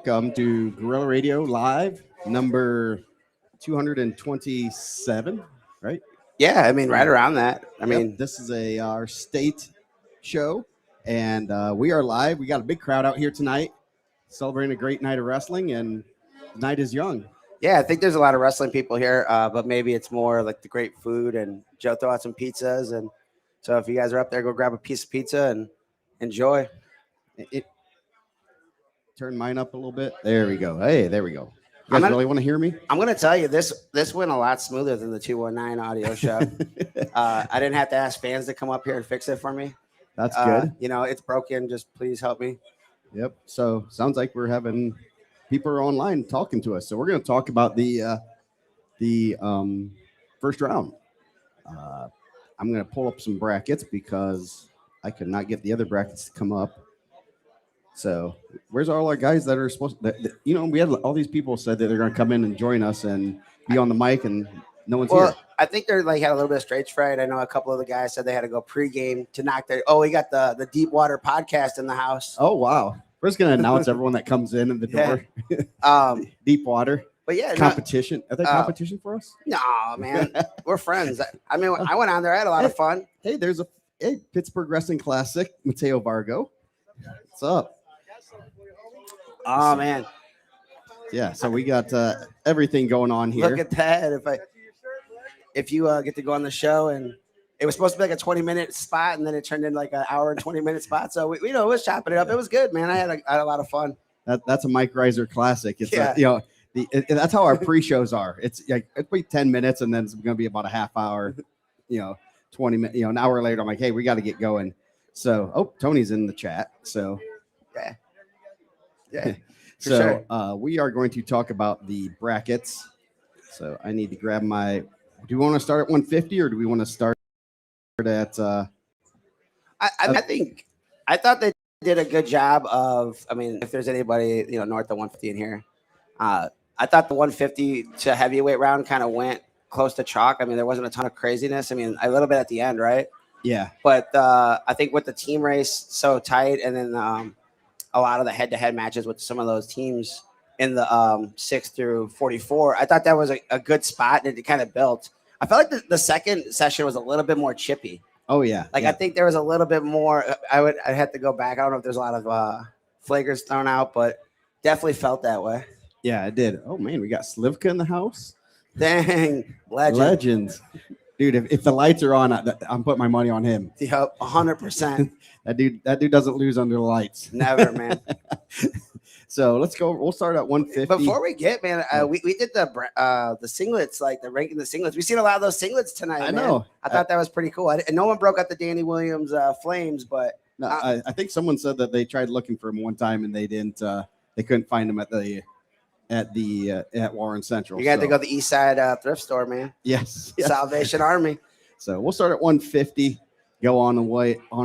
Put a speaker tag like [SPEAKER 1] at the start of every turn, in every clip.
[SPEAKER 1] welcome to Gorilla Radio Live, number 227, right?
[SPEAKER 2] Yeah, I mean, right around that.
[SPEAKER 1] This is our state show, and we are live. We got a big crowd out here tonight, celebrating a great night of wrestling, and the night is young.
[SPEAKER 2] Yeah, I think there's a lot of wrestling people here, but maybe it's more like the great food, and Joe throw out some pizzas, and so if you guys are up there, go grab a piece of pizza and enjoy.
[SPEAKER 1] Turn mine up a little bit. There we go. Hey, there we go. You guys really want to hear me?
[SPEAKER 2] I'm going to tell you, this went a lot smoother than the 219 audio show. I didn't have to ask fans to come up here and fix it for me.
[SPEAKER 1] That's good.
[SPEAKER 2] It's broken. Just please help me.
[SPEAKER 1] Yep. So sounds like we're having people are online talking to us. So we're going to talk about the first round. I'm going to pull up some brackets because I could not get the other brackets to come up. So where's all our guys that are supposed to, we had all these people said that they're going to come in and join us and be on the mic, and no one's here.
[SPEAKER 2] I think they're had a little bit of stage fright. I know a couple of the guys said they had to go pregame to knock their, we got the Deep Water podcast in the house.
[SPEAKER 1] Oh, wow. We're just going to announce everyone that comes in the door.
[SPEAKER 2] Yeah.
[SPEAKER 1] Deep Water.
[SPEAKER 2] But yeah,
[SPEAKER 1] competition. Are they competition for us?
[SPEAKER 2] No, man. We're friends. I went on there. I had a lot of fun.
[SPEAKER 1] Hey, there's a Pittsburgh Wrestling Classic. Mateo Vargo. What's up?
[SPEAKER 2] Oh, man.
[SPEAKER 1] Yeah, so we got everything going on here.
[SPEAKER 2] Look at that. If you get to go on the show, and it was supposed to be like a 20-minute spot, and then it turned into like an hour and 20-minute spot. So we was chopping it up. It was good, man. I had a lot of fun.
[SPEAKER 1] That's a Mike Reiser classic. It's that's how our pre-shows are. It's like it'll be 10 minutes, and then it's going to be about a half hour, 20 minutes, an hour later. I'm like, hey, we got to get going. So, Tony's in the chat. So,
[SPEAKER 2] yeah.
[SPEAKER 1] So we are going to talk about the brackets. So I need to grab my. Do you want to start at 150 or do we want to start at?
[SPEAKER 2] I thought they did a good job of. If there's anybody north of 150 in here, I thought the 150 to heavyweight round kind of went close to chalk. There wasn't a ton of craziness. A little bit at the end, right?
[SPEAKER 1] Yeah.
[SPEAKER 2] But I think with the team race so tight, and then a lot of the head-to-head matches with some of those teams in the 6 through 44, I thought that was a good spot, and it kind of built. I felt like the second session was a little bit more chippy.
[SPEAKER 1] Oh, yeah.
[SPEAKER 2] I think there was a little bit more. I had to go back. I don't know if there's a lot of flaggers thrown out, but definitely felt that way.
[SPEAKER 1] Yeah, it did. Oh, man, we got Slivka in the house.
[SPEAKER 2] Dang.
[SPEAKER 1] Legends. Dude, if the lights are on, I'm putting my money on him.
[SPEAKER 2] Yep, 100%.
[SPEAKER 1] That dude doesn't lose under the lights.
[SPEAKER 2] Never, man.
[SPEAKER 1] So let's go. We'll start at 150.
[SPEAKER 2] Before we get, man, we did the singlets, like the ranking the singlets. We've seen a lot of those singlets tonight.
[SPEAKER 1] I know.
[SPEAKER 2] I thought that was pretty cool. And no one broke out the Danny Williams Flames, but
[SPEAKER 1] no, I think someone said that they tried looking for him one time and they didn't. They couldn't find him at Warren Central.
[SPEAKER 2] You got to go to the East Side thrift store, man.
[SPEAKER 1] Yes.
[SPEAKER 2] Salvation Army.
[SPEAKER 1] So we'll start at 150. Go on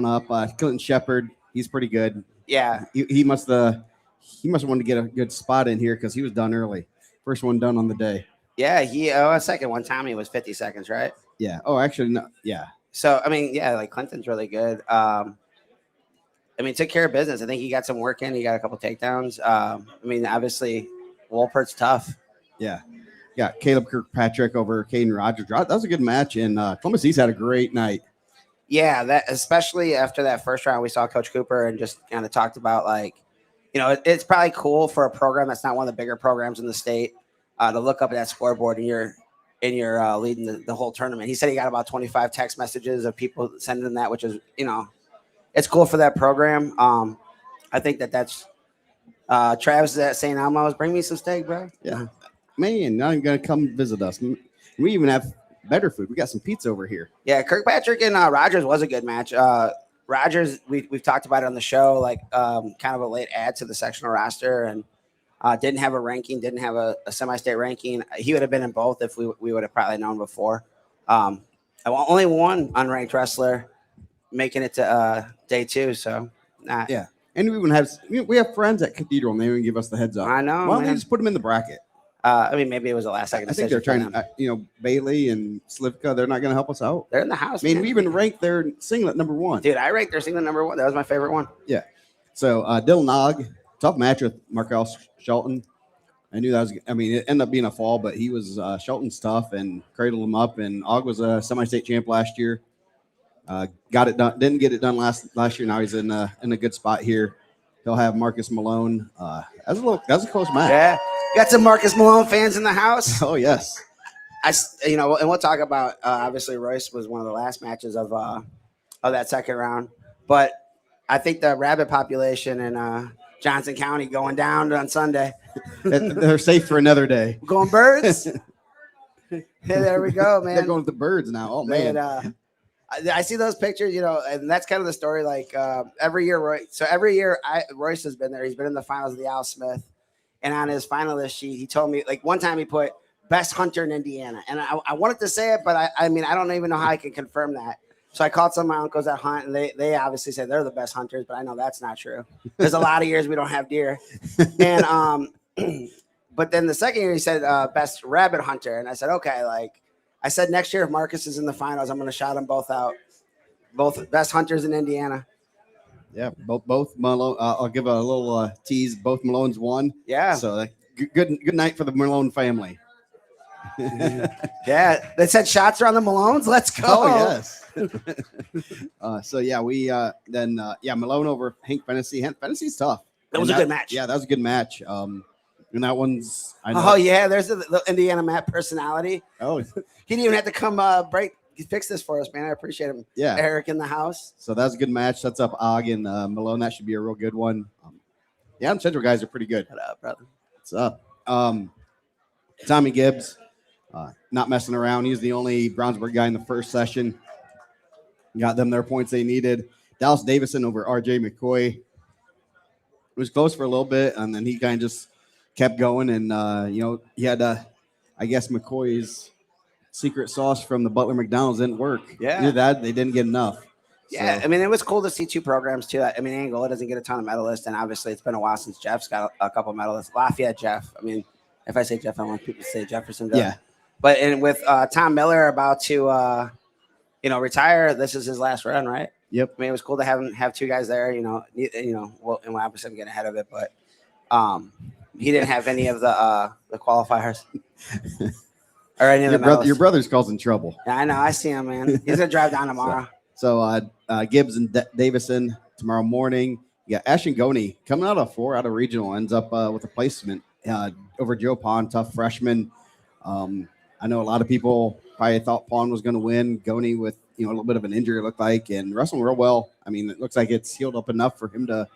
[SPEAKER 1] up. Clinton Shepard, he's pretty good.
[SPEAKER 2] Yeah,
[SPEAKER 1] he must want to get a good spot in here because he was done early. First one done on the day.
[SPEAKER 2] Yeah, second one. Tommy was 50 seconds, right?
[SPEAKER 1] Yeah. Oh, actually, no. Yeah.
[SPEAKER 2] So Clinton's really good. Took care of business. I think he got some work in. He got a couple takedowns. Obviously, Wolpert's tough.
[SPEAKER 1] Yeah. Yeah, Caleb Kirkpatrick over Caden Rogers. That was a good match, and Columbus East had a great night.
[SPEAKER 2] Yeah, that especially after that first round, we saw Coach Cooper and just kind of talked about it's probably cool for a program that's not one of the bigger programs in the state to look up at that scoreboard and you're leading the whole tournament. He said he got about 25 text messages of people sending him that, which is it's cool for that program. I think that's Travis is at St. Elmo's. Bring me some steak, bro.
[SPEAKER 1] Yeah, man, now you're gonna come visit us. We even have better food. We got some pizza over here.
[SPEAKER 2] Yeah, Kirkpatrick and Rogers was a good match. Rogers, we've talked about it on the show, kind of a late add to the sectional roster, and didn't have a ranking, didn't have a semi-state ranking. He would have been in both if we would have probably known before. Only one unranked wrestler making it to day 2, so
[SPEAKER 1] yeah. And we have friends at Cathedral, and they even give us the heads up.
[SPEAKER 2] I know.
[SPEAKER 1] Why don't they just put them in the bracket?
[SPEAKER 2] Maybe it was a last second decision.
[SPEAKER 1] I think they're trying. Bailey and Slivka, they're not going to help us out.
[SPEAKER 2] They're in the house.
[SPEAKER 1] We even ranked their singlet number 1.
[SPEAKER 2] Dude, I ranked their singlet number 1. That was my favorite one.
[SPEAKER 1] Yeah. So Dill Nog, tough match with Markel Shelton. I knew that was. I mean, it ended up being a fall, but he was Shelton's tough and cradled him up. And Og was a semi-state champ last year. Got it done. Didn't get it done last year. Now he's in a good spot here. He'll have Marcus Malone. That's a close match.
[SPEAKER 2] Yeah, got some Marcus Malone fans in the house.
[SPEAKER 1] Oh yes.
[SPEAKER 2] And we'll talk about obviously Royce was one of the last matches of that second round, but I think the rabbit population in Johnson County going down on Sunday.
[SPEAKER 1] They're safe for another day.
[SPEAKER 2] Going Birds. Hey, there we go, man.
[SPEAKER 1] They're going with the Birds now. Oh man.
[SPEAKER 2] And, I see those pictures, and that's kind of the story. Like every year, Royce has been there. He's been in the finals of the Al Smith, and on his finalist sheet, he told me like one time he put best hunter in Indiana, and I wanted to say it, but I mean I don't even know how I can confirm that. So I called some of my uncles that hunt, and they obviously said they're the best hunters, but I know that's not true. There's a lot of years we don't have deer, and but then the second year he said best rabbit hunter, and I said okay, like. I said next year if Marcus is in the finals, I'm going to shout them both out. Both best hunters in Indiana.
[SPEAKER 1] Yeah, both Malone. I'll give a little tease. Both Malones won.
[SPEAKER 2] Yeah.
[SPEAKER 1] So good night for the Malone family.
[SPEAKER 2] Yeah, they said shots are on the Malones. Let's go.
[SPEAKER 1] Oh yes. So yeah, we Malone over Hank Fennessy. Hank Fennessy's tough.
[SPEAKER 2] That was a good match.
[SPEAKER 1] Yeah, that was a good match. And that one's. I know.
[SPEAKER 2] Oh yeah, there's the Indiana Matt personality.
[SPEAKER 1] Oh,
[SPEAKER 2] he didn't even have to come fix this for us, man. I appreciate him.
[SPEAKER 1] Yeah,
[SPEAKER 2] Eric in the house.
[SPEAKER 1] So that's a good match. Sets up Og and Malone. That should be a real good one. Yeah, the Central guys are pretty good.
[SPEAKER 2] What up, brother?
[SPEAKER 1] What's up? Tommy Gibbs, not messing around. He's the only Brownsburg guy in the first session. Got them their points they needed. Dallas Davison over RJ McCoy. It was close for a little bit, and then he kind of just kept going, and he had I guess McCoy's secret sauce from the Butler McDonald's didn't work.
[SPEAKER 2] Yeah,
[SPEAKER 1] either that they didn't get enough.
[SPEAKER 2] Yeah,
[SPEAKER 1] so.
[SPEAKER 2] I mean it was cool to see two programs too. I mean Angola doesn't get a ton of medalists, and obviously it's been a while since Jeff's got a couple medalists. Lafayette Jeff. I mean, if I say Jeff, I want people to say Jefferson Jeff.
[SPEAKER 1] Yeah,
[SPEAKER 2] but with Tom Miller about to retire, this is his last run, right?
[SPEAKER 1] Yep.
[SPEAKER 2] I mean it was cool to have two guys there. Well, and obviously I'm getting ahead of it, but he didn't have any of the qualifiers or any of the medals.
[SPEAKER 1] Your brother's causing trouble.
[SPEAKER 2] Yeah, I know. I see him, man. He's gonna drive down tomorrow.
[SPEAKER 1] So Gibbs and Davison tomorrow morning. Yeah, Ashton Goney coming out of 4 out of regional ends up with a placement over Joe Pond, tough freshman. I know a lot of people probably thought Pond was going to win. Goney with a little bit of an injury, it looked like, and wrestling real well. I mean, it looks like it's healed up enough for him to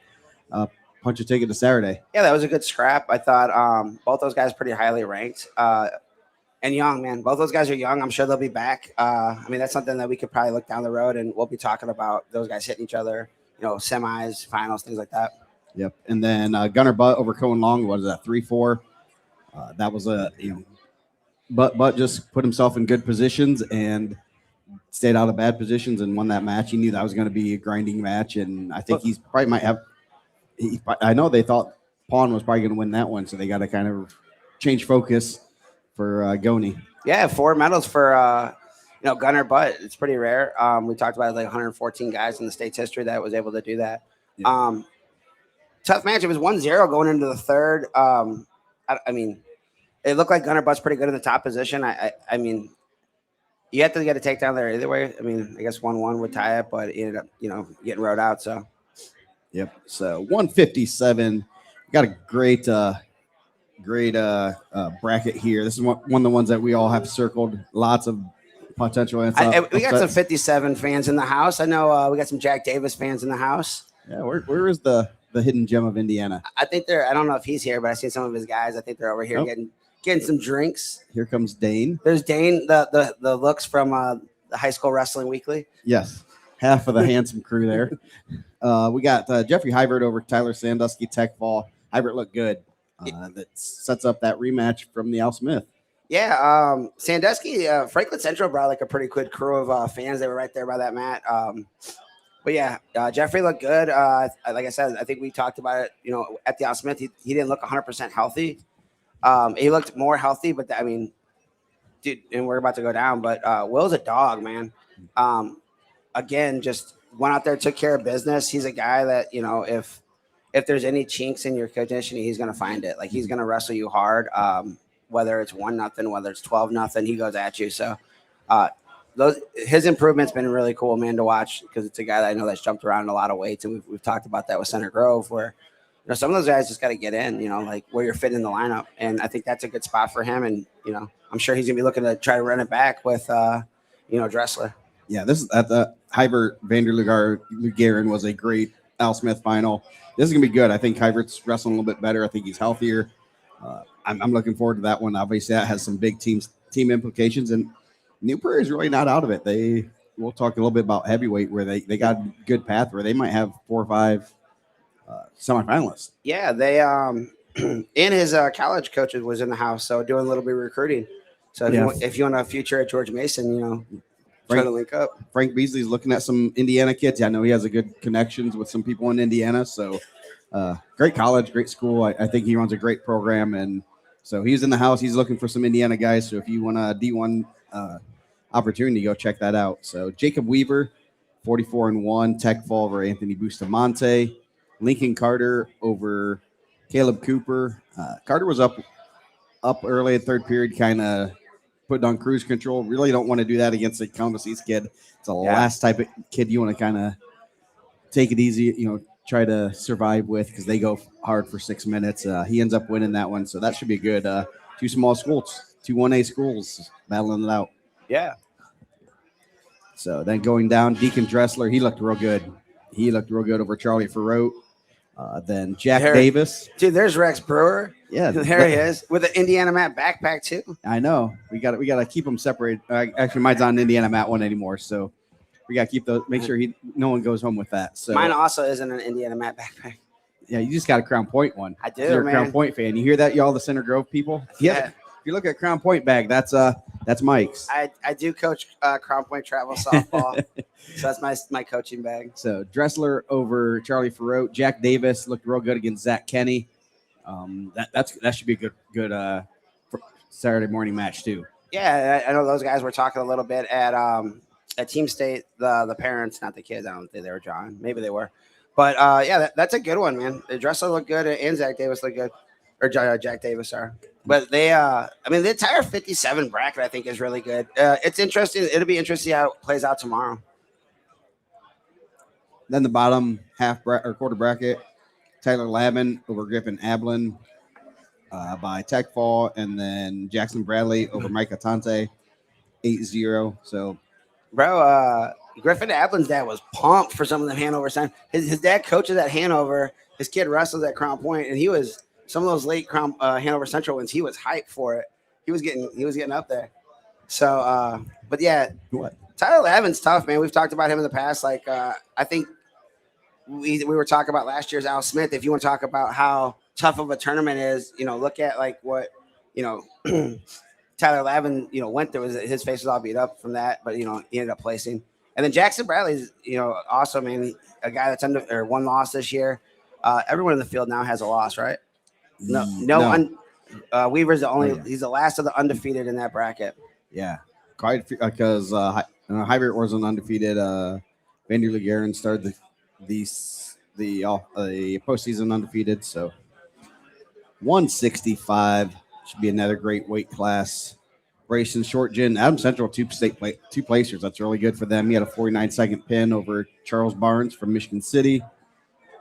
[SPEAKER 1] punch a ticket to Saturday.
[SPEAKER 2] Yeah, that was a good scrap. I thought both those guys pretty highly ranked and young, man. Both those guys are young. I'm sure they'll be back. I mean, that's something that we could probably look down the road, and we'll be talking about those guys hitting each other, semis, finals, things like that.
[SPEAKER 1] Yep. And then Gunnar Butt over Cohen Long, what is that, 3-4? That was Butt just put himself in good positions and stayed out of bad positions and won that match. He knew that was going to be a grinding match, and I think he's probably might have. I know they thought Pond was probably going to win that one, so they got to kind of change focus for Goney.
[SPEAKER 2] Yeah, 4 medals for Gunnar Butt. It's pretty rare. We talked about like 114 guys in the state's history that was able to do that. Yeah. Tough match. It was 1-0 going into the third. I mean, it looked like Gunnar Butt's pretty good in the top position. I mean, you have to get a takedown there either way. I mean, I guess 1-1 would tie it, but it ended up, getting rode out. So.
[SPEAKER 1] Yep. So 157. Got a great bracket here. This is one of the ones that we all have circled. Lots of potential.
[SPEAKER 2] We got some 57 fans in the house. I know we got some Jack Davis fans in the house.
[SPEAKER 1] Yeah. Where is the hidden gem of Indiana?
[SPEAKER 2] I think I don't know if he's here, but I see some of his guys. I think they're over here getting some drinks.
[SPEAKER 1] Here comes Dane.
[SPEAKER 2] There's Dane, the looks from the High School Wrestling Weekly.
[SPEAKER 1] Yes. Half of the handsome crew there. We got Jeffrey Hivert over Tyler Sandusky Tech Fall. Hivert looked good. That sets up that rematch from the Al Smith.
[SPEAKER 2] Yeah, Sandusky, Franklin Central brought like a pretty good crew of fans. They were right there by that mat. But yeah, Jeffrey looked good. Like I said, I think we talked about it. At the Al Smith, he didn't look 100% healthy. He looked more healthy, but I mean, dude, and we're about to go down. But Will's a dog, man. Again, just went out there, took care of business. He's a guy that, if if there's any chinks in your conditioning, he's going to find it. Like he's going to wrestle you hard. Whether it's 1-0, whether it's 12-0, he goes at you. So, his improvement's been really cool, man, to watch because it's a guy that I know that's jumped around a lot of weights, and we've talked about that with Center Grove, where some of those guys just got to get in, like where you're fitting in the lineup, and I think that's a good spot for him. And I'm sure he's gonna be looking to try to run it back with Dressler.
[SPEAKER 1] Yeah, this is at the Hybert Vanderlugaren was a great Al Smith final. This is gonna be good. I think Hybert's wrestling a little bit better. I think he's healthier. I'm looking forward to that one. Obviously, that has some big team implications, and New Prairie is really not out of it. We'll talk a little bit about heavyweight where they got a good path where they might have 4 or 5 semifinalists.
[SPEAKER 2] Yeah, they in his college coaches was in the house, so doing a little bit of recruiting. So if you want a future at George Mason, try to link up.
[SPEAKER 1] Frank Beasley's looking at some Indiana kids. I know he has a good connections with some people in Indiana. So great college, great school. I think he runs a great program, and so he's in the house. He's looking for some Indiana guys. So if you want a D1 opportunity, go check that out. So Jacob Weaver, 44-1, Tech Fall over Anthony Bustamante, Lincoln Carter over Caleb Cooper. Carter was up early in third period, kind of put on cruise control. Really don't want to do that against a Columbus East kid. It's the last type of kid you want to kind of take it easy, try to survive with because they go hard for 6 minutes. He ends up winning that one, so that should be good. 2 small schools, 2 1A schools battling it out.
[SPEAKER 2] Yeah.
[SPEAKER 1] So then going down, Deacon Dressler, he looked real good. He looked real good over Charlie Ferrote. Then Jack Davis.
[SPEAKER 2] Dude, there's Rex Brewer.
[SPEAKER 1] Yeah.
[SPEAKER 2] There he is with the Indiana mat backpack too.
[SPEAKER 1] I know. We got to keep them separated. Actually, mine's on Indiana mat one anymore, so we got to keep those. Make sure no one goes home with that. So
[SPEAKER 2] mine also isn't an Indiana mat backpack.
[SPEAKER 1] Yeah, you just got a Crown Point one.
[SPEAKER 2] I do,
[SPEAKER 1] You're
[SPEAKER 2] man.
[SPEAKER 1] a Crown Point fan. You hear that, y'all, the Center Grove people?
[SPEAKER 2] Yeah.
[SPEAKER 1] If you look at Crown Point bag, that's Mike's.
[SPEAKER 2] I do coach Crown Point travel softball, so that's my coaching bag.
[SPEAKER 1] So Dressler over Charlie Ferrote. Jack Davis looked real good against Zach Kenny. That should be a good Saturday morning match too.
[SPEAKER 2] Yeah, I know those guys were talking a little bit at Team State. The parents, not the kids. I don't think they were John. Maybe they were. But that's a good one, man. Dressler looked good and Zach Davis looked good, or Jack Davis, sorry. But they, the entire 57 bracket, I think, is really good. It's interesting. It'll be interesting how it plays out tomorrow.
[SPEAKER 1] Then the bottom quarter bracket, Tyler Lavin over Griffin Ablin by Tech Fall, and then Jackson Bradley over Mike Atante, 8-0. So,
[SPEAKER 2] bro, Griffin Ablin's dad was pumped for some of the Hanover sign. His dad coaches at Hanover. His kid wrestles at Crown Point, and he was. Some of those late Hanover Central wins, he was hyped for it. He was getting up there. So, but yeah, Tyler Lavin's tough, man. We've talked about him in the past. Like, I think we were talking about last year's Al Smith. If you want to talk about how tough of a tournament is, look at like what Tyler Lavin went through. His face was all beat up from that, but he ended up placing. And then Jackson Bradley's also, man, a guy that's one loss this year. Everyone in the field now has a loss, right? No. Weaver's the only. He's the last of the undefeated in that bracket.
[SPEAKER 1] Yeah, quite because Hybert wasn't undefeated. Vanderlugaren started the postseason undefeated. So 165 should be another great weight class. Brayson Shortgen, Adam Central, two placers. That's really good for them. He had a 49-second pin over Charles Barnes from Michigan City.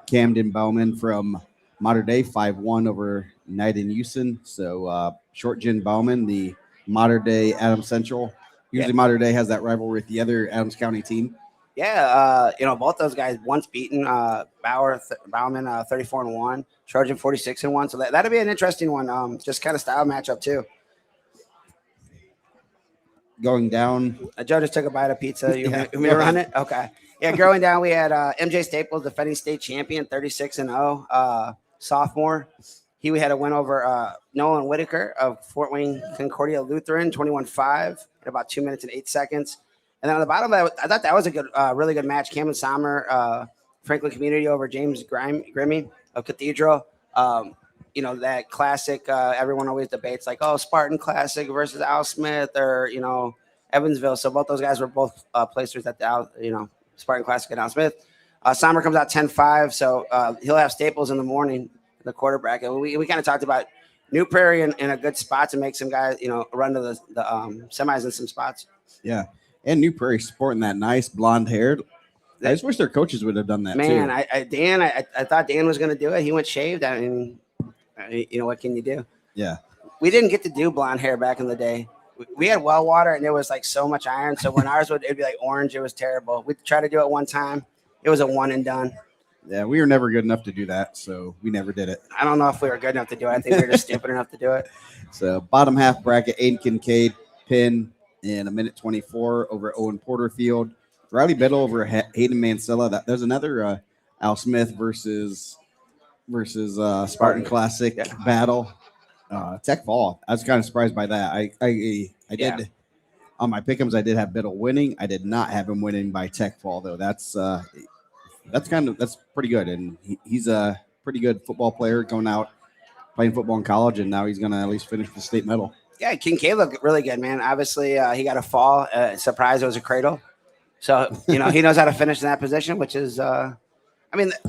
[SPEAKER 1] Camden Bauman from Mater Dei, 5-1 over Knight and Houston. So Shortgen Bauman, the Mater Dei Adams Central. Usually Mater Dei has that rivalry with the other Adams County team.
[SPEAKER 2] Yeah, both those guys once beaten Bauman 34-1, Shortgen 46-1. So that'll be an interesting one. Just kind of style matchup too.
[SPEAKER 1] Going down,
[SPEAKER 2] Joe just took a bite of pizza. You want me to run it? Okay. Yeah, going down, we had MJ Staples, defending state champion, 36-0, sophomore. He had a win over Nolan Whitaker of Fort Wayne Concordia Lutheran, 21-5 in about 2 minutes and 8 seconds. And then on the bottom, I thought that was a good, really good match. Cameron Sommer, Franklin Community over James Grimmy of Cathedral. That classic, everyone always debates like, Spartan Classic versus Al Smith or, Evansville. So both those guys were both placers at the, Spartan Classic and Al Smith. Sommer comes out 10-5, so he'll have Staples in the morning, the quarterback. And we kind of talked about New Prairie in a good spot to make some guys, run to the semis in some spots.
[SPEAKER 1] Yeah, and New Prairie sporting that nice blonde hair. I just wish their coaches would have done that
[SPEAKER 2] Man,
[SPEAKER 1] too.
[SPEAKER 2] I thought Dan was going to do it. He went shaved. I mean, what can you do?
[SPEAKER 1] Yeah,
[SPEAKER 2] We didn't get to do blonde hair back in the day. We had well water, and there was like so much iron. So when ours it'd be like orange. It was terrible. We tried to do it one time. It was a one and done.
[SPEAKER 1] yeah, we were never good enough to do that, so we never did it.
[SPEAKER 2] I don't know if we were good enough to do it. I think we were just stupid enough to do it.
[SPEAKER 1] So bottom half bracket: Aiden Kincaid pin in a minute 24 over Owen Porterfield. Riley Biddle over Hayden Mansella. There's another Al Smith versus Spartan Classic battle. Tech Fall. I was kind of surprised by that. I did on my pick'ems. I did have Biddle winning. I did not have him winning by Tech Fall though. That's pretty good, and he's a pretty good football player going out playing football in college, and now he's going to at least finish the state medal.
[SPEAKER 2] Yeah, Kincaid looked really good, man. Obviously, he got a fall. Surprised it was a cradle. So, he knows how to finish in that position, which is, I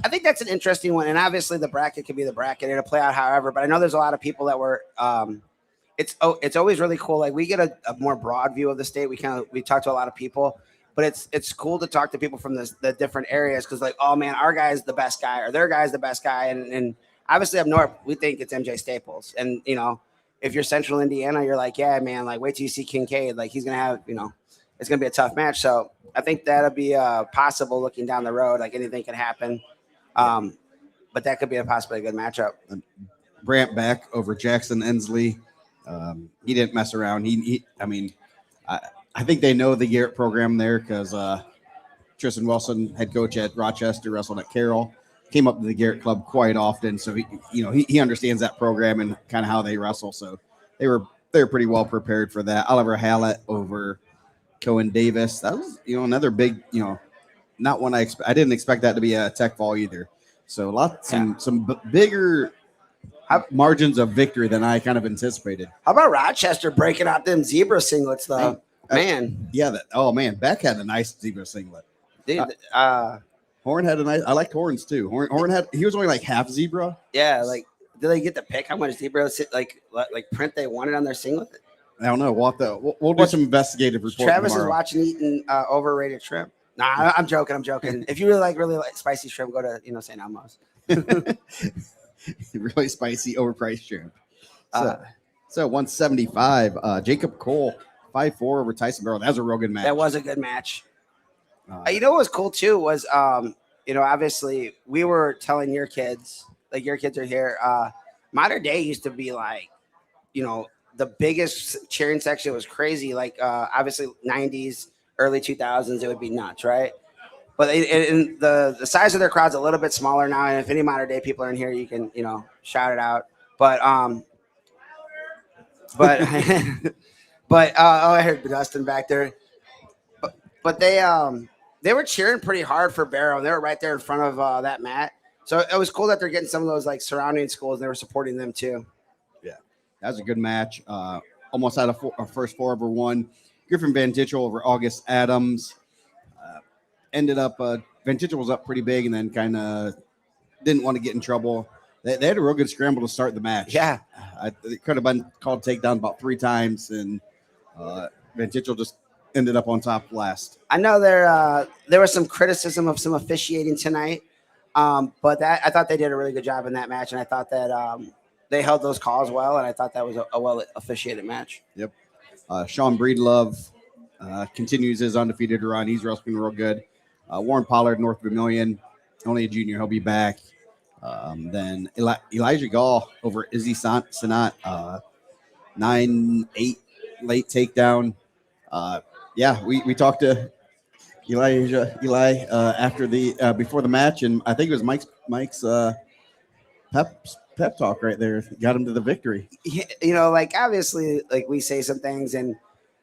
[SPEAKER 2] think that's an interesting one. And obviously, the bracket could be the bracket. It'll play out however. But I know there's a lot of people that were it's always really cool. Like, we get a more broad view of the state. We talk to a lot of people. But it's cool to talk to people from the different areas because, like, oh, man, our guy's the best guy or their guy's the best guy. And obviously, up north, we think it's MJ Staples. And, if you're Central Indiana, you're like, yeah, man, like, wait till you see Kincaid. Like, he's going to have, it's going to be a tough match. So I think that'll be possible looking down the road. Like, anything can happen. But that could be possibly a good matchup.
[SPEAKER 1] Brant Beck over Jackson Ensley. He didn't mess around. I think they know the Garrett program there because Tristan Wilson, head coach at Rochester, wrestled at Carroll, came up to the Garrett Club quite often. So he understands that program and kind of how they wrestle. So they were pretty well prepared for that. Oliver Hallett over Cohen Davis. That was another big not one I didn't expect that to be a Tech Fall either. So some bigger margins of victory than I kind of anticipated.
[SPEAKER 2] How about Rochester breaking out them zebra singlets though? Man.
[SPEAKER 1] Yeah, Beck had a nice zebra singlet.
[SPEAKER 2] Dude,
[SPEAKER 1] Horn had a nice. I liked Horns too. Horn he was only like half zebra.
[SPEAKER 2] Yeah, like did they get to pick how much zebra like print they wanted on their singlet?
[SPEAKER 1] I don't know. We'll do some investigative reporting.
[SPEAKER 2] Travis
[SPEAKER 1] tomorrow.
[SPEAKER 2] is watching eating overrated shrimp. Nah, I'm joking. If you really like spicy shrimp, go to St. Elmo's.
[SPEAKER 1] Really spicy, overpriced shrimp. So 175. Jacob Cole 5-4 over Tyson Barrow. That was a real good match.
[SPEAKER 2] That was a good match. What was cool too was obviously we were telling your kids, like your kids are here. Modern Day used to be like, the biggest cheering section was crazy. Like obviously 90s, early 2000s, it would be nuts, right? But the size of their crowd's a little bit smaller now. And if any Modern Day people are in here, you can shout it out. But I heard Dustin back there. But they were cheering pretty hard for Barrow. They were right there in front of that mat. So it was cool that they're getting some of those like surrounding schools. And they were supporting them too.
[SPEAKER 1] Yeah, that was a good match. Almost had a first 4-over-1. Griffin Van Titchell over August Adams. Ended up Van Titchell was up pretty big and then kind of didn't want to get in trouble. They had a real good scramble to start the match.
[SPEAKER 2] Yeah,
[SPEAKER 1] it could have been called takedown about 3 times, and Van Titchell just ended up on top last.
[SPEAKER 2] I know there was some criticism of some officiating tonight, but I thought they did a really good job in that match, and I thought that they held those calls well, and I thought that was a well officiated match.
[SPEAKER 1] Yep. Sean Breedlove continues his undefeated run. He's wrestling real good. Warren Pollard, North Vermilion, only a junior. He'll be back. Then Elijah Gall over Izzy Sanat, 9-8 late takedown. We talked to Eli after before the match, and I think it was Mike's pep talk right there got him to the victory.
[SPEAKER 2] Obviously, like we say some things, and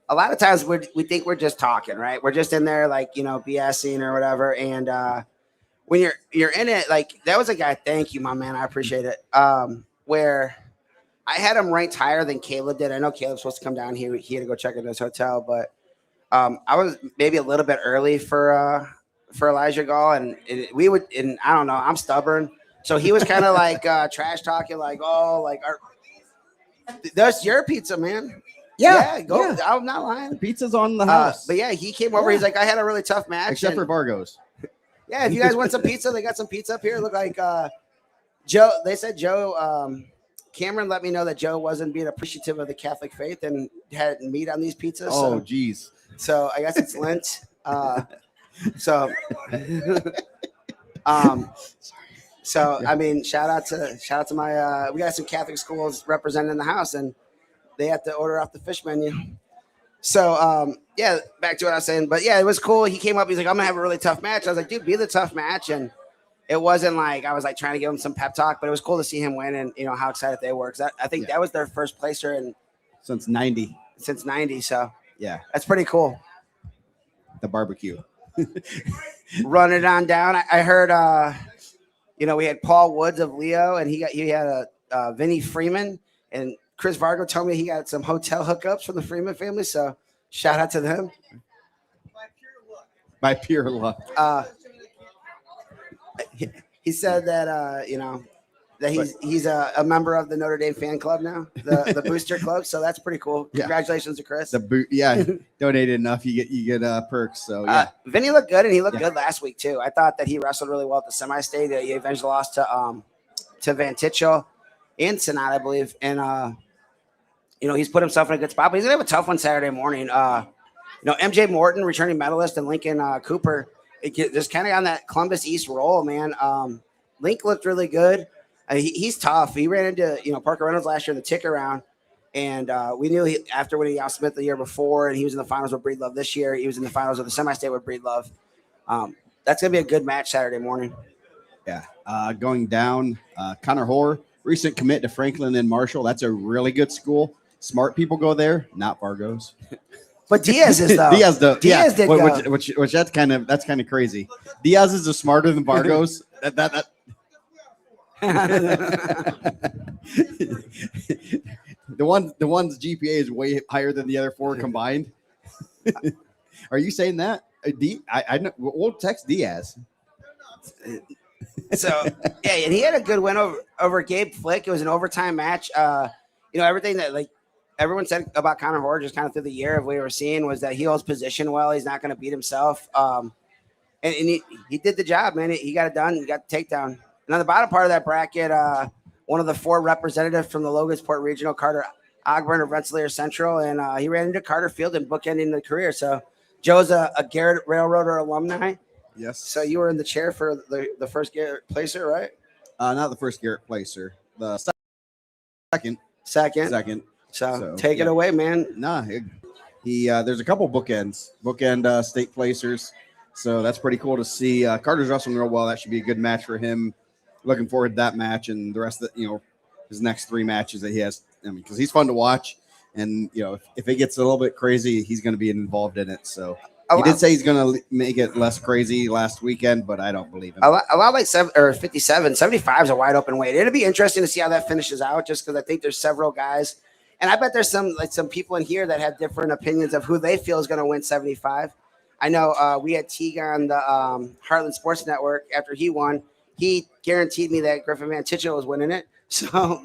[SPEAKER 2] a lot of times we think we're just talking, right? We're just in there like BSing or whatever, and when you're in it, like that was a guy. Thank you, my man. I appreciate it. Where I had him ranked higher than Caleb did. I know Caleb's supposed to come down here. He had to go check into his hotel, but I was maybe a little bit early for for Elijah Gall, and we would, and I don't know, I'm stubborn, so he was kind of like trash talking, like, oh, like that's your pizza, man.
[SPEAKER 1] Yeah,
[SPEAKER 2] Go.
[SPEAKER 1] yeah.
[SPEAKER 2] I'm not lying.
[SPEAKER 1] The pizza's on the house.
[SPEAKER 2] But yeah, he came over.
[SPEAKER 1] Yeah.
[SPEAKER 2] He's like, I had a really tough match,
[SPEAKER 1] except for Vargos.
[SPEAKER 2] Yeah, if you guys want some pizza, they got some pizza up here. Look like Joe. They said Joe. Cameron let me know that Joe wasn't being appreciative of the Catholic faith and had meat on these pizzas.
[SPEAKER 1] Oh, geez.
[SPEAKER 2] So I guess it's Lent. So I mean, shout out to my. We got some Catholic schools represented in the house, and they have to order off the fish menu. So yeah, back to what I was saying. But yeah, it was cool. He came up. He's like, I'm gonna have a really tough match. I was like, dude, be the tough match. And it wasn't like I was like trying to give him some pep talk, but it was cool to see him win and how excited they were. Because I think that was their first placer
[SPEAKER 1] since '90.
[SPEAKER 2] Since '90. So
[SPEAKER 1] yeah,
[SPEAKER 2] that's pretty cool.
[SPEAKER 1] The barbecue.
[SPEAKER 2] Run it on down. I heard we had Paul Woods of Leo, and he had a Vinny Freeman, and Chris Vargo told me he got some hotel hookups from the Freeman family. So shout out to them.
[SPEAKER 1] By pure luck.
[SPEAKER 2] He said that that he's a member of the Notre Dame fan club now, the Booster Club. So that's pretty cool. Congratulations to Chris.
[SPEAKER 1] Donated enough, you get perks. So yeah,
[SPEAKER 2] Vinny looked good, and he looked good last week too. I thought that he wrestled really well at the semi-state. He eventually lost to Van Tichel and Sonata, I believe, and he's put himself in a good spot. But he's gonna have a tough one Saturday morning. MJ Morton, returning medalist, and Lincoln Cooper. Just kind of on that Columbus East roll, man. Link looked really good. He's tough. He ran into Parker Reynolds last year in the tick around, and we knew after winning Al Smith the year before, and he was in the finals with Breedlove this year. He was in the finals of the semi-state with Breedlove. That's gonna be a good match Saturday morning.
[SPEAKER 1] Yeah, going down. Connor Hoare, recent commit to Franklin and Marshall. That's a really good school. Smart people go there, not Vargos.
[SPEAKER 2] But Diaz is though.
[SPEAKER 1] Diaz did go. Which that's kind of crazy. Diaz is smarter than Vargos. that. The one's GPA is way higher than the other four combined. Are you saying that? I know. We'll text Diaz.
[SPEAKER 2] So yeah, and he had a good win over Gabe Flick. It was an overtime match. Everything that everyone said about Connor Hoare just kind of through the year of what we were seeing was that he holds position well. He's not going to beat himself. And he did the job, man. He got it done. He got the takedown. And on the bottom part of that bracket, one of the four representatives from the Logansport Regional, Carter Ogburn of Rensselaer Central, and he ran into Carter Field and bookending the career. So Joe's a Garrett Railroader alumni.
[SPEAKER 1] Yes.
[SPEAKER 2] So you were in the chair for the first Garrett placer, right?
[SPEAKER 1] Not the first Garrett placer. The second.
[SPEAKER 2] So take it away, man.
[SPEAKER 1] Nah, there's a couple bookend state placers. So that's pretty cool to see. Carter's wrestling real well. That should be a good match for him. Looking forward to that match and the rest of his next three matches that he has. I mean, because he's fun to watch, and if it gets a little bit crazy, he's going to be involved in it. So he did say he's going to make it less crazy last weekend, but I don't believe him.
[SPEAKER 2] A lot like 57, 75 is a wide open weight. It'll be interesting to see how that finishes out, just because I think there's several guys, and I bet there's some people in here that have different opinions of who they feel is going to win 75. I know we had Teague on the Heartland Sports Network after he won. He guaranteed me that Griffin Van Tichel was winning it. So,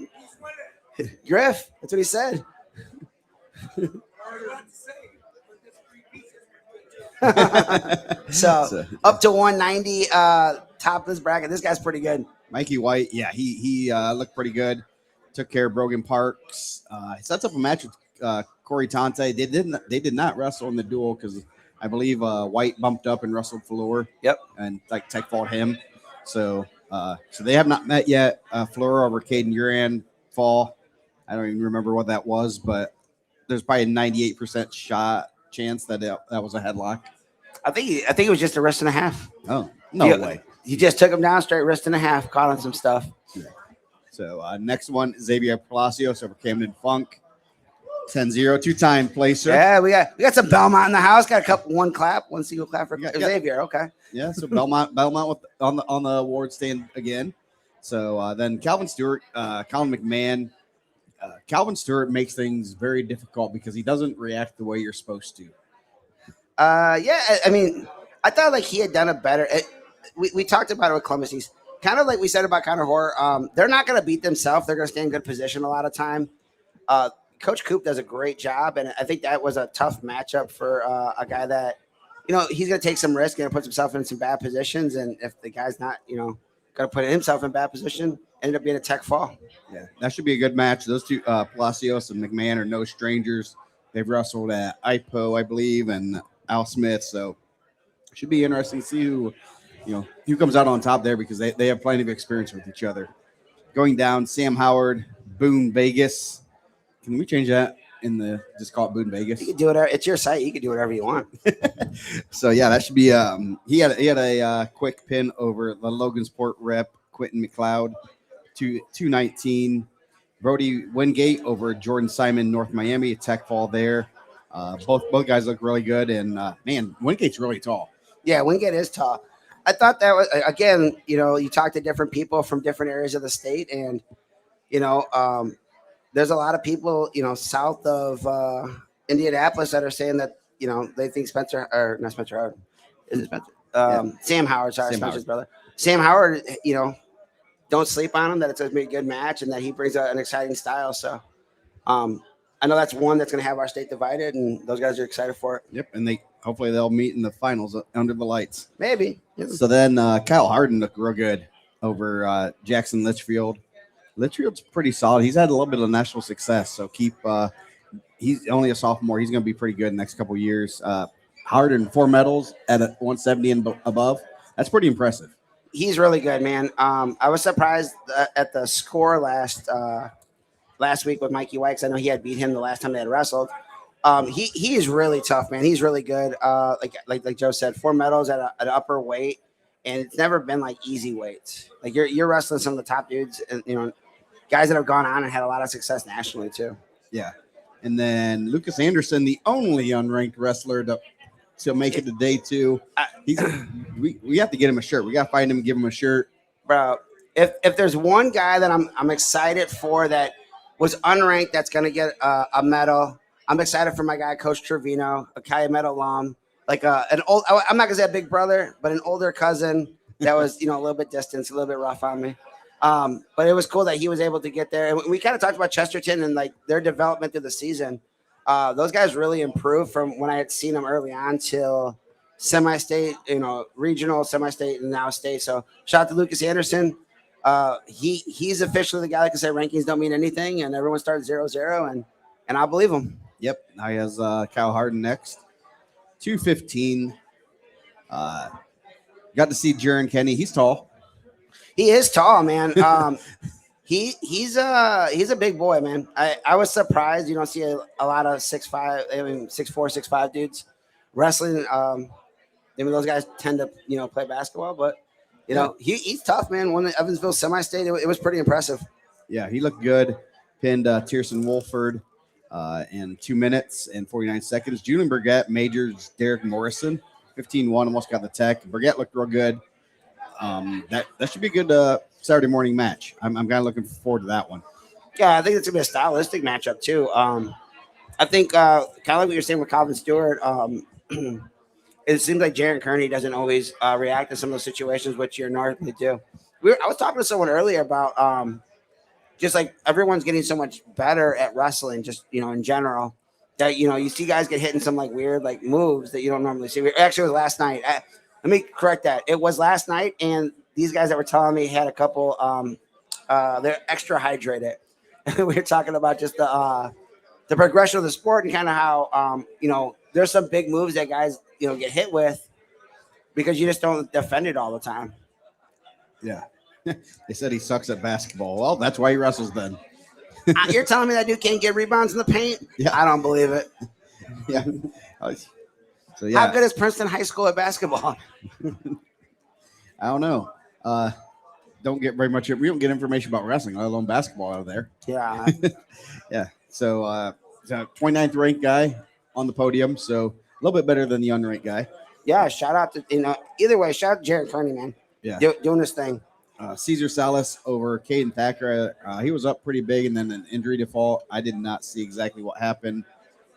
[SPEAKER 2] Griff, that's what he said. So up to 190 top of this bracket. This guy's pretty good.
[SPEAKER 1] Mikey White, yeah, he looked pretty good. Took care of Brogan Parks. He sets up a match with Corey Tante. They did not wrestle in the duel because I believe White bumped up and wrestled Fleur.
[SPEAKER 2] Yep.
[SPEAKER 1] And tech fought him. So they have not met yet. Fleur over Caden Uran fall. I don't even remember what that was, but there's probably a 98% chance that that was a headlock.
[SPEAKER 2] I think it was just a wrist and a half.
[SPEAKER 1] Oh, no way.
[SPEAKER 2] He just took him down straight, wrist and a half, caught on some stuff.
[SPEAKER 1] Yeah. So next one, Xavier Palacios over Camden Funk. 10-0, two-time placer.
[SPEAKER 2] Yeah, we got some Belmont in the house. Got one single clap for Xavier. Okay.
[SPEAKER 1] Yeah, so Belmont on the award stand again. So then Calvin Stewart, Colin McMahon. Calvin Stewart makes things very difficult because he doesn't react the way you're supposed to.
[SPEAKER 2] Yeah, I mean, I thought like he had done a better. We talked about it with Columbus. He's kind of like we said about Connor Hoare. They're not going to beat themselves. They're going to stay in good position a lot of time. Uh, Coach Coop does a great job, and I think that was a tough matchup for a guy that, he's going to take some risk and put himself in some bad positions. And if the guy's not, going to put himself in bad position, ended up being a tech fall.
[SPEAKER 1] Yeah, that should be a good match. Those two, Palacios and McMahon, are no strangers. They've wrestled at IPO, I believe, and Al Smith. So it should be interesting to see who comes out on top there, because they have plenty of experience with each other. Going down, Sam Howard, Boone Vegas. Can we change that just call it Boone Vegas?
[SPEAKER 2] You can do whatever. It's your site. You can do whatever you want.
[SPEAKER 1] So yeah, that should be. He had a quick pin over the Logansport rep Quentin McLeod, 219. Brody Wingate over Jordan Simon, North Miami, a tech fall there. Both guys look really good, and man, Wingate's really tall.
[SPEAKER 2] Yeah, Wingate is tall. I thought that was, again, you talk to different people from different areas of the state, and there's a lot of people, south of Indianapolis that are saying that, they think not Spencer Howard, is it Spencer? Sam Howard, sorry,
[SPEAKER 1] Sam
[SPEAKER 2] Spencer's
[SPEAKER 1] Howard.
[SPEAKER 2] brother. Sam Howard, don't sleep on him, that it's going to be a good match and that he brings an exciting style. So I know that's one that's going to have our state divided, and those guys are excited for it.
[SPEAKER 1] Yep, and hopefully they'll meet in the finals under the lights.
[SPEAKER 2] Maybe. Yeah.
[SPEAKER 1] So then Kyle Harden looked real good over Jackson Litchfield. Litchfield's pretty solid. He's had a little bit of national success, so he's only a sophomore. He's going to be pretty good in the next couple of years. Harden, 4 medals at 170 and above. That's pretty impressive.
[SPEAKER 2] He's really good, man. I was surprised at the score last week with Mikey White, 'cause I know he had beat him the last time they had wrestled. He is really tough, man. He's really good. Like Joe said, 4 medals at an upper weight, and it's never been like easy weights. Like you're wrestling some of the top dudes, and guys that have gone on and had a lot of success nationally too.
[SPEAKER 1] Yeah, and then Lucas Anderson, the only unranked wrestler to make it to day 2. We have to get him a shirt. We got to find him and give him a shirt,
[SPEAKER 2] bro. If there's one guy that I'm excited for that was unranked that's going to get a medal, I'm excited for my guy Coach Trevino, a Calumet alum, like an old. I'm not gonna say a big brother, but an older cousin that was a little bit distant, a little bit rough on me. But it was cool that he was able to get there. And we kind of talked about Chesterton and like their development through the season. Those guys really improved from when I had seen them early on till semi-state, regional, semi-state, and now state. So shout out to Lucas Anderson. He's officially the guy that can say rankings don't mean anything, and everyone starts 0-0, and I believe him.
[SPEAKER 1] Yep. Now he has Kyle Harden next. 215. Got to see Jaron Kenny. He's tall.
[SPEAKER 2] He is tall, man. He's a big boy, man. I was surprised you don't see a lot of 6'5", 6'4", 6'5" dudes wrestling. Those guys tend to play basketball, but he's tough, man. Won the Evansville semi-state. It was pretty impressive.
[SPEAKER 1] Yeah, he looked good. Pinned Tierson Wolford in 2 minutes and 49 seconds. Julian Burgett majors Derek Morrison, 15-1, almost got the tech. Burgett looked real good. That should be a good Saturday morning match. I'm kind of looking forward to that one.
[SPEAKER 2] Yeah, I think it's gonna be a stylistic matchup too. I think kind of like what you're saying with Calvin Stewart. It seems like Jaron Kearney doesn't always react to some of those situations, which you normally do. I was talking to someone earlier about just like everyone's getting so much better at wrestling, just in general. That you see guys get hit in some like weird like moves that you don't normally see. Actually, it was last night. Let me correct that. It was last night, and these guys that were telling me had a couple. They're extra hydrated. We were talking about just the progression of the sport and kind of how there's some big moves that guys get hit with because you just don't defend it all the time.
[SPEAKER 1] Yeah, they said he sucks at basketball. Well, that's why he wrestles then.
[SPEAKER 2] You're telling me that dude can't get rebounds in the paint?
[SPEAKER 1] Yeah,
[SPEAKER 2] I don't believe it.
[SPEAKER 1] Yeah. So yeah,
[SPEAKER 2] how good is Princeton High School at basketball?
[SPEAKER 1] I don't know. Don't get very much. We don't get information about wrestling, let alone basketball out of there.
[SPEAKER 2] Yeah.
[SPEAKER 1] Yeah. So 29th ranked guy on the podium. So a little bit better than the unranked guy.
[SPEAKER 2] Yeah. Shout out to either way. Shout out to Jared Kearney, man.
[SPEAKER 1] Yeah.
[SPEAKER 2] Doing his thing.
[SPEAKER 1] Caesar Salas over Caden Thacker. He was up pretty big, and then an injury default. I did not see exactly what happened.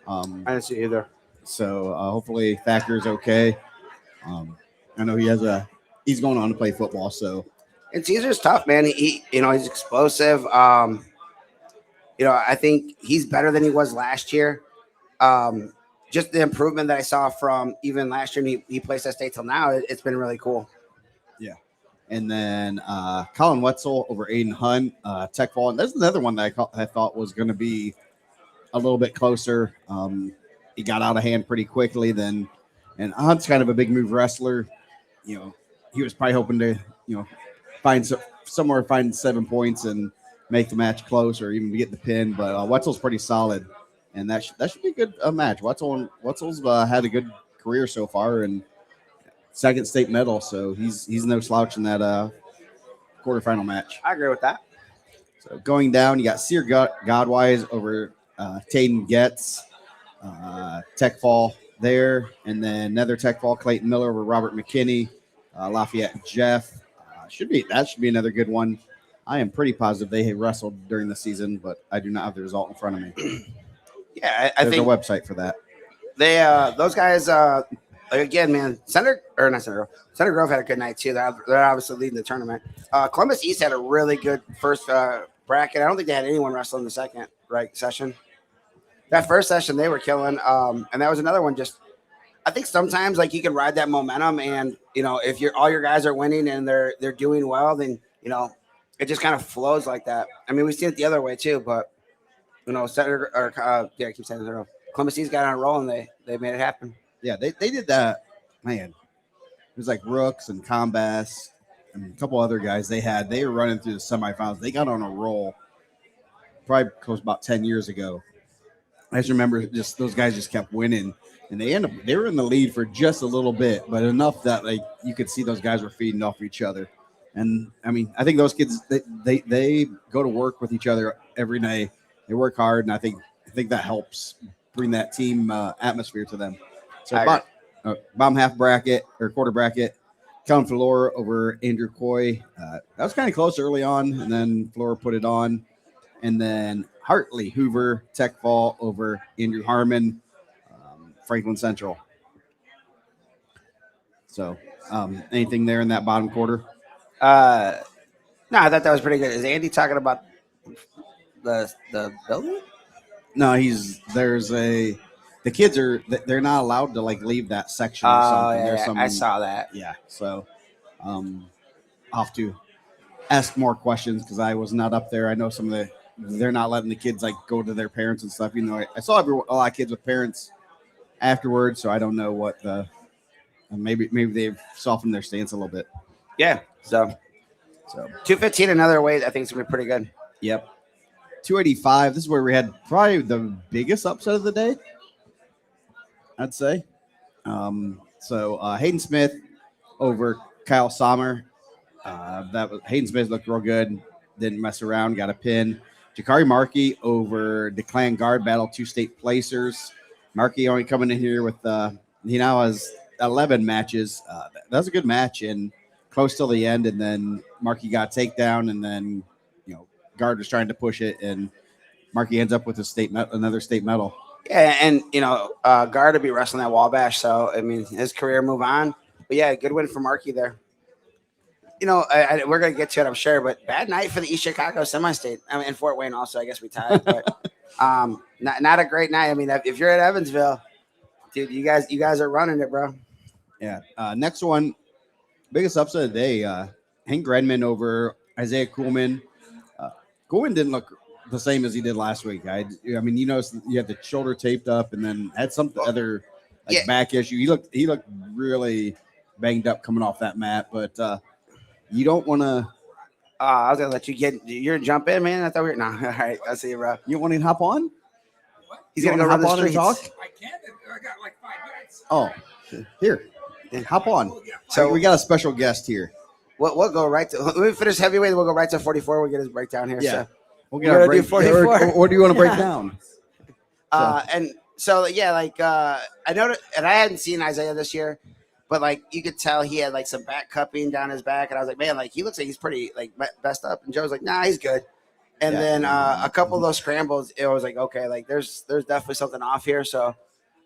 [SPEAKER 2] I didn't see either.
[SPEAKER 1] So hopefully Thacker's okay. I know he's going on to play football. So
[SPEAKER 2] And Caesar's tough, man. He's explosive. I think he's better than he was last year. Um, just the improvement that I saw from even last year, and he placed at state till now, it's been really cool.
[SPEAKER 1] yeah. And then Colin Wetzel over Aiden Hunt, Tech Fall. And there's another one that I thought was going to be a little bit closer. He got out of hand pretty quickly. And Hunt's kind of a big move wrestler. He was probably hoping to, find 7 points and make the match close or even get the pin. But Wetzel's pretty solid, and that should be a good match. Wetzel's had a good career so far and second state medal, so he's no slouch in that quarterfinal match.
[SPEAKER 2] I agree with that.
[SPEAKER 1] So going down, you got Sear Godwise over Taden Getz, Tech Fall there, and then another Tech Fall, Clayton Miller over Robert McKinney, Lafayette Jeff. Should be another good one. I am pretty positive they wrestled during the season, but I do not have the result in front of me.
[SPEAKER 2] Yeah, I
[SPEAKER 1] There's
[SPEAKER 2] think
[SPEAKER 1] a website for that.
[SPEAKER 2] they those guys again, man. Center Grove had a good night too. They're obviously leading the tournament. Columbus East had a really good first bracket. I don't think they had anyone wrestle in the second session. That first session they were killing, and that was another one. Just I think sometimes like you can ride that momentum, and if all your guys are winning and they're doing well, then it just kind of flows like that. I mean, we've seen it the other way too, but Senator or I keep saying Senator. Columbus East got on a roll and they made it happen.
[SPEAKER 1] Yeah, they did that. Man, it was like Rooks and Combass and a couple other guys they were running through the semifinals. They got on a roll probably close about 10 years ago. I just remember those guys just kept winning, and they were in the lead for just a little bit, but enough that like you could see those guys were feeding off each other. And I mean, I think those kids they go to work with each other every day. They work hard, and I think that helps bring that team atmosphere to them. So bottom half bracket or quarter bracket, Kellen Flora over Andrew Coy. That was kind of close early on, and then Flora put it on. And then Hartley Hoover Tech Fall over Andrew Harmon, Franklin Central. So anything there in that bottom quarter?
[SPEAKER 2] No, I thought that was pretty good. Is Andy talking about the building?
[SPEAKER 1] No, the kids they're not allowed to like leave that section or something.
[SPEAKER 2] Yeah, I saw that.
[SPEAKER 1] Yeah, so I'll have to ask more questions because I was not up there. I know they're not letting the kids like go to their parents and stuff. I saw a lot of kids with parents afterwards, so I don't know what maybe they've softened their stance a little bit.
[SPEAKER 2] Yeah, so 215 another weight. I think it's gonna be pretty good.
[SPEAKER 1] Yep. 285. This is where we had probably the biggest upset of the day, I'd say. So Hayden Smith over Kyle Sommer. Hayden Smith looked real good. Didn't mess around. Got a pin. Jakari Markey over Declan Guard battle 2 state placers. Markey only coming in here with he now has 11 matches. That was a good match and close till the end. And then Markey got a takedown, and then Guard was trying to push it, and Markey ends up with another state medal.
[SPEAKER 2] Yeah, and Guard will be wrestling at Wabash, so I mean his career move on. But yeah, good win for Markey there. We're gonna get to it, I'm sure, but bad night for the East Chicago semi-state. I mean, in Fort Wayne also, I guess we tied, but not a great night. I mean, if you're at Evansville, dude, you guys are running it, bro.
[SPEAKER 1] Yeah. Next one, biggest upset of the day. Hank Redman over Isaiah Kuhlman. Kuhlman didn't look the same as he did last week. I mean, you had the shoulder taped up, and then had some other back issue. He looked really banged up coming off that mat, but you don't want to.
[SPEAKER 2] I was gonna let you're jump in, man. I thought we were no. All right, I see you, bro.
[SPEAKER 1] You want to hop on?
[SPEAKER 2] He's gonna go run the streets.
[SPEAKER 1] Talk?
[SPEAKER 3] I can. I got like 5 minutes.
[SPEAKER 1] Oh, here, hop on.
[SPEAKER 2] So
[SPEAKER 1] we got a special guest here.
[SPEAKER 2] We'll go right to. Let me finish heavyweight. We'll go right to 44. We'll get his breakdown here.
[SPEAKER 1] Yeah,
[SPEAKER 2] so.
[SPEAKER 1] we'll get our break.
[SPEAKER 2] 44.
[SPEAKER 1] What do you want to break down?
[SPEAKER 2] And so I noticed, and I hadn't seen Isaiah this year, but like you could tell he had like some back cupping down his back, and I was like, man, like he looks like he's pretty like best up. And Joe's like, nah, he's good. And then a couple of those scrambles, it was like, okay, like there's definitely something off here. So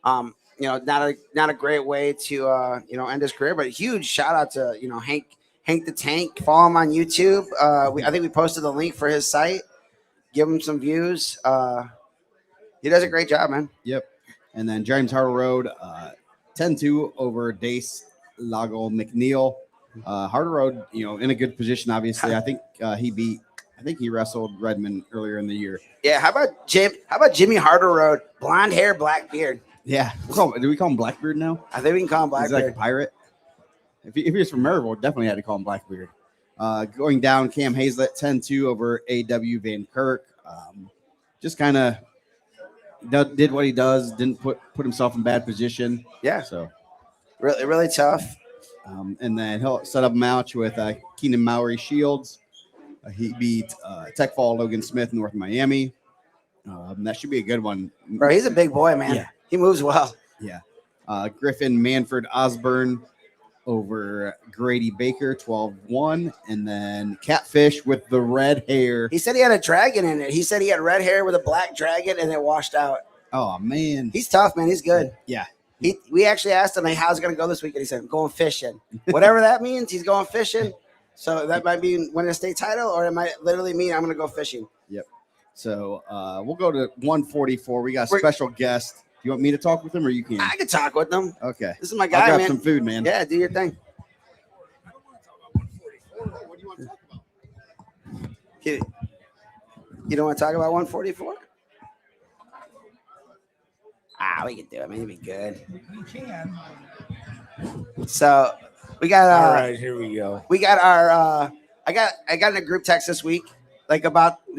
[SPEAKER 2] Not a great way to end his career, but a huge shout out to Hank the Tank. Follow him on YouTube. I think we posted the link for his site. Give him some views. He does a great job, man.
[SPEAKER 1] Yep. And then James Harder Road, 10-2 over Dace Lago McNeil. Harder Road, in a good position. Obviously, I think he wrestled Redmond earlier in the year.
[SPEAKER 2] Yeah. How about Jimmy Harder Road? Blonde hair, black beard.
[SPEAKER 1] Yeah. Do we call him Blackbeard now?
[SPEAKER 2] I think we can call him
[SPEAKER 1] He's
[SPEAKER 2] Blackbeard.
[SPEAKER 1] like a pirate. If he was from Maryville, definitely had to call him Blackbeard. Going down, Cam Hazlett, 10-2 over A.W. Van Kirk. Just kind of did what he does, didn't put himself in bad position.
[SPEAKER 2] Yeah.
[SPEAKER 1] So
[SPEAKER 2] really, really tough.
[SPEAKER 1] And then he'll set up a match with Keenan Mowry Shields. He beat Tech Fall Logan Smith, North Miami. That should be a good one.
[SPEAKER 2] Bro, he's a big boy, man.
[SPEAKER 1] Yeah.
[SPEAKER 2] He moves well.
[SPEAKER 1] Yeah. Griffin Manford Osborne over Grady Baker, 12-1. And then Catfish with the red hair.
[SPEAKER 2] He said he had a dragon in it. He said he had red hair with a black dragon and it washed out.
[SPEAKER 1] Oh, man.
[SPEAKER 2] He's tough, man. He's good.
[SPEAKER 1] Yeah.
[SPEAKER 2] We actually asked him, hey, how's it going to go this weekend? He said, I'm going fishing. Whatever that means, he's going fishing. So that might mean winning a state title, or it might literally mean I'm going to go fishing.
[SPEAKER 1] Yep. So we'll go to 144. We got a special guest. Do you want me to talk with him, or you can?
[SPEAKER 2] I could talk with him.
[SPEAKER 1] Okay.
[SPEAKER 2] This is my
[SPEAKER 1] I'll
[SPEAKER 2] guy,
[SPEAKER 1] grab
[SPEAKER 2] man.
[SPEAKER 1] some food, man.
[SPEAKER 2] Yeah, do your thing.
[SPEAKER 3] I don't want to talk about 144. What do you want to talk about?
[SPEAKER 2] You don't want to talk about 144? We can do it. I mean, it'd be good.
[SPEAKER 3] You can.
[SPEAKER 2] So we got
[SPEAKER 3] All right, here we go.
[SPEAKER 2] we got our I got in a group text this week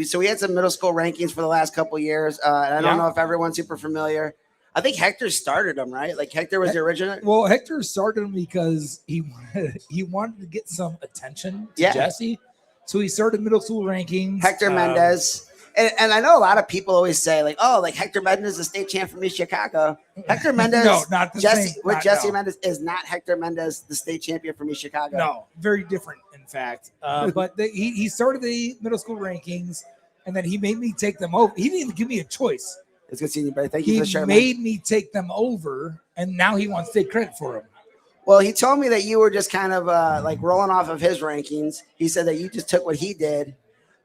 [SPEAKER 2] so we had some middle school rankings for the last couple years, and I don't know if everyone's super familiar. I think Hector started them, right? Like Hector was the original.
[SPEAKER 4] Well, Hector started him because he wanted to get some attention to Jesse, so he started middle school rankings.
[SPEAKER 2] Hector Mendez. And I know a lot of people always say, like, oh, like Hector Mendez is the state champ from East Chicago. Hector Mendez,
[SPEAKER 4] No, not the same.
[SPEAKER 2] Jesse
[SPEAKER 4] No.
[SPEAKER 2] Mendez is not Hector Mendez, the state champion from East Chicago.
[SPEAKER 4] No, very different, in fact. But he started the middle school rankings, and then he made me take them over. He didn't even give me a choice.
[SPEAKER 2] It's good seeing you, buddy. Thank you
[SPEAKER 4] He
[SPEAKER 2] for sharing.
[SPEAKER 4] made me take them over, and now he wants to take credit for them.
[SPEAKER 2] Well, he told me that you were just kind of like rolling off of his rankings. He said that you just took what he did.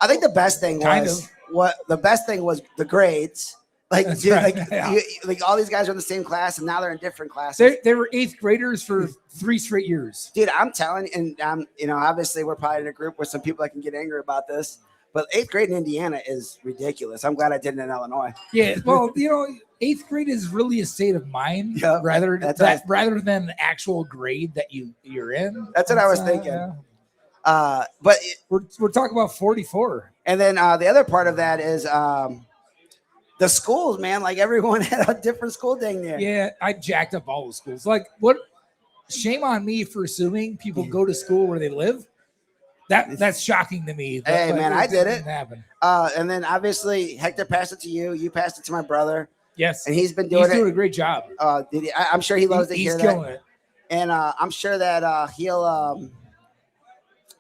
[SPEAKER 2] I think the best thing was the grades. Like,
[SPEAKER 4] That's
[SPEAKER 2] dude,
[SPEAKER 4] right,
[SPEAKER 2] like,
[SPEAKER 4] yeah.
[SPEAKER 2] like all these guys are in the same class, and now they're in different classes.
[SPEAKER 4] They were eighth graders for 3 straight years.
[SPEAKER 2] Dude, I'm telling you, and obviously we're probably in a group with some people that can get angry about this, but 8th grade in Indiana is ridiculous. I'm glad I did it in Illinois.
[SPEAKER 4] Yeah, well, 8th grade is really a state of mind rather than the actual grade that you're in.
[SPEAKER 2] That's what I was thinking. But
[SPEAKER 4] we're talking about 44.
[SPEAKER 2] And then the other part of that is the schools, man. Like everyone had a different school dang there.
[SPEAKER 4] Yeah, I jacked up all the schools. Like, what? Shame on me for assuming people go to school where they live. That's shocking to me.
[SPEAKER 2] Hey, man, I did it.
[SPEAKER 4] Didn't happen.
[SPEAKER 2] And then obviously Hector passed it to you. You passed it to my brother.
[SPEAKER 4] Yes,
[SPEAKER 2] and he's doing
[SPEAKER 4] a great job.
[SPEAKER 2] I'm sure he loves to hear that.
[SPEAKER 4] He's killing it.
[SPEAKER 2] And I'm sure that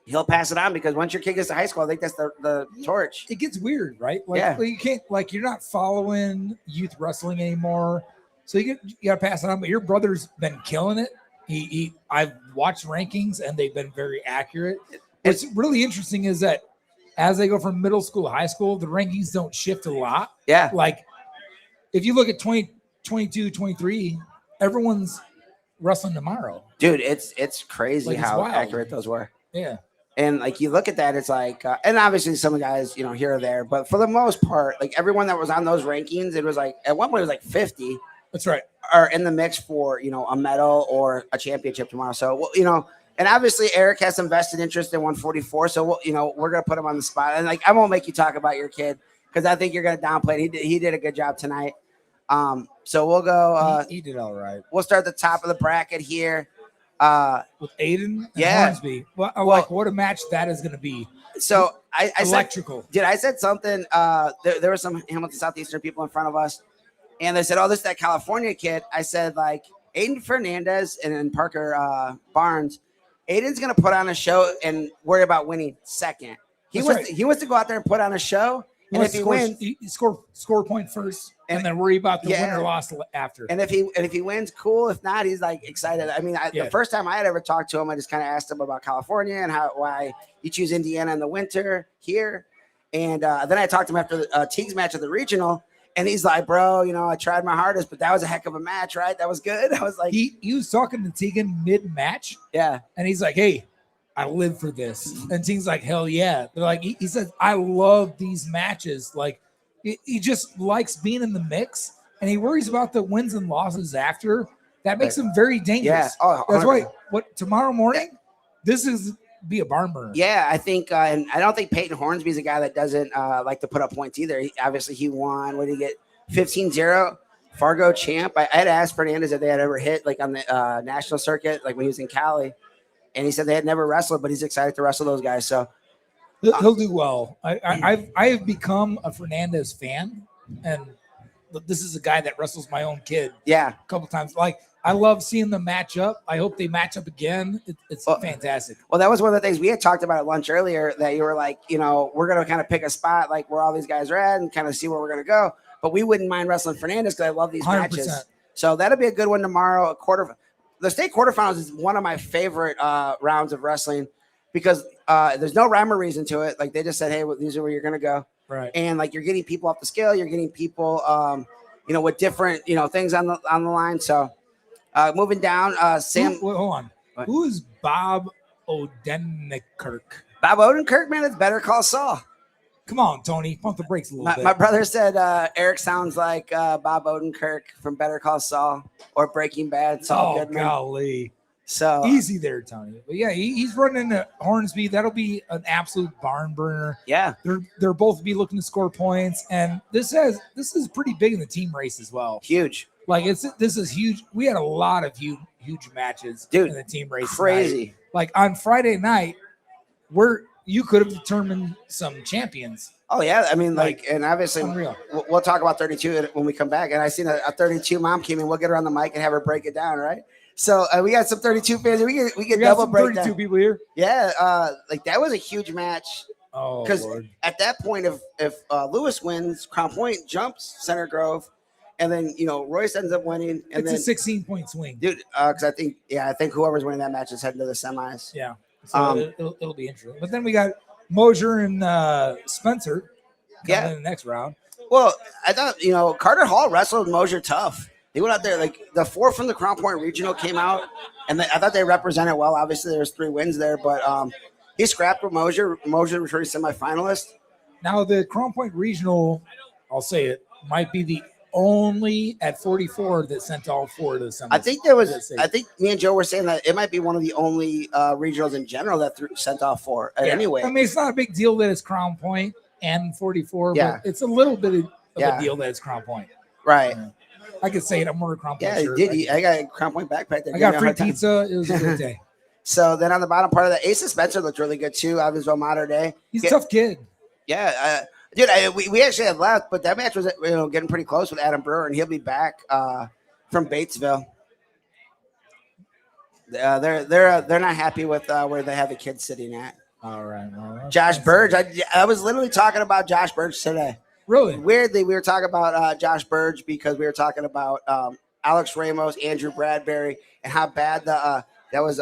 [SPEAKER 2] he'll pass it on, because once your kid gets to high school, I think that's the torch.
[SPEAKER 4] It gets weird, right? Like,
[SPEAKER 2] Yeah.
[SPEAKER 4] you can't, like, you're not following youth wrestling anymore, so you got to pass it on. But your brother's been killing it. I've watched rankings, and they've been very accurate. What's really interesting is that as they go from middle school to high school, the rankings don't shift a lot.
[SPEAKER 2] Yeah.
[SPEAKER 4] Like, if you look at 2022, 23, everyone's wrestling tomorrow.
[SPEAKER 2] Dude, it's crazy
[SPEAKER 4] Like, it's
[SPEAKER 2] how
[SPEAKER 4] wild.
[SPEAKER 2] accurate those were.
[SPEAKER 4] Yeah.
[SPEAKER 2] And like you look at that, it's like, and obviously some guys, here or there, but for the most part, like everyone that was on those rankings, it was like at one point it was like 50
[SPEAKER 4] That's right.
[SPEAKER 2] are in the mix for a medal or a championship tomorrow. So and obviously Eric has some vested interest in 144. So we're gonna put him on the spot, and like I won't make you talk about your kid because I think you're gonna downplay it. He did a good job tonight. So we'll go.
[SPEAKER 4] He did all right.
[SPEAKER 2] We'll start at the top of the bracket here.
[SPEAKER 4] With Aiden and
[SPEAKER 2] Yeah.
[SPEAKER 4] Hornsby. Well, like, what a match that is going to be.
[SPEAKER 2] So I said,
[SPEAKER 4] Electrical.
[SPEAKER 2] I said something. There were some Hamilton Southeastern people in front of us, and they said, "Oh, this is that California kid." I said, like, Aiden Fernandez and then Parker Barnes. Aiden's gonna put on a show and worry about winning second. He wants to go out there and put on a show, And if he wins,
[SPEAKER 4] he score a point first, and then worry about the win or loss after.
[SPEAKER 2] And if he wins, cool. If not, he's like excited. I mean, the first time I had ever talked to him, I just kind of asked him about California and why you choose Indiana in the winter here. And then I talked to him after Teague's match at the regional, and he's like, "Bro, I tried my hardest, but that was a heck of a match, right? That was good." I was like,
[SPEAKER 4] he was talking to Tegan mid-match,
[SPEAKER 2] yeah,
[SPEAKER 4] and he's like, "Hey, I live for this." And Teague's like, "Hell yeah!" They're like, he says, "I love these matches. Like, he just likes being in the mix, and he worries about the wins and losses after. That makes him very dangerous.
[SPEAKER 2] Yeah,
[SPEAKER 4] that's why. What tomorrow morning? This is." Be a barn burner.
[SPEAKER 2] Yeah, I think, and I don't think Peyton Hornsby's a guy that doesn't like to put up points either. Obviously, he won. What did he get? 15-0, Fargo champ. I had asked Fernandez if they had ever hit like on the national circuit, like when he was in Cali, and he said they had never wrestled, but he's excited to wrestle those guys. So
[SPEAKER 4] he'll do well. I have become a Fernandez fan, and this is a guy that wrestles my own kid.
[SPEAKER 2] Yeah,
[SPEAKER 4] a couple times. Like, I love seeing them match up. I hope they match up again. It's fantastic.
[SPEAKER 2] Well, that was one of the things we had talked about at lunch earlier, that you were like, we're going to kind of pick a spot like where all these guys are at and kind of see where we're going to go. But we wouldn't mind wrestling Fernandez because I love these
[SPEAKER 4] 100%.
[SPEAKER 2] matches. So that'll be a good one tomorrow. The state quarterfinals is one of my favorite rounds of wrestling because there's no rhyme or reason to it. Like, they just said, hey, well, these are where you're going to go.
[SPEAKER 4] Right.
[SPEAKER 2] And like, you're getting people off the scale. You're getting people, with different, things on the line. So moving down, Sam.
[SPEAKER 4] Hold on. What? Who is Bob Odenkirk?
[SPEAKER 2] Bob Odenkirk, man, it's Better Call Saul.
[SPEAKER 4] Come on, Tony. Pump the brakes a little bit.
[SPEAKER 2] My brother said Eric sounds like Bob Odenkirk from Better Call Saul or Breaking Bad. Saul Goodman.
[SPEAKER 4] Golly.
[SPEAKER 2] So
[SPEAKER 4] easy there, Tony. But yeah, he's running into Hornsby. That'll be an absolute barn burner.
[SPEAKER 2] Yeah.
[SPEAKER 4] They're both be looking to score points. And this is pretty big in the team race as well.
[SPEAKER 2] Huge.
[SPEAKER 4] Like, this is huge. We had a lot of huge matches in the team race.
[SPEAKER 2] Crazy.
[SPEAKER 4] Tonight. Like, on Friday night, you could have determined some champions.
[SPEAKER 2] Oh yeah, I mean, and obviously
[SPEAKER 4] unreal.
[SPEAKER 2] We'll talk about 32 when we come back. And I seen a 32 mom came in. We'll get her on the mic and have her break it down, right? So we got some 32 fans. We get double break
[SPEAKER 4] 32 people here.
[SPEAKER 2] Yeah, that was a huge match.
[SPEAKER 4] Oh,
[SPEAKER 2] because at that point, if Lewis wins, Crown Point jumps Center Grove. And then, Royce ends up winning. And
[SPEAKER 4] it's a 16-point swing.
[SPEAKER 2] Dude, because I think whoever's winning that match is heading to the semis.
[SPEAKER 4] Yeah. So it'll be interesting. But then we got Mosier and Spencer coming in the next round.
[SPEAKER 2] Well, I thought, Carter Hall wrestled Mosier tough. They went out there, like, the 4 from the Crown Point Regional came out, and I thought they represented well. Obviously, there was 3 wins there, but he scrapped with Mosier. Mosier was semifinalist.
[SPEAKER 4] Now, the Crown Point Regional, I'll say it, might be the only at 44 that sent all 4 to the semis.
[SPEAKER 2] I think me and Joe were saying that it might be one of the only regionals in general that sent off 4. Anyway,
[SPEAKER 4] I mean, it's not a big deal that it's Crown Point and 44, but it's a little bit of a deal that it's Crown Point.
[SPEAKER 2] Right.
[SPEAKER 4] I could say it. I'm wearing a Crown Point
[SPEAKER 2] shirt. Yeah, I got a Crown Point backpack there.
[SPEAKER 4] I got free pizza. It was a good day.
[SPEAKER 2] So then on the bottom part of the Ace of Spencer looked really good too. Obviously, modern day.
[SPEAKER 4] He's a tough kid.
[SPEAKER 2] Yeah. Dude, we actually had left, but that match was getting pretty close with Adam Brewer, and he'll be back from Batesville. They're not happy with where they have the kids sitting at.
[SPEAKER 4] All right.
[SPEAKER 2] Josh Burge. I was literally talking about Josh Burge today.
[SPEAKER 4] Really?
[SPEAKER 2] Weirdly, we were talking about Josh Burge because we were talking about Alex Ramos, Andrew Bradbury, and how bad that was.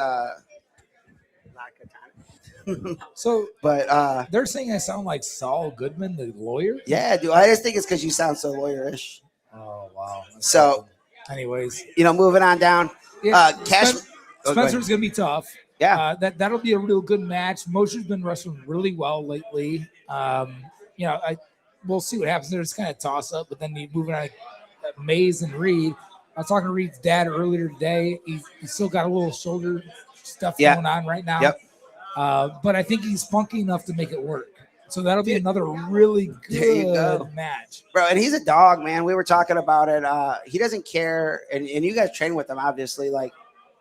[SPEAKER 4] So,
[SPEAKER 2] but
[SPEAKER 4] they're saying I sound like Saul Goodman, the lawyer.
[SPEAKER 2] Yeah, dude. I just think it's because you sound so lawyerish.
[SPEAKER 4] Oh wow.
[SPEAKER 2] So,
[SPEAKER 4] anyways,
[SPEAKER 2] moving on down.
[SPEAKER 4] Yeah,
[SPEAKER 2] Cash.
[SPEAKER 4] Spencer's gonna be tough.
[SPEAKER 2] Yeah,
[SPEAKER 4] that'll be a real good match. Mosher's been wrestling really well lately. We'll see what happens there. It's kind of toss up, but then you moving on Mays and Reed. I was talking to Reed's dad earlier today. He's still got a little shoulder stuff going on right now.
[SPEAKER 2] Yep.
[SPEAKER 4] But I think he's funky enough to make it work. So that'll be another really good match.
[SPEAKER 2] Bro, and he's a dog, man. We were talking about it. He doesn't care, and you guys train with him, obviously. Like,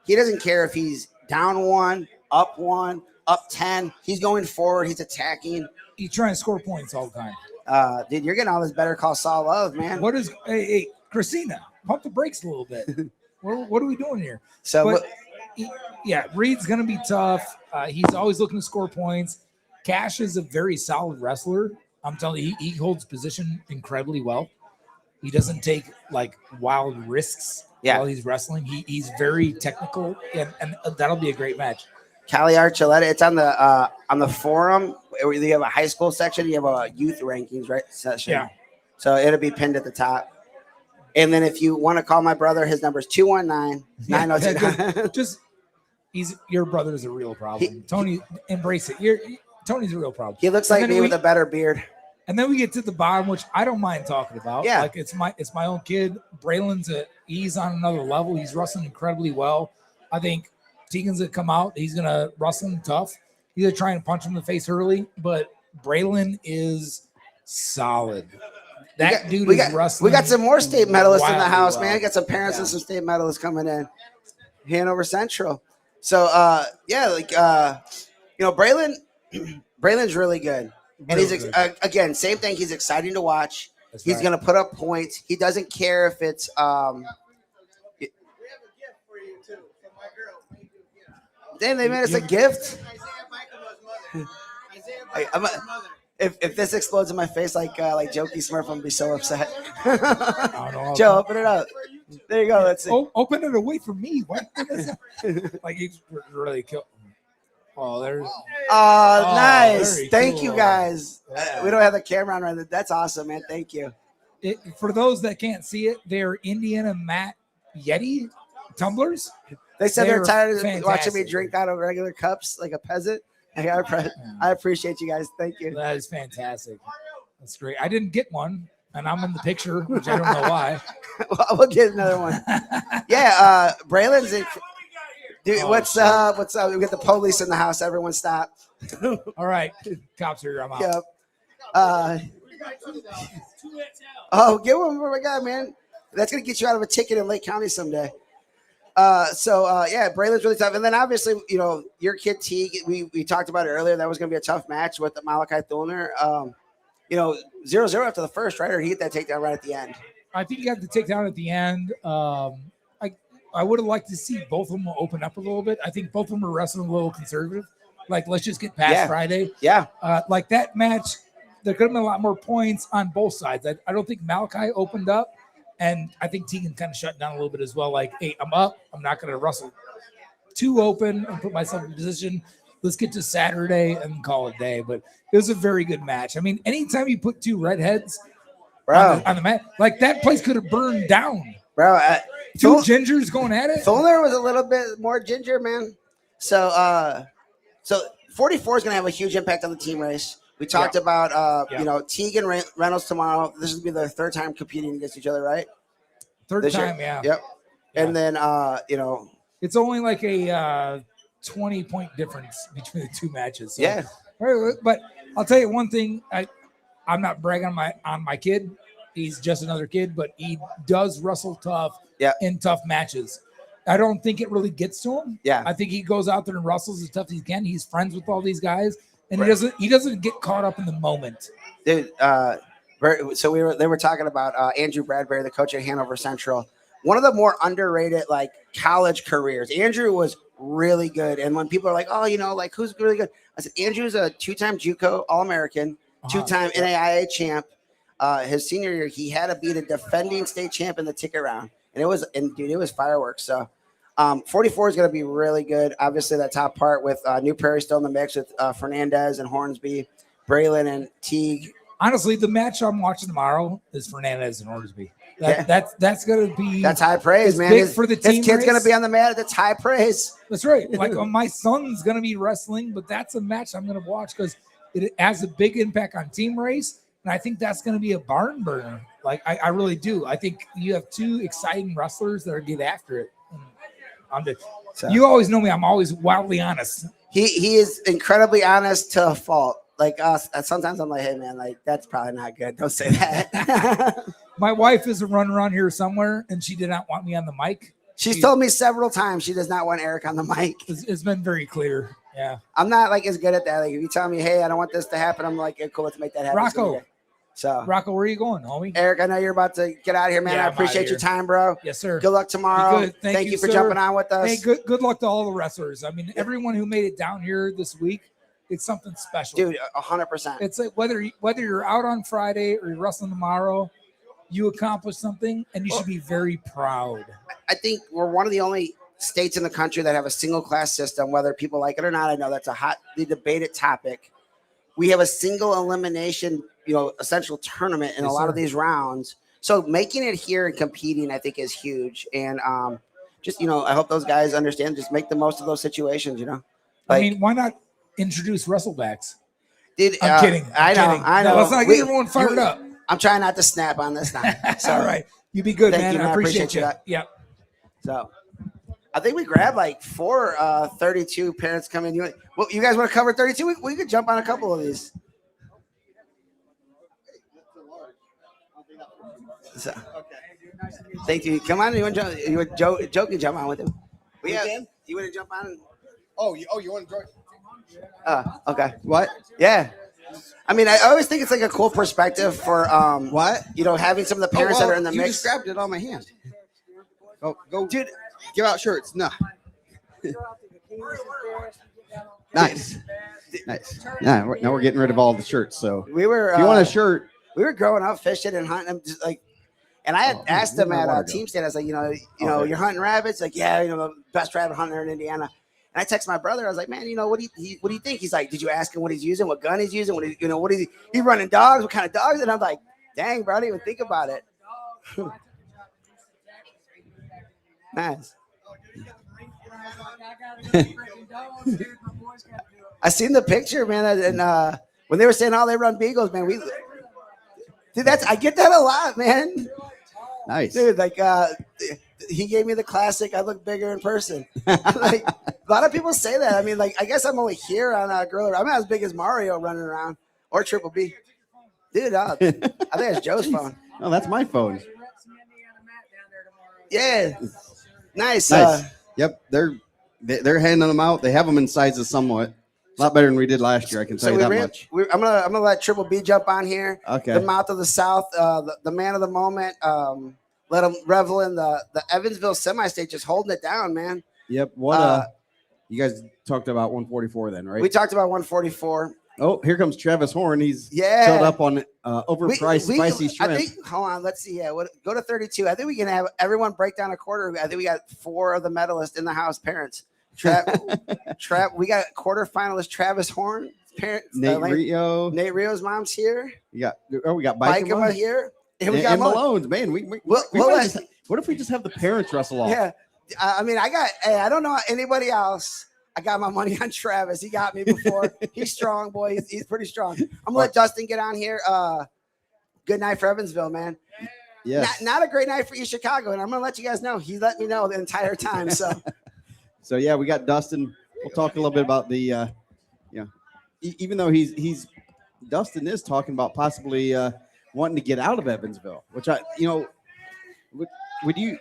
[SPEAKER 2] he doesn't care if he's down 1, up 10. He's going forward. He's attacking.
[SPEAKER 4] He's trying to score points all the time.
[SPEAKER 2] Dude, you're getting all this Better Call Saul love, man.
[SPEAKER 4] Hey, Christina, pump the brakes a little bit. What are we doing here?
[SPEAKER 2] So,
[SPEAKER 4] Reed's going to be tough. He's always looking to score points. Cash is a very solid wrestler. I'm telling you, he holds position incredibly well. He doesn't take like wild risks
[SPEAKER 2] Yeah.
[SPEAKER 4] while he's wrestling. He's very technical, and that'll be a great match.
[SPEAKER 2] Cali Archuleta. It's on the forum. You have a high school section. You have a youth rankings right session.
[SPEAKER 4] Yeah.
[SPEAKER 2] So it'll be pinned at the top. And then if you want to call my brother, his number is 219-902.
[SPEAKER 4] Just your brother is a real problem. Tony, embrace it. Tony's a real problem.
[SPEAKER 2] He looks like me with a better beard.
[SPEAKER 4] And then we get to the bottom, which I don't mind talking about.
[SPEAKER 2] Yeah.
[SPEAKER 4] Like it's my own kid. Braylon's he's on another level. He's wrestling incredibly well. I think Tegan's gonna come out. He's gonna wrestle him tough. He's gonna try and punch him in the face early, but Braylon is solid. Dude is wrestling.
[SPEAKER 2] We got some more state medalists in the house,
[SPEAKER 4] well.
[SPEAKER 2] man. Got some parents and some state medalists coming in. Hanover Central. So Braylon's really good. And he's again, same thing. He's exciting to watch. He's going to put up points. He doesn't care if it's.
[SPEAKER 3] We have a gift for you too from my girl.
[SPEAKER 2] Damn, they made us a gift.
[SPEAKER 3] Isaiah Bikemo's mother.
[SPEAKER 2] Hey,
[SPEAKER 3] Mother.
[SPEAKER 2] If this explodes in my face like Jokey Smurf, I'm gonna be so upset.
[SPEAKER 4] I don't know.
[SPEAKER 2] Joe, open it up. There you go. Let's see.
[SPEAKER 4] Open it away from me. What is that? Like he's really killed. Oh, there's.
[SPEAKER 2] Oh, nice.
[SPEAKER 4] very
[SPEAKER 2] Thank
[SPEAKER 4] cool.
[SPEAKER 2] you guys.
[SPEAKER 4] Yeah.
[SPEAKER 2] We don't have the camera on right now. That's awesome, man. Thank you.
[SPEAKER 4] For those that can't see it, they're Indiana Matt Yeti tumblers.
[SPEAKER 2] They said they're
[SPEAKER 4] They're
[SPEAKER 2] tired of watching me
[SPEAKER 4] fantastic.
[SPEAKER 2] drink out of regular cups like a peasant. I appreciate you guys. Thank you.
[SPEAKER 4] That is fantastic. That's great. I didn't get one, and I'm in the picture, which I don't know why.
[SPEAKER 2] Well, we'll get another one. Yeah, Braylon's in. Dude,
[SPEAKER 4] Oh,
[SPEAKER 2] what's up? What's up? We got the police in the house. Everyone stop.
[SPEAKER 4] All right, cops are here. I'm out.
[SPEAKER 2] Yep. Get one for my guy, man. That's gonna get you out of a ticket in Lake County someday. Braylon's really tough. And then obviously, your kid Teague, we talked about it earlier. That was gonna be a tough match with the Malachi Thulner. 0-0 after the first, right? Or he hit that takedown right at the end.
[SPEAKER 4] I think you got the takedown at the end. I would have liked to see both of them open up a little bit. I think both of them are wrestling a little conservative. Like, let's just get past Friday.
[SPEAKER 2] Yeah.
[SPEAKER 4] Like that match, there could have been a lot more points on both sides. I don't think Malachi opened up, and I think Tegan kind of shut down a little bit as well. Like, hey, I'm up. I'm not going to wrestle too open and put myself in position. Let's get to Saturday and call it a day. But it was a very good match. I mean, anytime you put two redheads on the mat, like that place could have burned down.
[SPEAKER 2] Bro,
[SPEAKER 4] two gingers going at it.
[SPEAKER 2] Thulner was a little bit more ginger, man. So 44 is going to have a huge impact on the team race. We talked about, Teague and Reynolds tomorrow. This will be their third time competing against each other, right?
[SPEAKER 4] Third
[SPEAKER 2] this
[SPEAKER 4] time,
[SPEAKER 2] year?
[SPEAKER 4] yeah.
[SPEAKER 2] Yep.
[SPEAKER 4] Yeah.
[SPEAKER 2] And then,
[SPEAKER 4] it's only like a 20-point difference between the two matches. So,
[SPEAKER 2] yeah.
[SPEAKER 4] But I'll tell you one thing. I'm not bragging on my kid. He's just another kid, but he does wrestle tough in tough matches. I don't think it really gets to him.
[SPEAKER 2] Yeah.
[SPEAKER 4] I think he goes out there and wrestles as tough as he can. He's friends with all these guys, and he doesn't get caught up in the moment.
[SPEAKER 2] Dude, so they were talking about Andrew Bradbury, the coach at Hanover Central. One of the more underrated like college careers. Andrew was really good, and when people are like, "Oh, who's really good?" I said, "Andrew's a two-time JUCO All-American, two-time NAIA champ. His senior year, he had to beat a defending state champ in the ticket round, and it was fireworks." So, 44 is going to be really good. Obviously, that top part with New Prairie still in the mix with Fernandez and Hornsby, Braylon and Teague.
[SPEAKER 4] Honestly, the match I'm watching tomorrow is Fernandez and Hornsby. That's going to be
[SPEAKER 2] high praise, man.
[SPEAKER 4] His kid's
[SPEAKER 2] going to be on the mat. That's high praise.
[SPEAKER 4] That's right. Like my son's going to be wrestling, but that's a match I'm going to watch because it has a big impact on team race. And I think that's going to be a barn burner. Like, I really do. I think you have two exciting wrestlers that are get after it. You always know me. I'm always wildly honest.
[SPEAKER 2] He is incredibly honest to a fault. Like us, sometimes I'm like, hey, man, like that's probably not good. Don't say that.
[SPEAKER 4] My wife is a runner around here somewhere, and she did not want me on the mic.
[SPEAKER 2] She's told me several times she does not want Eric on the mic.
[SPEAKER 4] It's been very clear. Yeah.
[SPEAKER 2] I'm not like as good at that. Like if you tell me, hey, I don't want this to happen, I'm like, yeah, cool, let's make that happen.
[SPEAKER 4] Rocco, where are you going, homie?
[SPEAKER 2] Eric, I know you're about to get out of here, man.
[SPEAKER 4] Yeah,
[SPEAKER 2] I appreciate your time, bro.
[SPEAKER 4] Yes, sir.
[SPEAKER 2] Good luck tomorrow.
[SPEAKER 4] Good.
[SPEAKER 2] Thank you for
[SPEAKER 4] sir.
[SPEAKER 2] jumping on with us.
[SPEAKER 4] Hey, good luck to all the wrestlers. I mean, everyone who made it down here this week, it's something special.
[SPEAKER 2] Dude, 100%.
[SPEAKER 4] It's like whether you're out on Friday or you're wrestling tomorrow, you accomplish something, and you should be very proud.
[SPEAKER 2] I think we're one of the only states in the country that have a single class system, whether people like it or not. I know that's a hotly debated topic. We have a single elimination, essential tournament in a lot of these rounds. So making it here and competing, I think, is huge. And just, I hope those guys understand, just make the most of those situations,
[SPEAKER 4] I mean, why not introduce wrestlebacks?
[SPEAKER 2] Dude,
[SPEAKER 4] I'm kidding.
[SPEAKER 2] I know.
[SPEAKER 4] No, let's not get everyone fired up.
[SPEAKER 2] I'm trying not to snap on this now. So,
[SPEAKER 4] all right. You be good,
[SPEAKER 2] Thank
[SPEAKER 4] man.
[SPEAKER 2] you, man.
[SPEAKER 4] I
[SPEAKER 2] I
[SPEAKER 4] appreciate
[SPEAKER 2] appreciate
[SPEAKER 4] you.
[SPEAKER 2] that.
[SPEAKER 4] Yep.
[SPEAKER 2] So I think we grabbed like 4 32 parents coming. You guys want to cover 32? We could jump on a couple of these. So, thank you. Come on, Joe can jump on with him. You want to jump on?
[SPEAKER 3] Oh, you want to join?
[SPEAKER 2] Okay.
[SPEAKER 1] What?
[SPEAKER 2] Yeah. I mean, I always think it's like a cool perspective for
[SPEAKER 1] What?
[SPEAKER 2] having some of the parents that are in the
[SPEAKER 1] you
[SPEAKER 2] mix.
[SPEAKER 1] just grabbed it on my hand. Go,
[SPEAKER 2] Dude,
[SPEAKER 1] give out shirts. No. Nice. Yeah, now we're getting rid of all the shirts. So
[SPEAKER 2] we were.
[SPEAKER 1] if you want a shirt,
[SPEAKER 2] we were growing up fishing and hunting. I'm just like, and I had asked them at team state. I was like, you're hunting rabbits. Like, yeah, the best rabbit hunter in Indiana. And I texted my brother. I was like, man, what do you think? He's like, did you ask him what he's using, what gun he's using, what is he running dogs, what kind of dogs? And I'm like, dang, bro, I didn't even think about it. Nice. I seen the picture, man, and when they were saying, "Oh, they run beagles," man, dude, I get that a lot, man.
[SPEAKER 1] nice.
[SPEAKER 2] Dude, like he gave me the classic. I look bigger in person. Like a lot of people say that. I mean, like I guess I'm only here on Gorilla. I'm not as big as Mario running around or Triple B. Dude, I think it's Joe's phone.
[SPEAKER 1] Oh, that's my phone.
[SPEAKER 2] Yeah, nice.
[SPEAKER 1] Yep, they're handing them out. They have them in sizes somewhat. A lot better than we did last year. I can tell you that much.
[SPEAKER 2] I'm gonna let Triple B jump on here.
[SPEAKER 1] Okay.
[SPEAKER 2] The mouth of the South, the man of the moment. Let him revel in the Evansville semi-state, just holding it down, man.
[SPEAKER 1] Yep. What? You guys talked about 144 then, right?
[SPEAKER 2] We talked about 144.
[SPEAKER 1] Oh, here comes Travis Horn. He's
[SPEAKER 2] Yeah.
[SPEAKER 1] filled up on overpriced spicy shrimp.
[SPEAKER 2] I think. Hold on. Let's see. Yeah. Go to 32. I think we can have everyone break down a quarter. I think we got 4 of the medalists in the house. Parents. Trap. We got quarter finalist Travis Horn. Parents.
[SPEAKER 1] Nate Rio.
[SPEAKER 2] Nate Rio's mom's here.
[SPEAKER 1] We got
[SPEAKER 2] Bikema here. And we got
[SPEAKER 1] and Malone's. Man, what if we just have the parents wrestle off?
[SPEAKER 2] Yeah. I mean, I don't know anybody else. I got my money on Travis. He got me before. He's strong, boy. He's pretty strong. I'm gonna let Dustin get on here. Good night for Evansville, man.
[SPEAKER 1] Yes.
[SPEAKER 2] Not a great night for East Chicago, and I'm gonna let you guys know. He let me know the entire time. So,
[SPEAKER 1] so yeah, we got Dustin. We'll talk a little bit about the, even though Dustin is talking about possibly wanting to get out of Evansville, which would you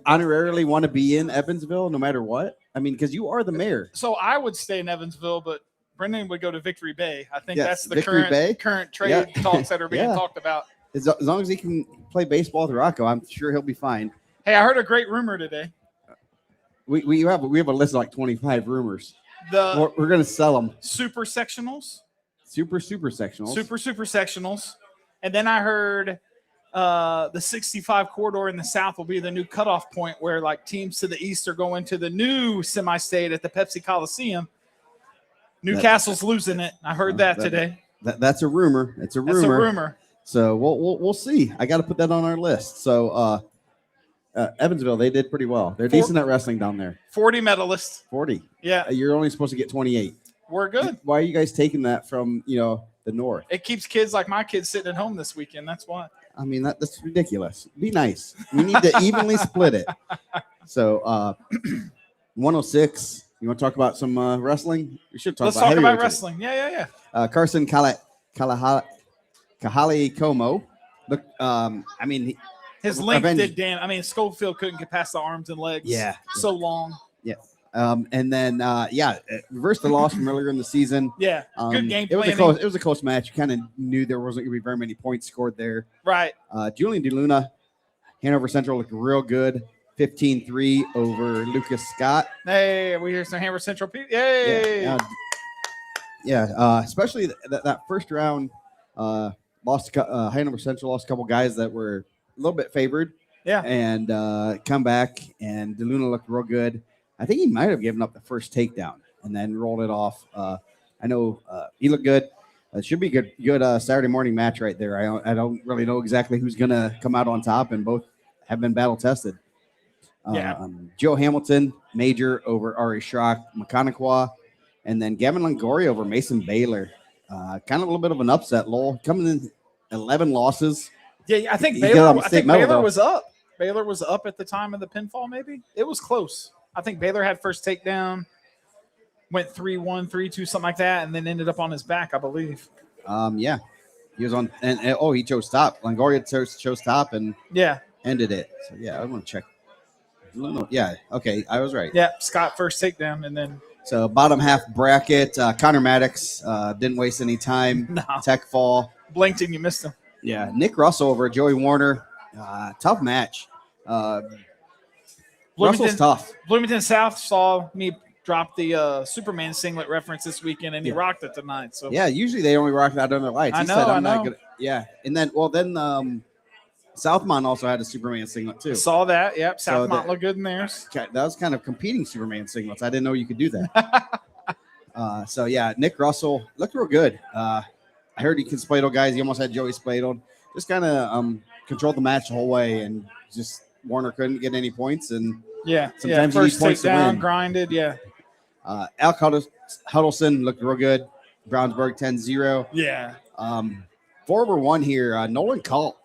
[SPEAKER 1] honorarily want to be in Evansville no matter what? I mean, because you are the mayor.
[SPEAKER 5] So I would stay in Evansville, but Brendan would go to Victory Bay. I think that's the
[SPEAKER 1] Victory
[SPEAKER 5] current trade talks that are being talked about.
[SPEAKER 1] As long as he can play baseball with Rocco, I'm sure he'll be fine.
[SPEAKER 5] Hey, I heard a great rumor today.
[SPEAKER 1] We have a list of like 25 rumors. We're going to sell them.
[SPEAKER 5] Super sectionals.
[SPEAKER 1] Super sectionals.
[SPEAKER 5] Super sectionals. And then I heard the 65 corridor in the South will be the new cutoff point where like teams to the East are going to the new semi-state at the Pepsi Coliseum. Newcastle's losing it. I heard that today.
[SPEAKER 1] That's a rumor. It's a rumor.
[SPEAKER 5] That's a rumor.
[SPEAKER 1] So we'll see. I got to put that on our list. So Evansville, they did pretty well. They're decent at wrestling down there.
[SPEAKER 5] 40 medalists.
[SPEAKER 1] 40.
[SPEAKER 5] Yeah.
[SPEAKER 1] You're only supposed to get 28.
[SPEAKER 5] We're good.
[SPEAKER 1] Why are you guys taking that from, the north?
[SPEAKER 5] It keeps kids like my kids sitting at home this weekend. That's why.
[SPEAKER 1] I mean, that's ridiculous. Be nice. We need to evenly split it. So 106. You want to talk about some wrestling? We should talk
[SPEAKER 5] Let's
[SPEAKER 1] about
[SPEAKER 5] talk about
[SPEAKER 1] heavyweight
[SPEAKER 5] wrestling. Yeah.
[SPEAKER 1] Carson Kahali Como. Look, I mean,
[SPEAKER 5] his length did damn. I mean, Schofield couldn't get past the arms and legs.
[SPEAKER 1] Yeah.
[SPEAKER 5] So long.
[SPEAKER 1] Yeah. And then reversed the loss from earlier in the season.
[SPEAKER 5] Yeah. Good game
[SPEAKER 1] It
[SPEAKER 5] planning.
[SPEAKER 1] was a close match. You kind of knew there wasn't going to be very many points scored there.
[SPEAKER 5] Right.
[SPEAKER 1] Julian DeLuna, Hanover Central looked real good. 15-3 over Lucas Scott.
[SPEAKER 5] Hey, we hear some Hammer Central. Yay.
[SPEAKER 1] Yeah. Yeah, especially that first round, High Number Central lost a couple guys that were a little bit favored.
[SPEAKER 5] Yeah.
[SPEAKER 1] And come back, and DeLuna looked real good. I think he might have given up the first takedown and then rolled it off. I know he looked good. It should be good Saturday morning match right there. I don't really know exactly who's going to come out on top, and both have been battle tested.
[SPEAKER 5] Yeah.
[SPEAKER 1] Joe Hamilton, major over Ari Schrock, Mechaniqua, and then Gavin Longoria over Mason Baylor. Kind of a little bit of an upset, Lowell. Coming in 11 losses.
[SPEAKER 5] Yeah, I think
[SPEAKER 1] He got on
[SPEAKER 5] Baylor.
[SPEAKER 1] the
[SPEAKER 5] I
[SPEAKER 1] state
[SPEAKER 5] think
[SPEAKER 1] medal,
[SPEAKER 5] Baylor
[SPEAKER 1] though.
[SPEAKER 5] was up. Baylor was up at the time of the pinfall. Maybe it was close. I think Baylor had first takedown, went 3-1, 3-2, something like that, and then ended up on his back, I believe.
[SPEAKER 1] Yeah. He was on, and he chose stop. Longoria chose stop and
[SPEAKER 5] Yeah,
[SPEAKER 1] ended it. So, yeah, I want to check. Yeah, okay, I was right.
[SPEAKER 5] yeah. Scott first takedown, and then
[SPEAKER 1] So, bottom half bracket, Connor Maddox didn't waste any time.
[SPEAKER 5] no,
[SPEAKER 1] Tech fall.
[SPEAKER 5] blinked and you missed him.
[SPEAKER 1] Yeah, Nick Russell over Joey Warner. Tough match. Russell's tough.
[SPEAKER 5] Bloomington South saw me drop the Superman singlet reference this weekend, and he
[SPEAKER 1] Yeah.
[SPEAKER 5] rocked it tonight. So
[SPEAKER 1] Yeah, usually they only rock that under lights.
[SPEAKER 5] I
[SPEAKER 1] He
[SPEAKER 5] know,
[SPEAKER 1] said,
[SPEAKER 5] I
[SPEAKER 1] I'm not
[SPEAKER 5] know.
[SPEAKER 1] good. Yeah, and then Southmont also had a Superman singlet too.
[SPEAKER 5] saw that. Yep,
[SPEAKER 1] So
[SPEAKER 5] Southmont
[SPEAKER 1] that-
[SPEAKER 5] looked good in theirs.
[SPEAKER 1] That was kind of competing Superman singlets. I didn't know you could do that. So yeah, Nick Russell looked real good. I heard he could Spadle guys. He almost had Joey Spadle. Just kind of controlled the match the whole way, and just Warner couldn't get any points. And
[SPEAKER 5] Yeah,
[SPEAKER 1] Sometimes you
[SPEAKER 5] first
[SPEAKER 1] need points to
[SPEAKER 5] takedown,
[SPEAKER 1] win.
[SPEAKER 5] grinded. Yeah,
[SPEAKER 1] Al Huddleston looked real good. Brownsburg 10-0.
[SPEAKER 5] yeah.
[SPEAKER 1] 4-1 here. Nolan Culp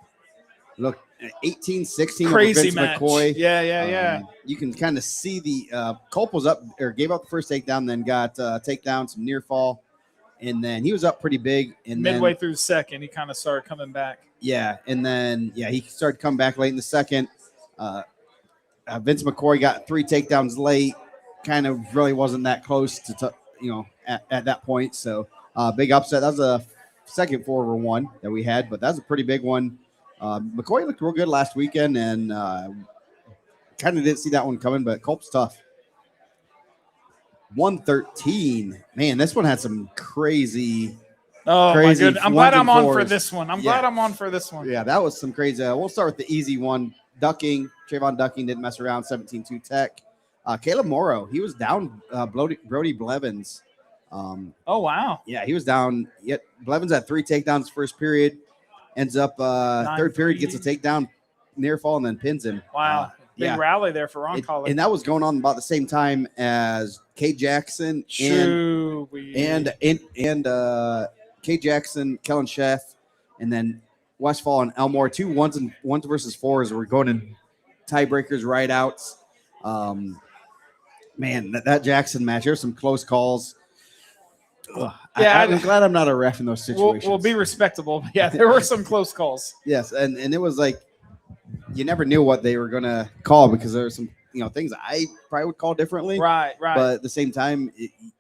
[SPEAKER 1] looked 18-16 over
[SPEAKER 5] Crazy
[SPEAKER 1] Vince
[SPEAKER 5] match.
[SPEAKER 1] McCoy.
[SPEAKER 5] Yeah, yeah.
[SPEAKER 1] You can kind of see the Culp was up or gave up the first takedown, then got takedown, some near fall, and then he was up pretty big. And
[SPEAKER 5] Midway
[SPEAKER 1] then,
[SPEAKER 5] through the second, he kind of started coming back.
[SPEAKER 1] yeah, and then he started coming back late in the second. Vince McCoy got 3 takedowns late. Kind of really wasn't that close to at that point. So big upset. That was a second 4-1 that we had, but that's a pretty big one. McCoy looked real good last weekend, and kind of didn't see that one coming, but Culp's tough. 113. Man, this one had some crazy.
[SPEAKER 5] Oh
[SPEAKER 1] Crazy
[SPEAKER 5] my goodness! I'm glad
[SPEAKER 1] ones
[SPEAKER 5] I'm
[SPEAKER 1] and
[SPEAKER 5] on for
[SPEAKER 1] fours.
[SPEAKER 5] this one. I'm
[SPEAKER 1] Yeah.
[SPEAKER 5] glad I'm on for this one.
[SPEAKER 1] Yeah, that was some crazy. We'll start with the easy one. Ducking. Trayvon Ducking didn't mess around. 17-2 Tech. Caleb Morrow, he was down. Brody Blevins.
[SPEAKER 5] Oh wow!
[SPEAKER 1] Yeah, he was down. Yet Blevins had 3 takedowns first period. Ends up third period, gets a takedown, near fall, and then pins him.
[SPEAKER 5] Wow! Big
[SPEAKER 1] yeah.
[SPEAKER 5] rally there for Ron Collins.
[SPEAKER 1] And that was going on about the same time as Kate Jackson and Kate Jackson, Kellen Sheff, and then Westfall and Elmore. 2 ones versus 4s. We're going in tiebreakers, right outs. Man, that Jackson match. There's some close calls.
[SPEAKER 5] Yeah,
[SPEAKER 1] I'm glad I'm not a ref in those situations.
[SPEAKER 5] We'll be respectable. But yeah, there were some close calls.
[SPEAKER 1] Yes, and it was like you never knew what they were gonna call because there were some things I probably would call differently.
[SPEAKER 5] Right.
[SPEAKER 1] But at the same time,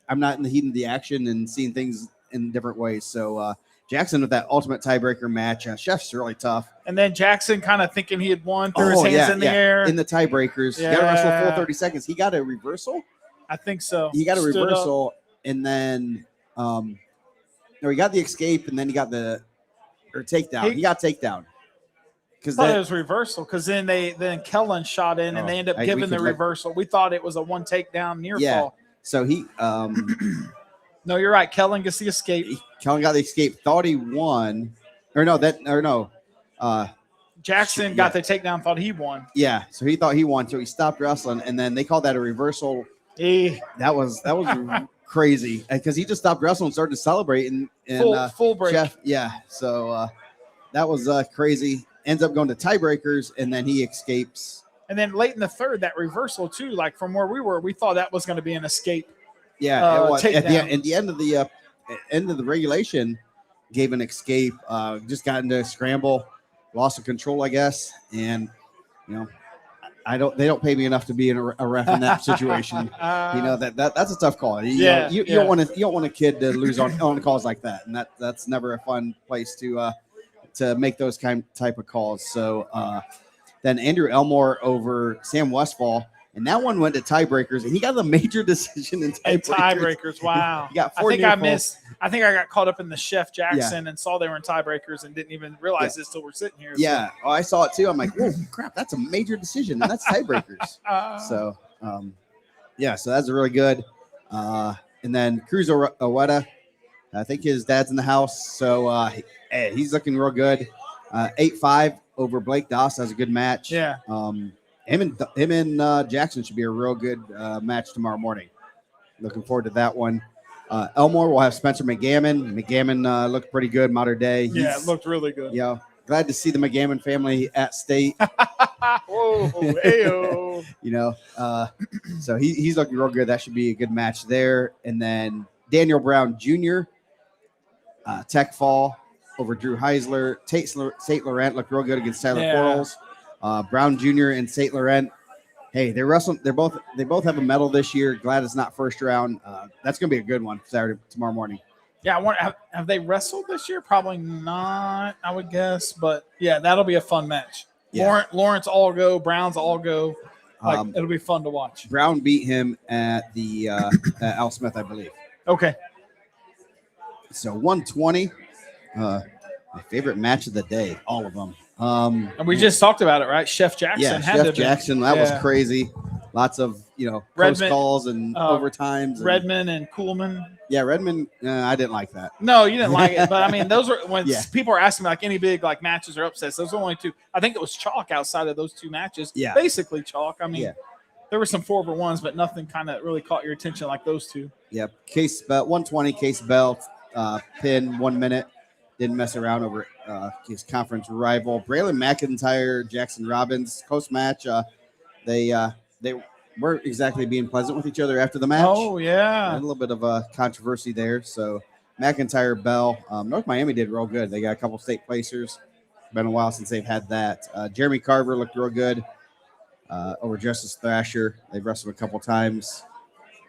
[SPEAKER 1] I'm not in the heat of the action and seeing things in different ways. So Jackson with that ultimate tiebreaker match. Chef's really tough.
[SPEAKER 5] And then Jackson kind of thinking he had won, threw his hands in the air.
[SPEAKER 1] In the tiebreakers.
[SPEAKER 5] Yeah.
[SPEAKER 1] Got to wrestle full 30 seconds. He got a reversal.
[SPEAKER 5] I think so.
[SPEAKER 1] He got a
[SPEAKER 5] Stood up.
[SPEAKER 1] reversal, and then he got the escape, and then he got takedown. He got takedown.
[SPEAKER 5] I thought it was reversal because then Kellen shot in and they end up
[SPEAKER 1] we
[SPEAKER 5] giving the
[SPEAKER 1] could
[SPEAKER 5] reversal. We thought it was a 1 takedown near fall.
[SPEAKER 1] So he
[SPEAKER 5] No, you're right. Kellen gets the escape.
[SPEAKER 1] Kellen got the escape. Thought he won,
[SPEAKER 5] Jackson got the takedown. Thought he won.
[SPEAKER 1] Yeah, so he thought he won, so he stopped wrestling, and then they called that a reversal. That was crazy because he just stopped wrestling and started to celebrate and
[SPEAKER 5] full break.
[SPEAKER 1] Jeff, so that was crazy. Ends up going to tiebreakers, and then he escapes.
[SPEAKER 5] And then late in the third, that reversal too, like from where we were, we thought that was going to be an escape.
[SPEAKER 1] Yeah, it was. At
[SPEAKER 5] takedown.
[SPEAKER 1] the end of the regulation, gave an escape. Just got into a scramble, lost of control, I guess, and they don't pay me enough to be a ref in that situation. That's a tough call. You don't want a kid to lose on calls like that, and that's never a fun place to make those type of calls. So then Andrew Elmore over Sam Westfall. and that one went to tiebreakers, and he got the major decision in
[SPEAKER 5] And
[SPEAKER 1] tiebreakers.
[SPEAKER 5] tiebreakers. Wow.
[SPEAKER 1] He got
[SPEAKER 5] I
[SPEAKER 1] four
[SPEAKER 5] think
[SPEAKER 1] near
[SPEAKER 5] I
[SPEAKER 1] falls.
[SPEAKER 5] missed. I think I got caught up in the Chef Jackson and saw they were in tiebreakers and didn't even realize this till we're sitting here.
[SPEAKER 1] Yeah, oh, I saw it too. I'm like, whoa, crap, that's a major decision, and that's tiebreakers.
[SPEAKER 5] So,
[SPEAKER 1] So, yeah, so that's really good. And then Cruz Oweta, I think his dad's in the house, so he's looking real good. 8-5 over Blake Doss. That's a good match.
[SPEAKER 5] yeah.
[SPEAKER 1] Him and Jackson should be a real good match tomorrow morning. Looking forward to that one. Elmore will have Spencer McGammon. McGammon looked pretty good modern day.
[SPEAKER 5] Yeah, it looked really good.
[SPEAKER 1] Yeah, glad to see the McGammon family at state.
[SPEAKER 5] Whoa, ayo.
[SPEAKER 1] You know, so he's looking real good. That should be a good match there. And then Daniel Brown Jr. Tech Fall over Drew Heisler. St. Laurent looked real good against Tyler
[SPEAKER 5] Yeah.
[SPEAKER 1] Quarles. Brown Jr. and St. Laurent. Hey, they're wrestling. They both have a medal this year. Glad it's not first round. That's gonna be a good one tomorrow morning.
[SPEAKER 5] Yeah, I wonder, have they wrestled this year? Probably not, I would guess. But yeah, that'll be a fun match.
[SPEAKER 1] Yeah.
[SPEAKER 5] Lawrence all go, Browns all go. Like, it'll be fun to watch.
[SPEAKER 1] Brown beat him at the at Al Smith, I believe.
[SPEAKER 5] Okay.
[SPEAKER 1] So 120. My favorite match of the day, all of them.
[SPEAKER 5] And we just talked about it, right? Chef Jackson
[SPEAKER 1] Yeah,
[SPEAKER 5] had to
[SPEAKER 1] Chef
[SPEAKER 5] be.
[SPEAKER 1] Jackson. That was
[SPEAKER 5] Yeah.
[SPEAKER 1] crazy. Lots of close
[SPEAKER 5] Redmond,
[SPEAKER 1] calls and overtimes. And,
[SPEAKER 5] Redmond and Kuhlman.
[SPEAKER 1] Yeah, Redmond. I didn't like that.
[SPEAKER 5] No, you didn't like it, but I mean, those are when
[SPEAKER 1] Yeah.
[SPEAKER 5] people are asking me like any big like matches or upsets. Those are only two. I think it was chalk outside of those two matches.
[SPEAKER 1] Yeah.
[SPEAKER 5] Basically chalk. I mean,
[SPEAKER 1] Yeah.
[SPEAKER 5] there were some 4-1s, but nothing kind of really caught your attention like those two.
[SPEAKER 1] Yep. Case Bell 120. Case Bell pin 1 minute. Didn't mess around over his conference rival Braylon McIntyre, Jackson Robbins. Close match. They weren't exactly being pleasant with each other after the match.
[SPEAKER 5] Oh yeah.
[SPEAKER 1] A little bit of a controversy there. So McIntyre, Bell, North Miami did real good. They got a couple state placers. Been a while since they've had that. Jeremy Carver looked real good over Justice Thrasher. They've wrestled a couple times.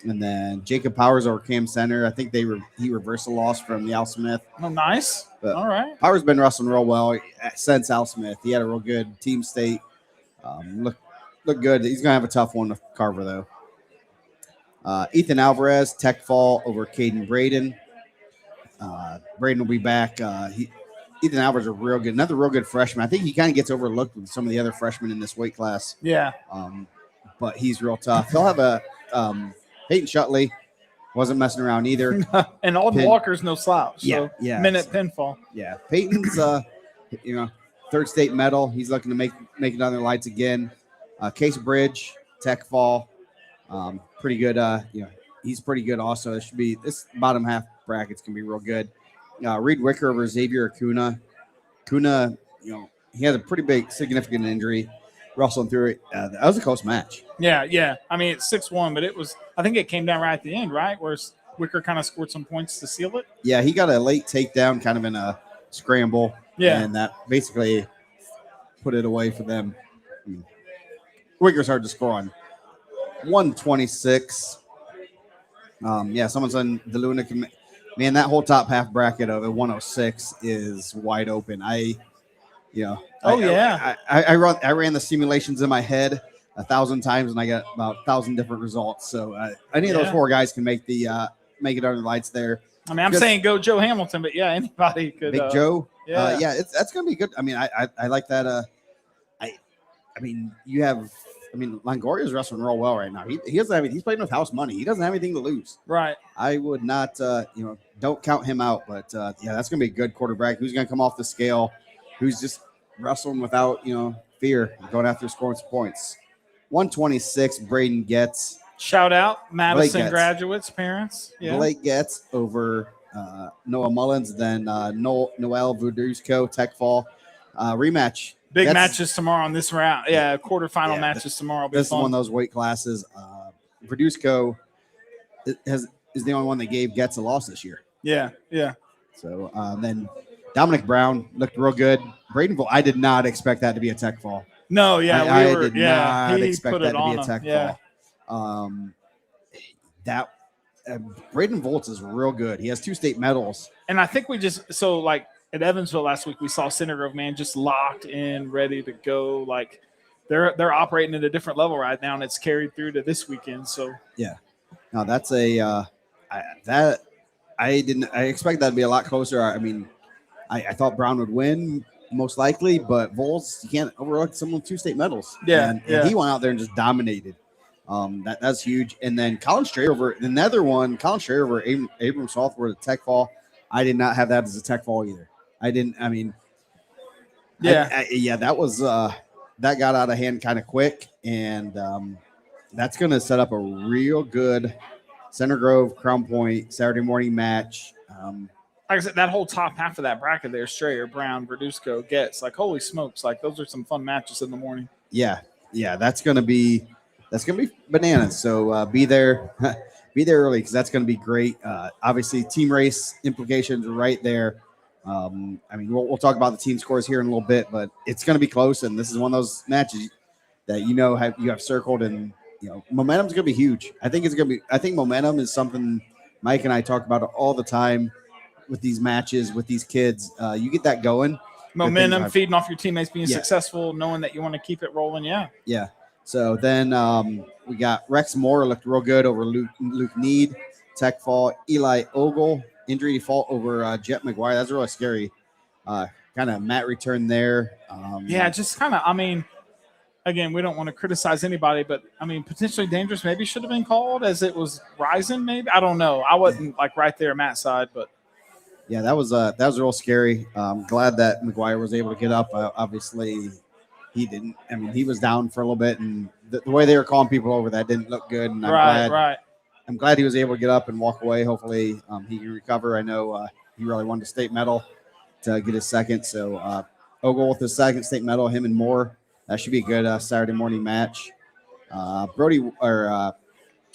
[SPEAKER 1] And then Jacob Powers over Cam Center. I think he reversed a loss from the Al Smith.
[SPEAKER 5] Oh, nice.
[SPEAKER 1] But
[SPEAKER 5] All right.
[SPEAKER 1] Powers been wrestling real well since Al Smith. He had a real good team state. Look good. He's gonna have a tough one with Carver though. Ethan Alvarez, Tech Fall over Caden Braden. Braden will be back. Ethan Alvarez is real good. Another real good freshman. I think he kind of gets overlooked with some of the other freshmen in this weight class.
[SPEAKER 5] Yeah.
[SPEAKER 1] But he's real tough. He'll have a Peyton Shutley wasn't messing around either.
[SPEAKER 5] And Alden
[SPEAKER 1] Pin.
[SPEAKER 5] Walker's no slouch. So
[SPEAKER 1] Yeah.
[SPEAKER 5] minute pinfall.
[SPEAKER 1] Yeah, Peyton's third state medal. He's looking to make it on their lights again. Case Bridge, Tech Fall, pretty good. He's pretty good also. It should be this bottom half brackets can be real good. Reed Wicker over Xavier Acuna. Acuna, he has a pretty big significant injury. Wrestling through it. That was a close match.
[SPEAKER 5] Yeah. I mean, it's 6-1, but I think it came down right at the end, right? Where Wicker kind of scored some points to seal it.
[SPEAKER 1] Yeah, he got a late takedown kind of in a scramble.
[SPEAKER 5] Yeah.
[SPEAKER 1] And that basically put it away for them. Wicker's hard to score on. 126. Someone's on the Luna. Man, that whole top half bracket of a 106 is wide open. I ran the simulations in my head 1,000 times and I got about 1,000 different results. So any of those four guys can make it under the lights there.
[SPEAKER 5] I mean, I'm saying go Joe Hamilton, but yeah, anybody could.
[SPEAKER 1] Big Joe.
[SPEAKER 5] Yeah.
[SPEAKER 1] That's going to be good. I mean, I like that. Longoria's wrestling real well right now. He doesn't have he's playing with house money. He doesn't have anything to lose.
[SPEAKER 5] Right.
[SPEAKER 1] I would not, don't count him out. But that's going to be a good quarterback. Who's going to come off the scale? Who's just wrestling without fear, going after scoring some points. 126. Braden Getz.
[SPEAKER 5] Shout out Madison
[SPEAKER 1] Getz.
[SPEAKER 5] graduates, parents. Yeah.
[SPEAKER 1] Blake Getz over Noah Mullins. Then Noel Vudusco, Tech Fall rematch.
[SPEAKER 5] Big matches tomorrow on this round. Yeah, quarterfinal matches tomorrow. Will be
[SPEAKER 1] This
[SPEAKER 5] fun.
[SPEAKER 1] is one of those weight classes. Verduzco is the only one that gave Getz a loss this year.
[SPEAKER 5] Yeah.
[SPEAKER 1] So then Dominic Brown looked real good. Bradenville, I did not expect that to be a Tech Fall.
[SPEAKER 5] No,
[SPEAKER 1] I did not expect that to be a Tech Fall. Braden Volts is real good. He has 2 state medals.
[SPEAKER 5] And I think at Evansville last week, we saw Center Grove, man, just locked in, ready to go. Like, they're operating at a different level right now, and it's carried through to this weekend. So
[SPEAKER 1] No, that's I expect that to be a lot closer. I mean, I thought Brown would win most likely, but Vols, you can't overlook someone with 2 state medals.
[SPEAKER 5] Yeah,
[SPEAKER 1] and he went out there and just dominated. That's huge. And then Colin Strayer over another one. Colin Strayer over Abram Southward at Tech Fall. I did not have that as a Tech Fall either. I didn't. I mean, that was that got out of hand kind of quick, and that's going to set up a real good Center Grove Crown Point Saturday morning match.
[SPEAKER 5] Like I said, that whole top half of that bracket there, Strayer, Brown, Verduzco, Getz, like holy smokes, like those are some fun matches in the morning.
[SPEAKER 1] Yeah, that's gonna be bananas. So be there early because that's gonna be great. Obviously, team race implications are right there. I mean, we'll talk about the team scores here in a little bit, but it's gonna be close, and this is one of those matches that you have circled, and momentum's gonna be huge. I think momentum is something Mike and I talk about all the time with these matches with these kids. You get that going.
[SPEAKER 5] Momentum, feeding off your teammates, being successful, knowing that you want to keep it rolling. Yeah.
[SPEAKER 1] So then we got Rex Moore looked real good over Luke Need. Tech Fall, Eli Ogle, injury default over Jet McGuire. That's really scary. Kind of mat return there.
[SPEAKER 5] Just kind of, I mean, again, we don't want to criticize anybody, but I mean, potentially dangerous maybe should have been called as it was rising. Maybe, I don't know. I wasn't like right there Matt's side, but
[SPEAKER 1] yeah, that was real scary. Glad that McGuire was able to get up. Obviously, he didn't. I mean, he was down for a little bit, and the way they were calling people over, that didn't look good. And I'm glad he was able to get up and walk away. Hopefully, he can recover. I know he really wanted a state medal to get his second. So Ogle with his second state medal, him and Moore. That should be a good Saturday morning match. Wyatt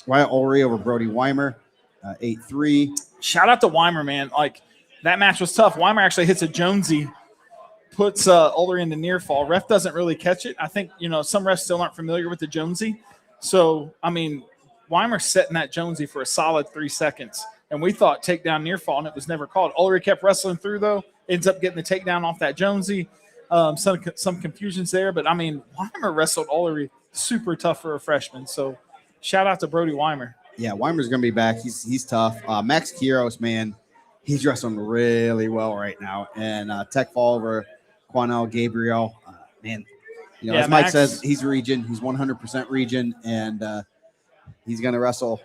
[SPEAKER 1] Ulrey over Brody Weimer, 8-3.
[SPEAKER 5] Shout out to Weimer, man. Like, that match was tough. Weimer actually hits a Jonesy, puts Ulrey into near fall. Ref doesn't really catch it. I think, some refs still aren't familiar with the Jonesy. So, I mean, Weimer setting that Jonesy for a solid 3 seconds. And we thought takedown near fall, and it was never called. Ulrey kept wrestling through, though. Ends up getting the takedown off that Jonesy. Some confusions there. But, I mean, Weimer wrestled Ulrey super tough for a freshman. So, shout out to Brody Weimer.
[SPEAKER 1] Yeah, Weimer's going to be back. He's tough. Max Quiros, man, he's wrestling really well right now. And Tech Fall over Quanell Gabriel. Man, as Mike says, he's region. He's 100% region, and he's going to wrestle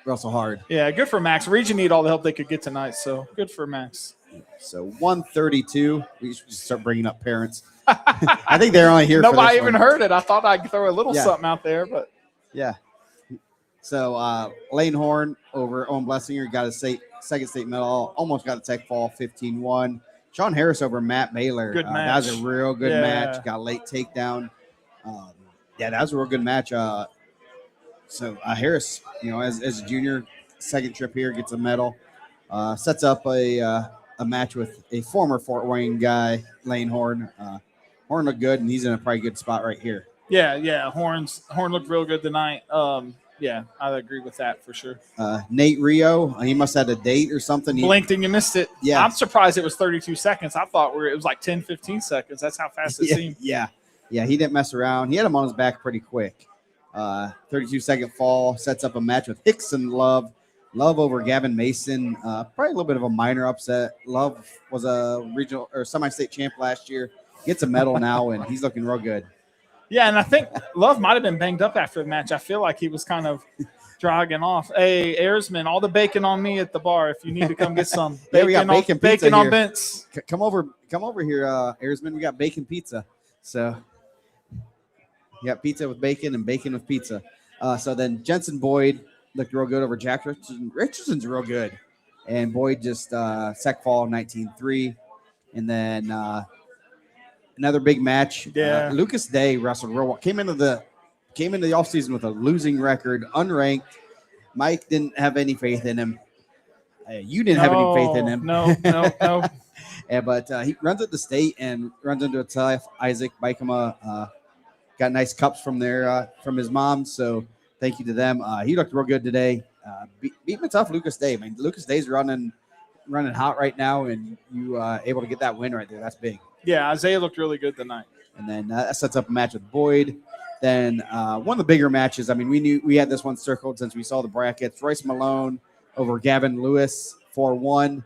[SPEAKER 1] hard.
[SPEAKER 5] Yeah, good for Max. Region need all the help they could get tonight, so good for Max.
[SPEAKER 1] So 132. We should just start bringing up parents. I think they're only here for
[SPEAKER 5] Nobody
[SPEAKER 1] this
[SPEAKER 5] even
[SPEAKER 1] one.
[SPEAKER 5] heard it. I thought I'd throw a little something out there, but.
[SPEAKER 1] Yeah. So Lane Horn over Owen Blessinger got his second state medal. Almost got a Tech Fall, 15-1. Sean Harris over Matt Baylor.
[SPEAKER 5] Good match.
[SPEAKER 1] That was a real good match. Got a late takedown. That was a real good match. So Harris, as a junior, second trip here, gets a medal. Sets up a match with a former Fort Wayne guy, Lane Horn. Horn looked good, and he's in a probably good spot right here.
[SPEAKER 5] Yeah. Horn looked real good tonight. Yeah, I agree with that for sure.
[SPEAKER 1] Nate Rio, he must have had a date or something.
[SPEAKER 5] Blinked and you missed it.
[SPEAKER 1] Yeah.
[SPEAKER 5] I'm surprised it was 32 seconds. I thought it was like 10, 15 seconds. That's how fast it seemed.
[SPEAKER 1] Yeah, he didn't mess around. He had him on his back pretty quick. 32-second fall, sets up a match with Hickson Love. Love over Gavin Mason. Probably a little bit of a minor upset. Love was a regional or semi-state champ last year. Gets a medal now, and he's looking real good.
[SPEAKER 5] Yeah, and I think Love might have been banged up after the match. I feel like he was kind of jogging off. Hey, Airsman, all the bacon on me at the bar if you need to come get some.
[SPEAKER 1] We got bacon pizza
[SPEAKER 5] on
[SPEAKER 1] here.
[SPEAKER 5] Vince.
[SPEAKER 1] Come over here, Airsman. We got bacon pizza. So you got pizza with bacon and bacon with pizza. So then Jensen Boyd looked real good over Jack Richardson. Richardson's real good. And Boyd just sec fall 19-3. And then another big match.
[SPEAKER 5] Yeah.
[SPEAKER 1] Lucas Day wrestled real well. Came into the offseason with a losing record, unranked. Mike didn't have any faith in him. You didn't have any faith in him.
[SPEAKER 5] No.
[SPEAKER 1] But he runs at the state and runs into a tough Isaac Bikema. Got nice cups from there from his mom. So thank you to them. He looked real good today. Beat a tough Lucas Day. I mean, Lucas Day's running hot right now, and you able to get that win right there. That's big.
[SPEAKER 5] Yeah, Isaiah looked really good tonight.
[SPEAKER 1] And then that sets up a match with Boyd. Then one of the bigger matches. I mean, we knew we had this one circled since we saw the brackets. Royce Malone over Gavin Lewis 4-1.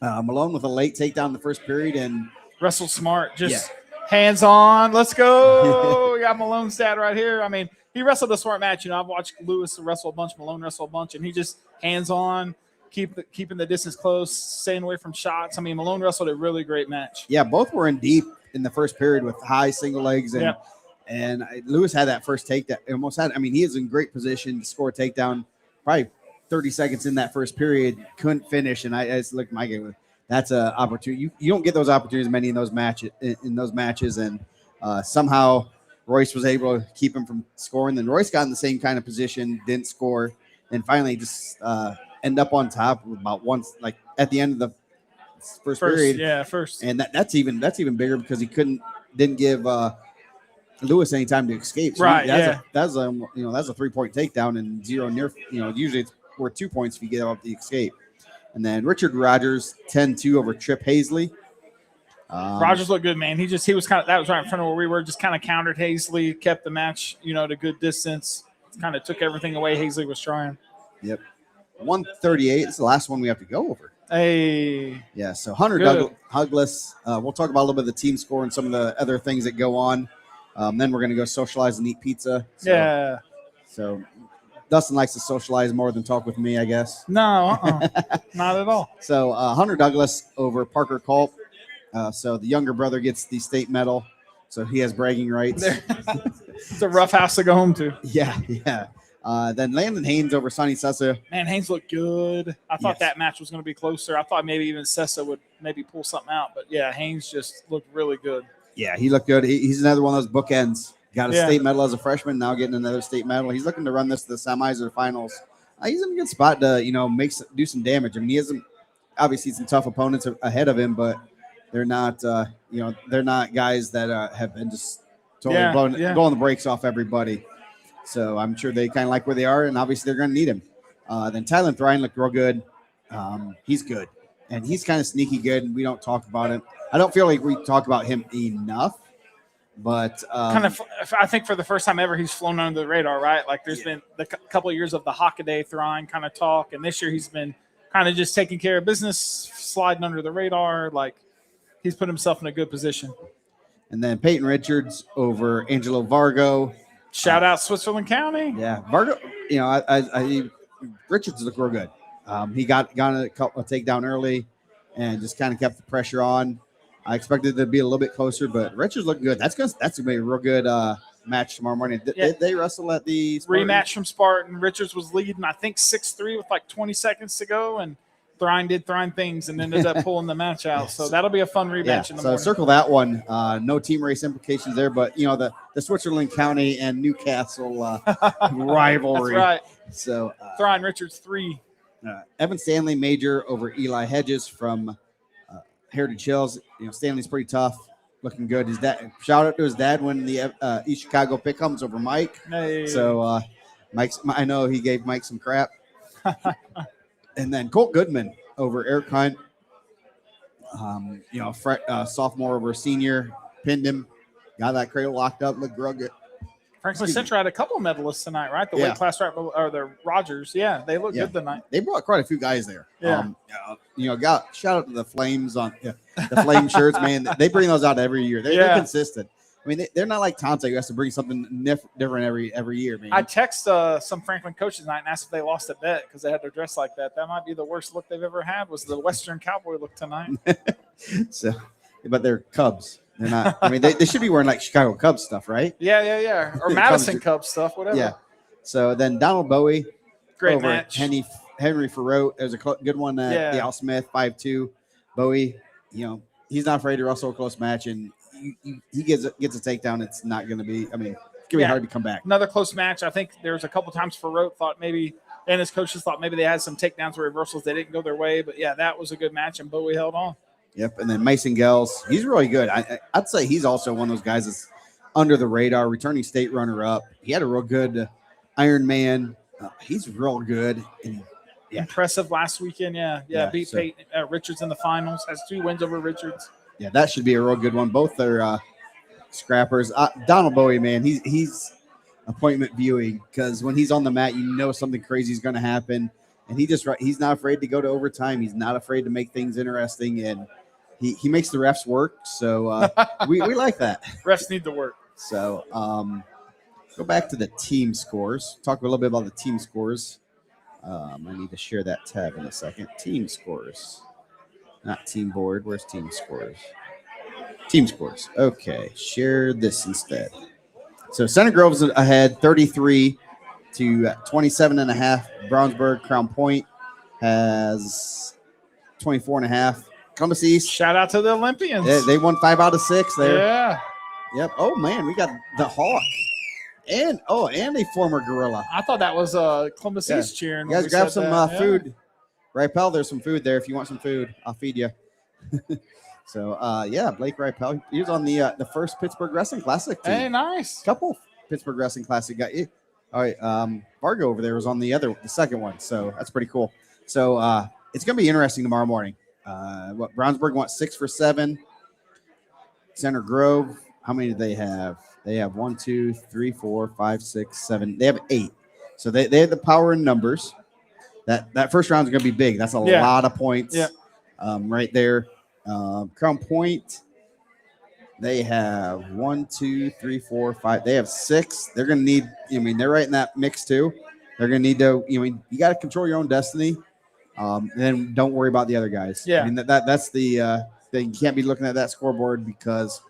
[SPEAKER 1] Malone with a late takedown in the first period, and
[SPEAKER 5] Wrestled smart, just hands on. Let's go. We got Malone's stat right here. I mean, he wrestled a smart match. You know, I've watched Lewis wrestle a bunch, Malone wrestle a bunch, and he just hands on, keeping the distance close, staying away from shots. I mean, Malone wrestled a really great match.
[SPEAKER 1] yeah, both were in deep in the first period with high single legs, and Lewis had that first take that almost had. I mean, he is in great position to score a takedown. Probably 30 seconds in that first period, couldn't finish, and I just looked at my game. That's an opportunity. You don't get those opportunities many in those matches, and somehow Royce was able to keep him from scoring. Then Royce got in the same kind of position, didn't score, and finally just end up on top about once, like at the end of the first period.
[SPEAKER 5] Yeah,
[SPEAKER 1] And that's even bigger because he didn't give Lewis any time to escape. So
[SPEAKER 5] Right,
[SPEAKER 1] that's a 3-point takedown and zero near. Usually it's worth 2 points if you get off the escape. And then Richard Rogers 10-2 over Trip Hazley.
[SPEAKER 5] Rogers looked good, man. He was kind of, that was right in front of where we were, just kind of countered Hazley, kept the match, at a good distance, kind of took everything away Hazley was trying.
[SPEAKER 1] Yep. 138. It's the last one we have to go over.
[SPEAKER 5] Hey.
[SPEAKER 1] Yeah. So Hunter Douglas. We'll talk about a little bit of the team score and some of the other things that go on. Then we're going to go socialize and eat pizza. So Dustin likes to socialize more than talk with me, I guess.
[SPEAKER 5] No, not at all.
[SPEAKER 1] So Hunter Douglas over Parker Culp. So the younger brother gets the state medal. So he has bragging rights.
[SPEAKER 5] It's a rough house to go home to.
[SPEAKER 1] Yeah. Then Landon Haynes over Sonny Sessa.
[SPEAKER 5] Man, Haynes looked good. I thought that match was going to be closer. I thought maybe even Sessa would maybe pull something out. But, yeah, Haynes just looked really good.
[SPEAKER 1] Yeah, he looked good. He's another one of those bookends. Got a state medal as a freshman, now getting another state medal. He's looking to run this to the semis or the finals. He's in a good spot to, do some damage. I mean, he hasn't obviously some tough opponents ahead of him, but they're not, they're not guys that have been just totally blowing the brakes off everybody. So I'm sure they kind of like where they are, and obviously they're going to need him. Then Tyler Thrine looked real good. He's good, and he's kind of sneaky good, and we don't talk about him. I don't feel like we talk about him enough. But
[SPEAKER 5] I think for the first time ever, he's flown under the radar, right? Like there's been a couple of years of the Hockaday Thrine kind of talk, and this year he's been kind of just taking care of business, sliding under the radar. Like he's put himself in a good position.
[SPEAKER 1] And then Peyton Richards over Angelo Vargo.
[SPEAKER 5] Shout out Switzerland County.
[SPEAKER 1] Yeah, Vargo. Richards looked real good. He got a takedown early, and just kind of kept the pressure on. I expected it to be a little bit closer, but Richards looked good. That's gonna be a real good match tomorrow morning. Did they wrestle at the Spartan?
[SPEAKER 5] Rematch from Spartan? Richards was leading, I think 6-3 with like 20 seconds to go, and Thrine did Thrine things and ended up pulling the match out. So that'll be a fun rematch in the morning.
[SPEAKER 1] Circle that one. No team race implications there, but the Switzerland County and Newcastle rivalry.
[SPEAKER 5] That's right.
[SPEAKER 1] So
[SPEAKER 5] Thrine Richards 3.
[SPEAKER 1] Evan Stanley Major over Eli Hedges from Heritage Hills. Stanley's pretty tough, looking good. His dad, shout out to his dad when the East Chicago pick comes over Mike.
[SPEAKER 5] Hey.
[SPEAKER 1] So I know he gave Mike some crap. And then Colt Goodman over Eric Hunt. Sophomore over senior, pinned him, got that cradle locked up, looked real good.
[SPEAKER 5] Franklin Central had a couple of medalists tonight, right? The weight class, right? Or the Rogers. Yeah, they looked good tonight.
[SPEAKER 1] They brought quite a few guys there.
[SPEAKER 5] Yeah.
[SPEAKER 1] Shout out to the Flames on the Flame shirts, man. They bring those out every year. They're consistent. I mean, they're not like Tonte who has to bring something different every year, man.
[SPEAKER 5] I text some Franklin coaches tonight and asked if they lost a bet because they had to dress like that. That might be the worst look they've ever had. Was the Western Cowboy look tonight?
[SPEAKER 1] So, but they're Cubs. They're not. I mean, they should be wearing like Chicago Cubs stuff, right?
[SPEAKER 5] Yeah. Or Madison Cubs stuff, whatever.
[SPEAKER 1] Yeah. So then Donald Bowie,
[SPEAKER 5] great
[SPEAKER 1] over
[SPEAKER 5] match.
[SPEAKER 1] Henry Farrow. There's a good one at the Al Smith 5-2. Bowie, he's not afraid to wrestle a close match, and he gets a takedown. It's not going to be. I mean, it's going to be hard to come back.
[SPEAKER 5] Another close match. I think there was a couple times Farrow thought maybe, and his coaches thought maybe they had some takedowns or reversals. They didn't go their way, but that was a good match, and Bowie held on.
[SPEAKER 1] Yep, and then Mason Gels, he's really good. I'd say he's also one of those guys that's under the radar, returning state runner-up. He had a real good Ironman. He's real good. And,
[SPEAKER 5] impressive last weekend. Beat Peyton Richards in the finals. Has 2 wins over Richards.
[SPEAKER 1] Yeah, that should be a real good one. Both are scrappers. Donald Bowie, man, he's appointment viewing because when he's on the mat, you know something crazy is going to happen, and he's not afraid to go to overtime. He's not afraid to make things interesting, and he makes the refs work. So we like that.
[SPEAKER 5] Refs need to work.
[SPEAKER 1] So go back to the team scores. Talk a little bit about the team scores. I need to share that tab in a second. Team scores, not team board. Where's team scores? Team scores. Okay, share this instead. So Center Grove's ahead 33 to 27 and a half. Brownsburg Crown Point has 24 and a half. Columbus East.
[SPEAKER 5] Shout out to the Olympians.
[SPEAKER 1] They won 5 out of 6 there.
[SPEAKER 5] Yeah.
[SPEAKER 1] Yep. Oh man, we got the Hawk. And a former Gorilla.
[SPEAKER 5] I thought that was Columbus East cheering.
[SPEAKER 1] You
[SPEAKER 5] when
[SPEAKER 1] guys
[SPEAKER 5] we
[SPEAKER 1] grab
[SPEAKER 5] said
[SPEAKER 1] some
[SPEAKER 5] that. Yeah.
[SPEAKER 1] food. Ripel, there's some food there. If you want some food, I'll feed you. So Blake Ripel. He was on the first Pittsburgh Wrestling Classic team.
[SPEAKER 5] Hey, nice.
[SPEAKER 1] Couple Pittsburgh Wrestling Classic got you. All right. Vargo over there was on the second one. So that's pretty cool. So it's gonna be interesting tomorrow morning. Brownsburg went 6 for 7. Center Grove, how many do they have? They have 1, 2, 3, 4, 5, 6, 7. They have 8. So they have the power in numbers. That first round is going to be big. That's a lot of points.
[SPEAKER 5] Yeah.
[SPEAKER 1] Right there. Crown Point, they have 1, 2, 3, 4, 5. They have 6. They're going to need, they're right in that mix too. They're going to need to, you got to control your own destiny. And then don't worry about the other guys.
[SPEAKER 5] Yeah.
[SPEAKER 1] That's the thing. You can't be looking at that scoreboard because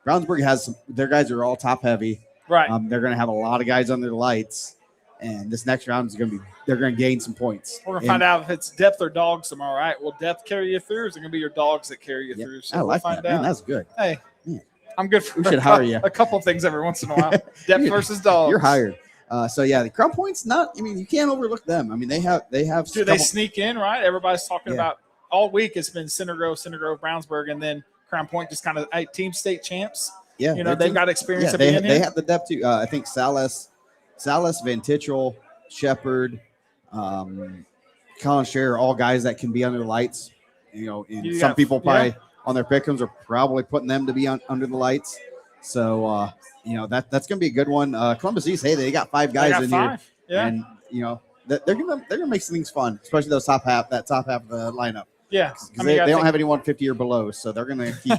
[SPEAKER 1] Brownsburg has their guys are all top heavy.
[SPEAKER 5] Right.
[SPEAKER 1] They're going to have a lot of guys under the lights, and this next round is going to be they're going to gain some points.
[SPEAKER 5] We're going to find out if it's depth or dogs tomorrow. Right? Will depth carry you through, or is it going to be your dogs that carry you through? So
[SPEAKER 1] I like
[SPEAKER 5] we'll
[SPEAKER 1] that.
[SPEAKER 5] find out.
[SPEAKER 1] Man, that's good.
[SPEAKER 5] Hey,
[SPEAKER 1] Man.
[SPEAKER 5] I'm good for
[SPEAKER 1] We should hire you.
[SPEAKER 5] a couple things every once in a while. Depth versus dogs.
[SPEAKER 1] You're hired. The Crown Point's not. You can't overlook them. They have.
[SPEAKER 5] Do they sneak in? Right. Everybody's talking about all week. It's been Center Grove, Brownsburg, and then Crown Point just kind of team state champs.
[SPEAKER 1] Yeah,
[SPEAKER 5] they've got experience of
[SPEAKER 1] they
[SPEAKER 5] being
[SPEAKER 1] they
[SPEAKER 5] here.
[SPEAKER 1] have the depth too. I think Salas, Van Tichel, Shepard, Colin Scherer, all guys that can be under the lights. And some people probably on their pick'ems are probably putting them to be under the lights. So that's going to be a good one. Columbus East, hey, they got 5 guys in here, and they're gonna make some things fun, especially those top half of the lineup.
[SPEAKER 5] Yeah,
[SPEAKER 1] because they don't have anyone 50 or below, so they're gonna keep.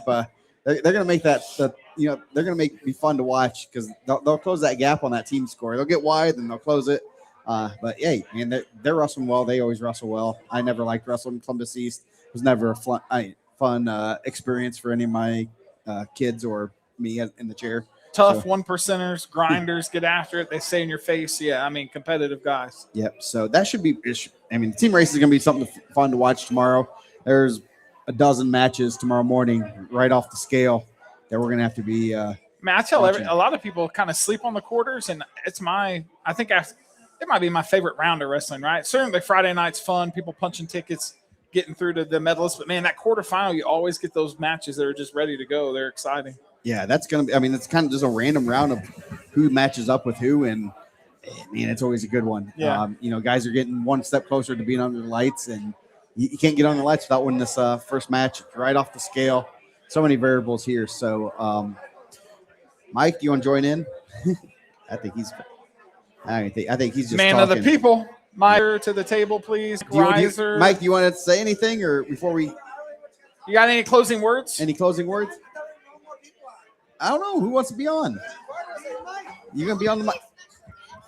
[SPEAKER 1] They're gonna make that. They're gonna make it be fun to watch because they'll close that gap on that team score. They'll get wide and they'll close it. But hey, man, they're wrestling well. They always wrestle well. I never liked wrestling Columbus East. It was never a fun experience for any of my kids or me in the chair.
[SPEAKER 5] Tough 1%ers, grinders, get after it. They say in your face. Yeah, competitive guys.
[SPEAKER 1] Yep. So that should be. The team race is going to be something fun to watch tomorrow. There's a dozen matches tomorrow morning, right off the scale, that we're going to have to be.
[SPEAKER 5] I tell a lot of people kind of sleep on the quarters, and it might be my favorite round of wrestling. Right? Certainly Friday night's fun. People punching tickets, getting through to the medalists. But man, that quarterfinal, you always get those matches that are just ready to go. They're exciting.
[SPEAKER 1] Yeah, that's going to be, it's kind of just a random round of who matches up with who. And man, it's always a good one.
[SPEAKER 5] Yeah.
[SPEAKER 1] Guys are getting one step closer to being under the lights, and you can't get on the lights without winning this first match right off the scale. So many variables here. So, Mike, do you want to join in? I think he's just
[SPEAKER 5] man
[SPEAKER 1] talking.
[SPEAKER 5] of the people. Meyer to the table, please.
[SPEAKER 1] Mike, do you want to say anything, or before we?
[SPEAKER 5] You got any closing words?
[SPEAKER 1] Any closing words? I don't know. Who wants to be on? You're gonna be on the mic.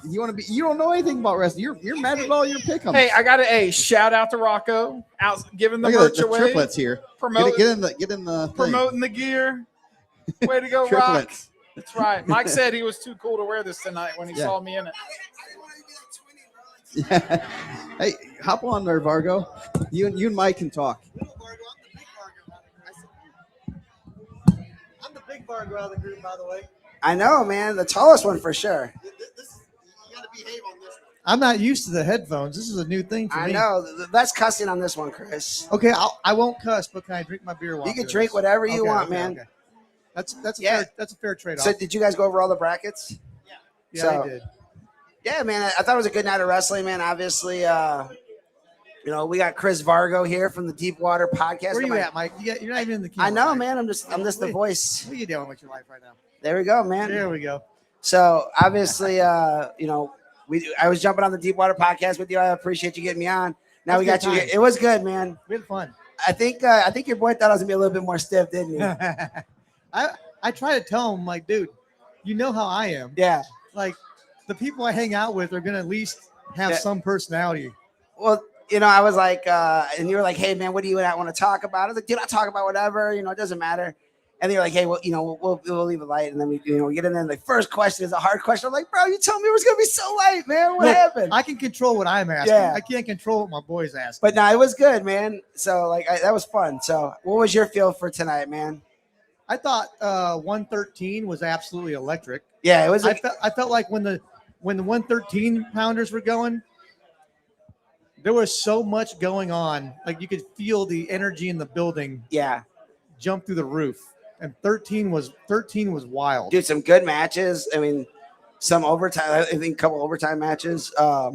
[SPEAKER 1] You want to be? You don't know anything about wrestling. You're mad at all your pick-ems.
[SPEAKER 5] Hey, I got a shout out to Rocco out giving the
[SPEAKER 1] Look
[SPEAKER 5] merch
[SPEAKER 1] at the
[SPEAKER 5] away.
[SPEAKER 1] triplets here. Get in the thing.
[SPEAKER 5] Promoting the gear. Way to go, Rock.
[SPEAKER 1] Triplets.
[SPEAKER 5] That's right. Mike said he was too cool to wear this tonight when he saw me in it.
[SPEAKER 1] Yeah. Hey, hop on there, Vargo. You and Mike can talk.
[SPEAKER 3] I'm the big Vargo out of the group, by the way.
[SPEAKER 2] I know, man. The tallest one for sure.
[SPEAKER 3] You got to behave on this one.
[SPEAKER 6] I'm not used to the headphones. This is a new thing for
[SPEAKER 2] I
[SPEAKER 6] me.
[SPEAKER 2] know. That's cussing on this one, Chris.
[SPEAKER 6] Okay, I won't cuss, but can I drink my beer while
[SPEAKER 2] You
[SPEAKER 6] I'm
[SPEAKER 2] can
[SPEAKER 6] doing
[SPEAKER 2] drink
[SPEAKER 6] this?
[SPEAKER 2] whatever you
[SPEAKER 6] Okay,
[SPEAKER 2] want,
[SPEAKER 6] okay,
[SPEAKER 2] man.
[SPEAKER 6] okay. That's
[SPEAKER 2] Yeah.
[SPEAKER 6] a fair trade-off.
[SPEAKER 2] So, did you guys go over all the brackets?
[SPEAKER 6] yeah,
[SPEAKER 2] so-
[SPEAKER 6] I did.
[SPEAKER 2] Yeah, man. I thought it was a good night of wrestling, man. Obviously, You know, we got Chris Vargo here from the Deep Water Podcast.
[SPEAKER 6] Where you at, Mike? You're not even in the camera.
[SPEAKER 2] I know,
[SPEAKER 6] Mike.
[SPEAKER 2] man. I'm just the voice.
[SPEAKER 6] What are you doing with your life right now?
[SPEAKER 2] There we go, man.
[SPEAKER 6] There we go.
[SPEAKER 2] So obviously, you know, I was jumping on the Deep Water Podcast with you. I appreciate you getting me on. Now we got you here. It was good, man.
[SPEAKER 6] We had fun.
[SPEAKER 2] I think your boy thought I was gonna be a little bit more stiff, didn't he?
[SPEAKER 6] I try to tell him, like, dude, you know how I am.
[SPEAKER 2] Yeah.
[SPEAKER 6] Like, the people I hang out with are gonna at least have some personality.
[SPEAKER 2] Well, you know, I was like, and you were like, hey, man, what do you want to talk about? I was like, dude, I'll talk about whatever. You know, it doesn't matter. And then you're like, hey, well, you know, we'll leave it light. And then we get in there. And the first question is a hard question. I'm like, bro, you told me it was going to be so light, man. What happened?
[SPEAKER 6] I can control what I'm asking.
[SPEAKER 2] Yeah.
[SPEAKER 6] I can't control what my boys ask.
[SPEAKER 2] But no, it was good, man. So, like, that was fun. So, what was your feel for tonight, man?
[SPEAKER 6] I thought 113 was absolutely electric.
[SPEAKER 2] Yeah, it was.
[SPEAKER 6] I felt like when the 113 pounders were going, there was so much going on. Like, you could feel the energy in the building jump through the roof. And 13 was wild.
[SPEAKER 2] Dude, some good matches. I mean, some overtime. I think a couple overtime matches.
[SPEAKER 6] I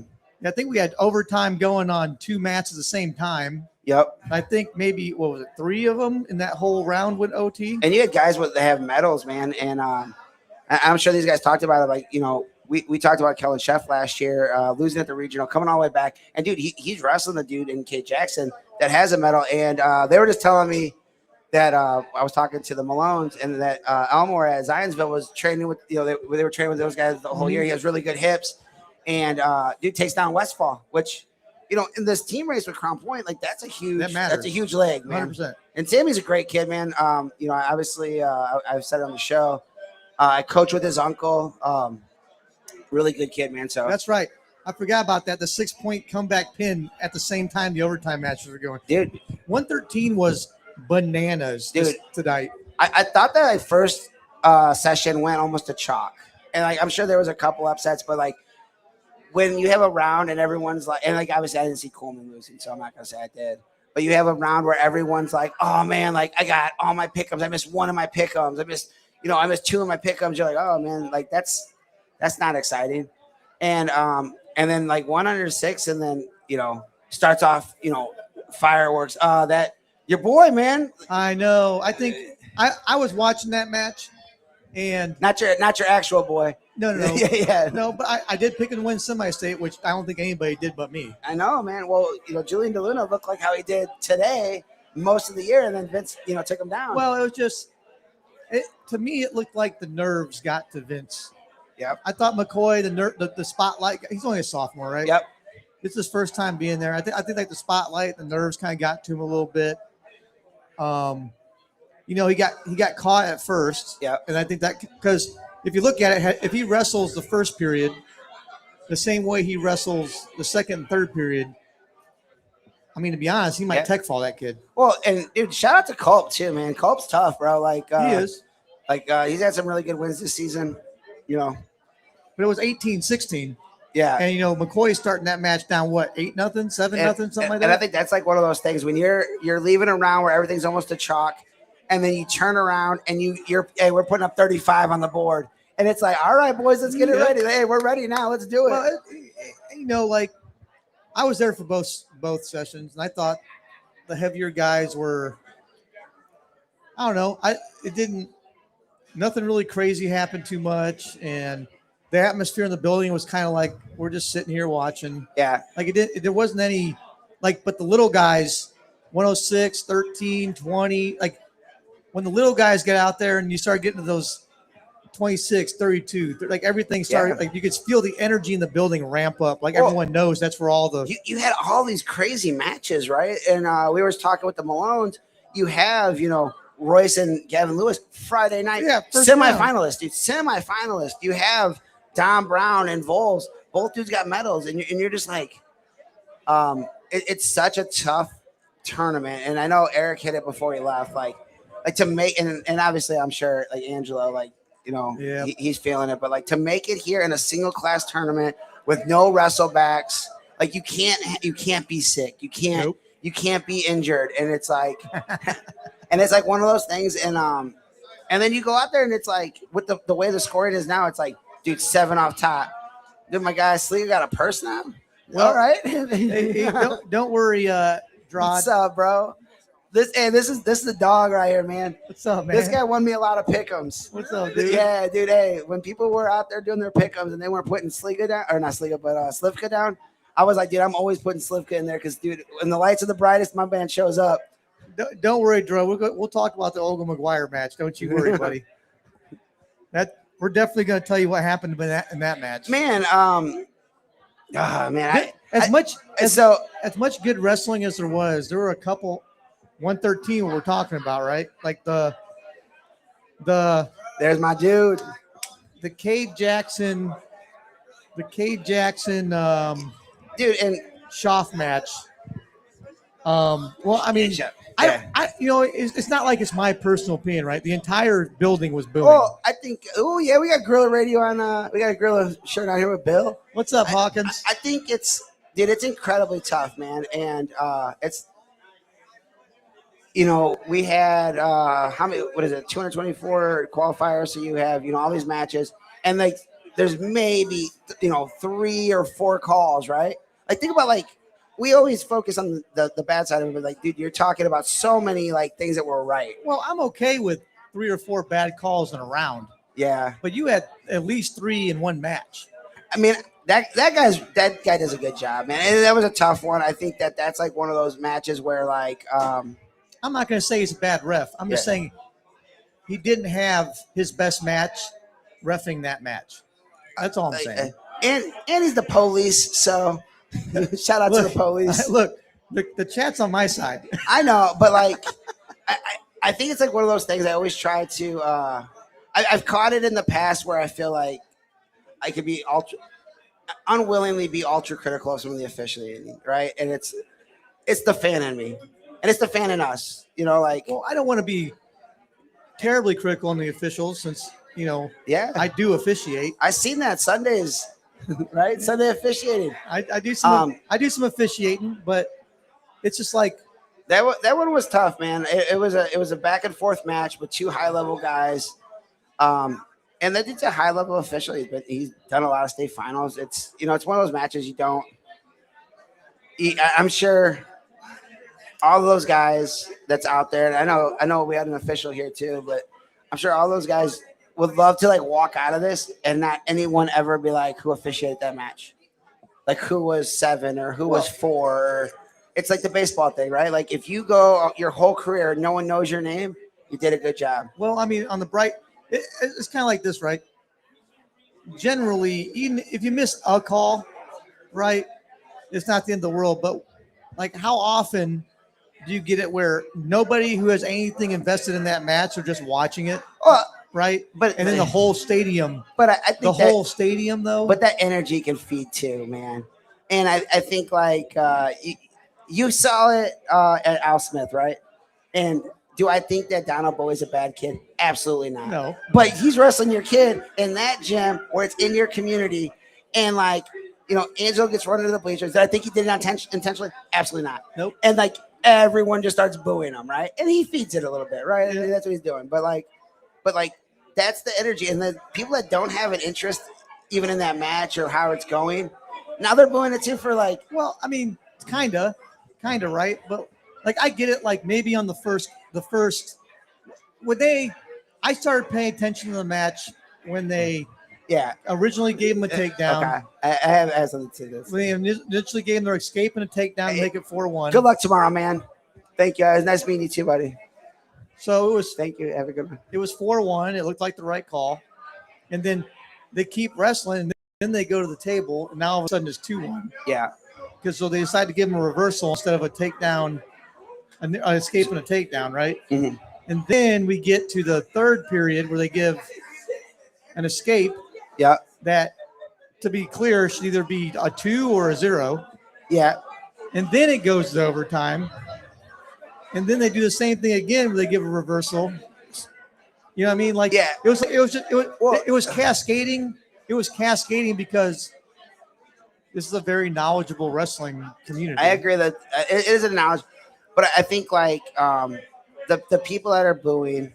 [SPEAKER 6] think we had overtime going on 2 matches at the same time.
[SPEAKER 2] Yep.
[SPEAKER 6] I think maybe, what was it, 3 of them in that whole round with OT?
[SPEAKER 2] And you had guys that have medals, man. And I'm sure these guys talked about it. Like, you know, we talked about Kellen Chef last year, losing at the regional, coming all the way back. And, dude, he's wrestling the dude in Kate Jackson that has a medal. And they were just telling me that I was talking to the Malones and that Elmore at Zionsville was training with, you know, they were training with those guys the whole year. He has really good hips. And dude takes down Westfall, which, you know, in this team race with Crown Point, like that's a huge leg, man.
[SPEAKER 6] 100%.
[SPEAKER 2] And Sammy's a great kid, man. You know, obviously I've said it on the show. I coach with his uncle. Really good kid, man. So
[SPEAKER 6] that's right. I forgot about that. The 6-point comeback pin at the same time the overtime matches were going.
[SPEAKER 2] Dude,
[SPEAKER 6] 113 was bananas, dude, tonight.
[SPEAKER 2] I thought that first session went almost to chalk. And like, I'm sure there was a couple upsets, but like when you have a round and everyone's like, and like obviously I didn't see Coleman losing, so I'm not gonna say I did. But you have a round where everyone's like, oh man, like I got all my pick'ems. I missed one of my pick'ems. I missed 2 of my pick'ems. You're like, oh man, like that's not exciting. And then like 106, and then starts off, fireworks. That your boy, man.
[SPEAKER 6] I know. I think I was watching that match, and
[SPEAKER 2] not your actual boy.
[SPEAKER 6] No.
[SPEAKER 2] yeah.
[SPEAKER 6] No, but I did pick and win semi-state, which I don't think anybody did but me.
[SPEAKER 2] I know, man. Well, Julian DeLuna looked like how he did today most of the year, and then Vince, took him down.
[SPEAKER 6] Well, it was just, to me, it looked like the nerves got to Vince.
[SPEAKER 2] Yep.
[SPEAKER 6] I thought McCoy, the spotlight, he's only a sophomore, right?
[SPEAKER 2] Yep.
[SPEAKER 6] It's his first time being there. I think like the spotlight, the nerves kind of got to him a little bit. He got caught at first.
[SPEAKER 2] Yeah.
[SPEAKER 6] And I think that because if you look at it, if he wrestles the first period the same way he wrestles the second and third period, I mean, to be honest, he might tech fall that kid.
[SPEAKER 2] Well, and dude, shout out to Culp too, man. Culp's tough, bro. Like
[SPEAKER 6] he is.
[SPEAKER 2] Like he's had some really good wins this season.
[SPEAKER 6] But it was 18-16.
[SPEAKER 2] Yeah.
[SPEAKER 6] And McCoy's starting that match down 8-0, 7-0, something like that.
[SPEAKER 2] And I think that's like one of those things when you're leaving a round where everything's almost a chalk, and then you turn around and hey, we're putting up 35 on the board, and it's like, all right, boys, let's get it ready. Hey, we're ready now. Let's do it.
[SPEAKER 6] Well, like I was there for both sessions, and I thought the heavier guys were. I don't know. Nothing really crazy happened too much, and the atmosphere in the building was kind of like we're just sitting here watching.
[SPEAKER 2] Yeah.
[SPEAKER 6] Like there wasn't any, but the little guys, 106, 13, 20, like when the little guys get out there and you start getting to those 26, 32, like everything started, like you could feel the energy in the building ramp up. Like everyone knows that's where all the.
[SPEAKER 2] You had all these crazy matches, right? And we were talking with the Malones. You have, Royce and Gavin Lewis Friday night, semifinalist, dude, semifinalist. You have Don Brown and Vols, both dudes got medals, and you're just like, it's such a tough tournament. And I know Eric hit it before he left, like to make, and obviously I'm sure like Angelo, he's feeling it, but like to make it here in a single class tournament with no wrestlebacks, like you can't be sick, you can't be injured, and it's like. And it's like one of those things, and then you go out there, and it's like with the way the scoring is now, it's like, dude, 7 off top. Dude, my guy Sleeger got a purse now.
[SPEAKER 6] Well,
[SPEAKER 2] All right.
[SPEAKER 6] hey, don't worry, Drod.
[SPEAKER 2] What's up, bro? This is the dog right here, man.
[SPEAKER 6] What's up, man?
[SPEAKER 2] This guy won me a lot of pick'ems.
[SPEAKER 6] What's up, dude?
[SPEAKER 2] Yeah, dude. Hey, when people were out there doing their pick'ems and they weren't putting Sliga down, or not Sliga, but Slivka down, I was like, dude, I'm always putting Slivka in there because, dude, when the lights are the brightest, my man shows up.
[SPEAKER 6] Don't worry, Drod. We'll talk about the Olga McGuire match. Don't you worry, buddy. We're definitely going to tell you what happened in that match.
[SPEAKER 2] Man, man,
[SPEAKER 6] as much good wrestling as there were a couple. 113 we're talking about, right? Like the
[SPEAKER 2] there's my dude.
[SPEAKER 6] The Cade Jackson
[SPEAKER 2] Dude, and
[SPEAKER 6] Schaff match. Well, I mean,
[SPEAKER 2] yeah.
[SPEAKER 6] I it's not like it's my personal opinion, right? The entire building was booing.
[SPEAKER 2] Well, I think. Oh yeah, we got Gorilla Radio on. We got a Gorilla shirt out here with Bill.
[SPEAKER 6] What's up, Hawkins?
[SPEAKER 2] I think it's incredibly tough, man, and it's. We had how many? What is it? 224 qualifiers. So you have all these matches, and like there's maybe 3 or 4 calls, right? Like think about we always focus on the bad side of it, but like dude, you're talking about so many things that were right.
[SPEAKER 6] Well, I'm okay with 3 or 4 bad calls in a round.
[SPEAKER 2] Yeah,
[SPEAKER 6] but you had at least 3 in one match.
[SPEAKER 2] I mean that guy does a good job, man. And that was a tough one. I think that's like one of those matches where
[SPEAKER 6] I'm not going to say he's a bad ref. I'm just saying he didn't have his best match reffing that match. That's all I'm saying.
[SPEAKER 2] And he's the police, so shout out to the police.
[SPEAKER 6] Look, the chat's on my side.
[SPEAKER 2] I know, but I think it's like one of those things I always try to I've caught it in the past where I feel like I could be unwillingly be ultra critical of some of the officiating, right? And it's the fan in me. And it's the fan in us, Well,
[SPEAKER 6] I don't want to be terribly critical on the officials since,
[SPEAKER 2] yeah,
[SPEAKER 6] I do officiate.
[SPEAKER 2] I seen that Sundays, right? Sunday officiating.
[SPEAKER 6] I do some officiating, but it's just like
[SPEAKER 2] that one was tough, man. It was a back and forth match with 2 high level guys, and that dude's a high level official. He's done a lot of state finals. It's it's one of those matches you don't. I'm sure. All of those guys that's out there, and I know we had an official here too, but I'm sure all those guys would love to walk out of this and not anyone ever be like, who officiated that match? Like who was 7 or who was 4? Or, it's like the baseball thing, right? Like if you go your whole career, no one knows your name, you did a good job.
[SPEAKER 6] Well, I mean, on the bright, it's kind of like this, right? Generally, even if you miss a call, right, it's not the end of the world, but how often do you get it where nobody who has anything invested in that match are just watching it, right? And then the whole stadium.
[SPEAKER 2] But I think
[SPEAKER 6] the whole stadium, though.
[SPEAKER 2] But that energy can feed too, man. And I think you saw it at Al Smith, right? And do I think that Donald Bowie's a bad kid? Absolutely not.
[SPEAKER 6] No.
[SPEAKER 2] But he's wrestling your kid in that gym where it's in your community, and Angelo gets run into the bleachers. Did I think he did it intentionally? Absolutely not.
[SPEAKER 6] Nope.
[SPEAKER 2] And everyone just starts booing him, right? And he feeds it a little bit, right? And that's what he's doing. But that's the energy. And the people that don't have an interest even in that match or how it's going, now they're booing it too for
[SPEAKER 6] well, I mean, it's kind of right. But I get it. Maybe on the first I started paying attention to the match when they originally gave him a takedown.
[SPEAKER 2] Okay. I have something to this.
[SPEAKER 6] When they initially gave him their escape and a takedown to make it 4-1.
[SPEAKER 2] Good luck tomorrow, man. Thank you, guys. Nice meeting you too, buddy.
[SPEAKER 6] So it was.
[SPEAKER 2] Thank you. Have a good one.
[SPEAKER 6] It was 4-1. It looked like the right call, and then they keep wrestling, and then they go to the table, and now all of a sudden it's 2-1.
[SPEAKER 2] Yeah.
[SPEAKER 6] Because so they decide to give him a reversal instead of a takedown, an escape and a takedown, right?
[SPEAKER 2] Mm-hmm.
[SPEAKER 6] And then we get to the third period where they give an escape.
[SPEAKER 2] Yeah.
[SPEAKER 6] That, to be clear, should either be a 2 or a 0.
[SPEAKER 2] Yeah.
[SPEAKER 6] And then it goes to overtime. And then they do the same thing again where they give a reversal. You know what I mean? It was cascading. It was cascading because this is a very knowledgeable wrestling community.
[SPEAKER 2] I agree that it is a knowledge, but I think the people that are booing,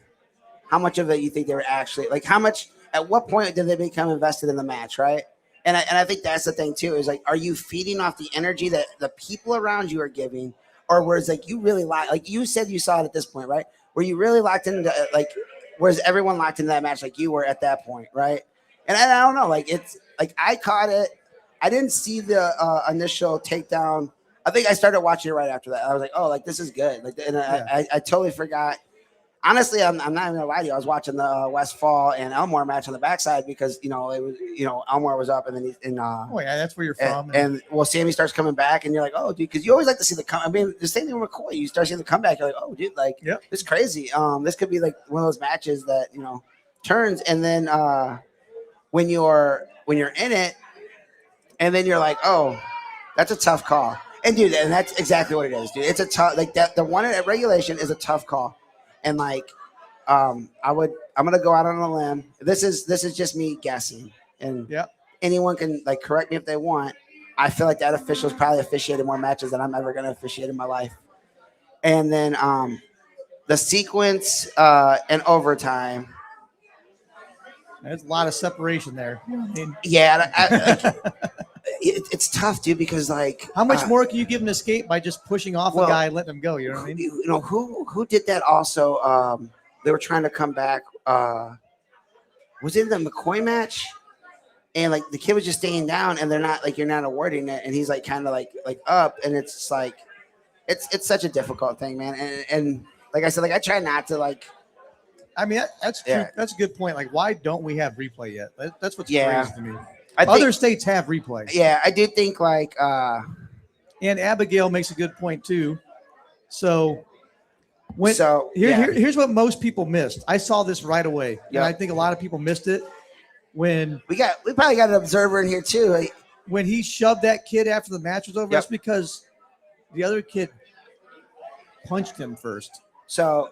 [SPEAKER 2] how much of it you think they were actually how much? At what point did they become invested in the match, right? And I think that's the thing too, is like, are you feeding off the energy that the people around you are giving, or whereas like you really like you said you saw it at this point, right? Were you really locked into like, whereas everyone locked into that match like you were at that point, right? And I don't know, like it's like I caught it. I didn't see the initial takedown. I think I started watching it right after that. I was like, oh, like this is good. Like, and I totally forgot. Honestly, I'm not even gonna lie to you. I was watching the Westfall and Elmore match on the backside because it was Elmore was up and then
[SPEAKER 6] Oh yeah, that's where you're from.
[SPEAKER 2] and well, Sammy starts coming back and you're like, oh, dude, because you always like to see I mean, the same thing with McCoy. You start seeing the comeback, you're like, oh, dude, like
[SPEAKER 6] Yep.
[SPEAKER 2] this is crazy. This could be like one of those matches that turns, and then when you're in it, and then you're like, oh, that's a tough call. And dude, and that's exactly what it is, dude. It's a tough like that. The one at regulation is a tough call. And like, I'm gonna go out on a limb. This is just me guessing, and anyone can like correct me if they want. I feel like that official's probably officiated more matches than I'm ever gonna officiate in my life. And then the sequence and overtime.
[SPEAKER 6] There's a lot of separation there.
[SPEAKER 2] Yeah, it's tough, dude, because like
[SPEAKER 6] How much more can you give an escape by just pushing off a guy and letting him go? You know what I mean?
[SPEAKER 2] Who did that also? They were trying to come back. Was it the McCoy match? And like the kid was just staying down, and they're not like, you're not awarding it, and he's like kind of like up, and it's just like it's such a difficult thing, man. And like I said, like I try not to like.
[SPEAKER 6] I mean, that's true. That's a good point. Like, why don't we have replay yet? That's what's crazy to me. Other states have replay.
[SPEAKER 2] Yeah, I do think like.
[SPEAKER 6] And Abigail makes a good point too. So here's what most people missed. I saw this right away, and I think a lot of people missed it when
[SPEAKER 2] we probably got an observer in here too. Like,
[SPEAKER 6] when he shoved that kid after the match was over, that's because the other kid punched him first.
[SPEAKER 2] So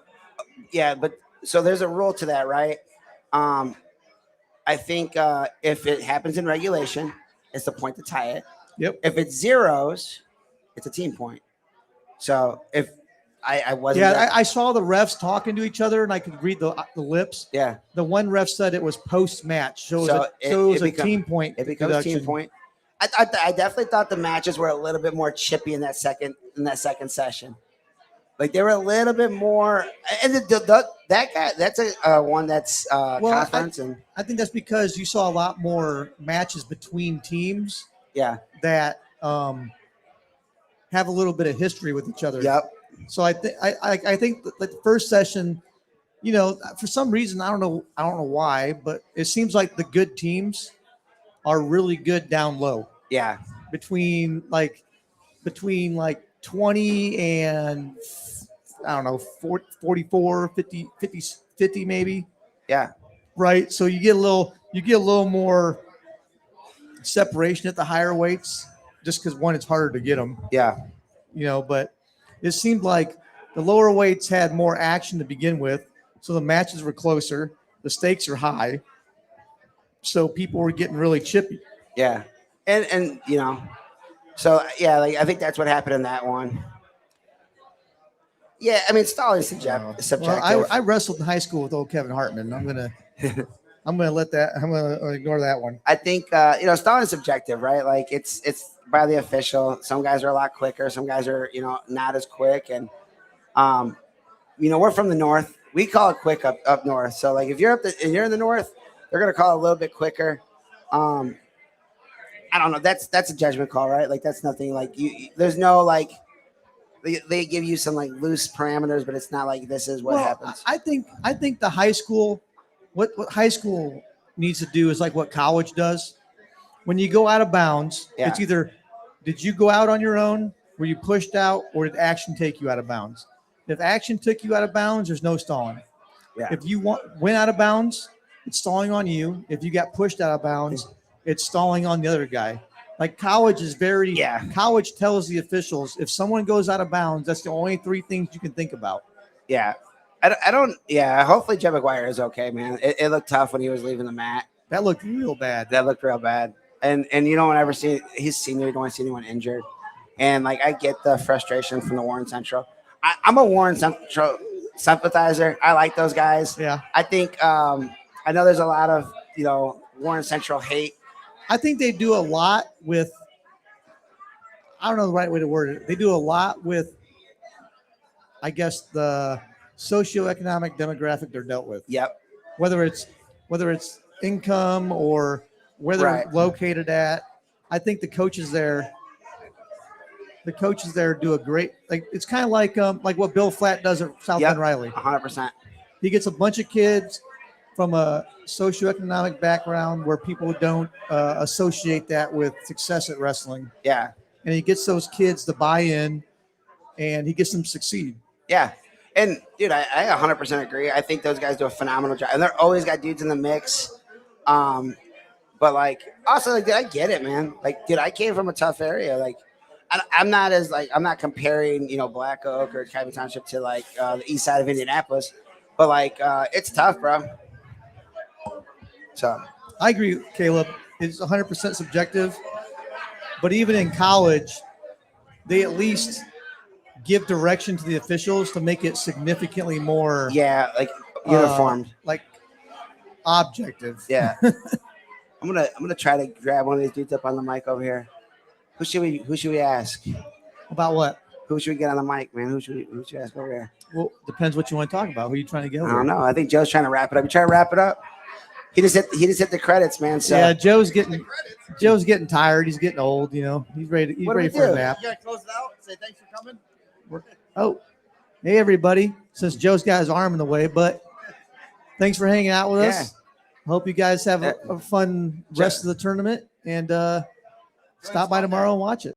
[SPEAKER 2] so there's a rule to that, right? I think if it happens in regulation, it's the point to tie it.
[SPEAKER 6] Yep.
[SPEAKER 2] If it's zeros, it's a team point. So if I wasn't,
[SPEAKER 6] I saw the refs talking to each other, and I could read the lips.
[SPEAKER 2] Yeah.
[SPEAKER 6] The one ref said it was post match, so it was a team point.
[SPEAKER 2] It becomes team point. I definitely thought the matches were a little bit more chippy in that second session. Like they were a little bit more, and that guy, that's a one that's conference, and
[SPEAKER 6] I think that's because you saw a lot more matches between teams.
[SPEAKER 2] Yeah.
[SPEAKER 6] That have a little bit of history with each other.
[SPEAKER 2] Yep.
[SPEAKER 6] So I think that the first session, for some reason I don't know why, but it seems like the good teams are really good down low.
[SPEAKER 2] Yeah.
[SPEAKER 6] Between 20 and I don't know 44 50 maybe.
[SPEAKER 2] Yeah.
[SPEAKER 6] Right. So you get a little more separation at the higher weights just because one, it's harder to get them.
[SPEAKER 2] Yeah.
[SPEAKER 6] But it seemed like the lower weights had more action to begin with. So the matches were closer. The stakes are high. So people were getting really chippy.
[SPEAKER 2] Yeah. And so yeah, like I think that's what happened in that one. Yeah, I mean, it's subjective.
[SPEAKER 6] Well, I wrestled in high school with old Kevin Hartman. I'm gonna ignore that one.
[SPEAKER 2] I think stalling is subjective, right? Like it's by the official. Some guys are a lot quicker. Some guys are not as quick. And we're from the north. We call it quick up north. So like if you're you're in the north, they're gonna call it a little bit quicker. I don't know. That's a judgment call, right? Like that's nothing. Like there's no like. They give you some like loose parameters, but it's not like this is what happens.
[SPEAKER 6] I think the high school, what high school needs to do is like what college does. When you go out of bounds, it's either did you go out on your own, were you pushed out, or did action take you out of bounds? If action took you out of bounds, there's no stalling.
[SPEAKER 2] Yeah.
[SPEAKER 6] If you went out of bounds, it's stalling on you. If you got pushed out of bounds, it's stalling on the other guy. Like college is college tells the officials if someone goes out of bounds, that's the only three things you can think about.
[SPEAKER 2] Yeah. I don't. Yeah. Hopefully Jeb McGuire is okay, man. It looked tough when he was leaving the mat.
[SPEAKER 6] That looked real bad.
[SPEAKER 2] And you don't ever see he's senior. You don't want to see anyone injured. And like, I get the frustration from the Warren Central. I'm a Warren Central sympathizer. I like those guys.
[SPEAKER 6] Yeah.
[SPEAKER 2] I think, I know there's a lot of, Warren Central hate.
[SPEAKER 6] I think they do a lot with. I don't know the right way to word it. They do a lot with, I guess, the socioeconomic demographic they're dealt with.
[SPEAKER 2] Yep.
[SPEAKER 6] Whether it's income or where they're
[SPEAKER 2] Right.
[SPEAKER 6] located at. I think the coaches there do a great, like, it's kind of like what Bill Flatt does at South
[SPEAKER 2] Yep.
[SPEAKER 6] Bend Riley.
[SPEAKER 2] 100%.
[SPEAKER 6] He gets a bunch of kids from a socioeconomic background where people don't associate that with success at wrestling,
[SPEAKER 2] Yeah.
[SPEAKER 6] and he gets those kids to buy in, and he gets them to succeed.
[SPEAKER 2] Yeah. And dude, I 100% agree. I think those guys do a phenomenal job, and they're always got dudes in the mix. But like, also, like, dude, I get it, man. Like, dude, I came from a tough area. Like, I'm not comparing, Black Oak or Cabot Township to like the east side of Indianapolis, but like, it's tough, bro. So
[SPEAKER 6] I agree, Caleb. It's 100% subjective, but even in college, they at least give direction to the officials to make it significantly more
[SPEAKER 2] yeah, like uniformed.
[SPEAKER 6] like objective.
[SPEAKER 2] Yeah. I'm gonna try to grab one of these dudes up on the mic over here. Who should we ask?
[SPEAKER 6] About what?
[SPEAKER 2] Who should we get on the mic, man? Who should we ask over here?
[SPEAKER 6] Well, depends what you want to talk about. Who are you trying to get
[SPEAKER 2] I
[SPEAKER 6] over?
[SPEAKER 2] don't know. I think Joe's trying to wrap it up. You trying to wrap it up? He just hit the credits, man. So
[SPEAKER 6] Yeah, Joe's getting tired. He's getting old. He's ready. He's
[SPEAKER 2] What do
[SPEAKER 6] ready
[SPEAKER 2] we
[SPEAKER 6] for
[SPEAKER 2] do?
[SPEAKER 6] a nap.
[SPEAKER 3] You gotta close it out. Say thanks for coming.
[SPEAKER 6] Oh, hey everybody! Since Joe's got his arm in the way, but thanks for hanging out with us. Hope you guys have a fun rest of the tournament, and stop by tomorrow and watch it.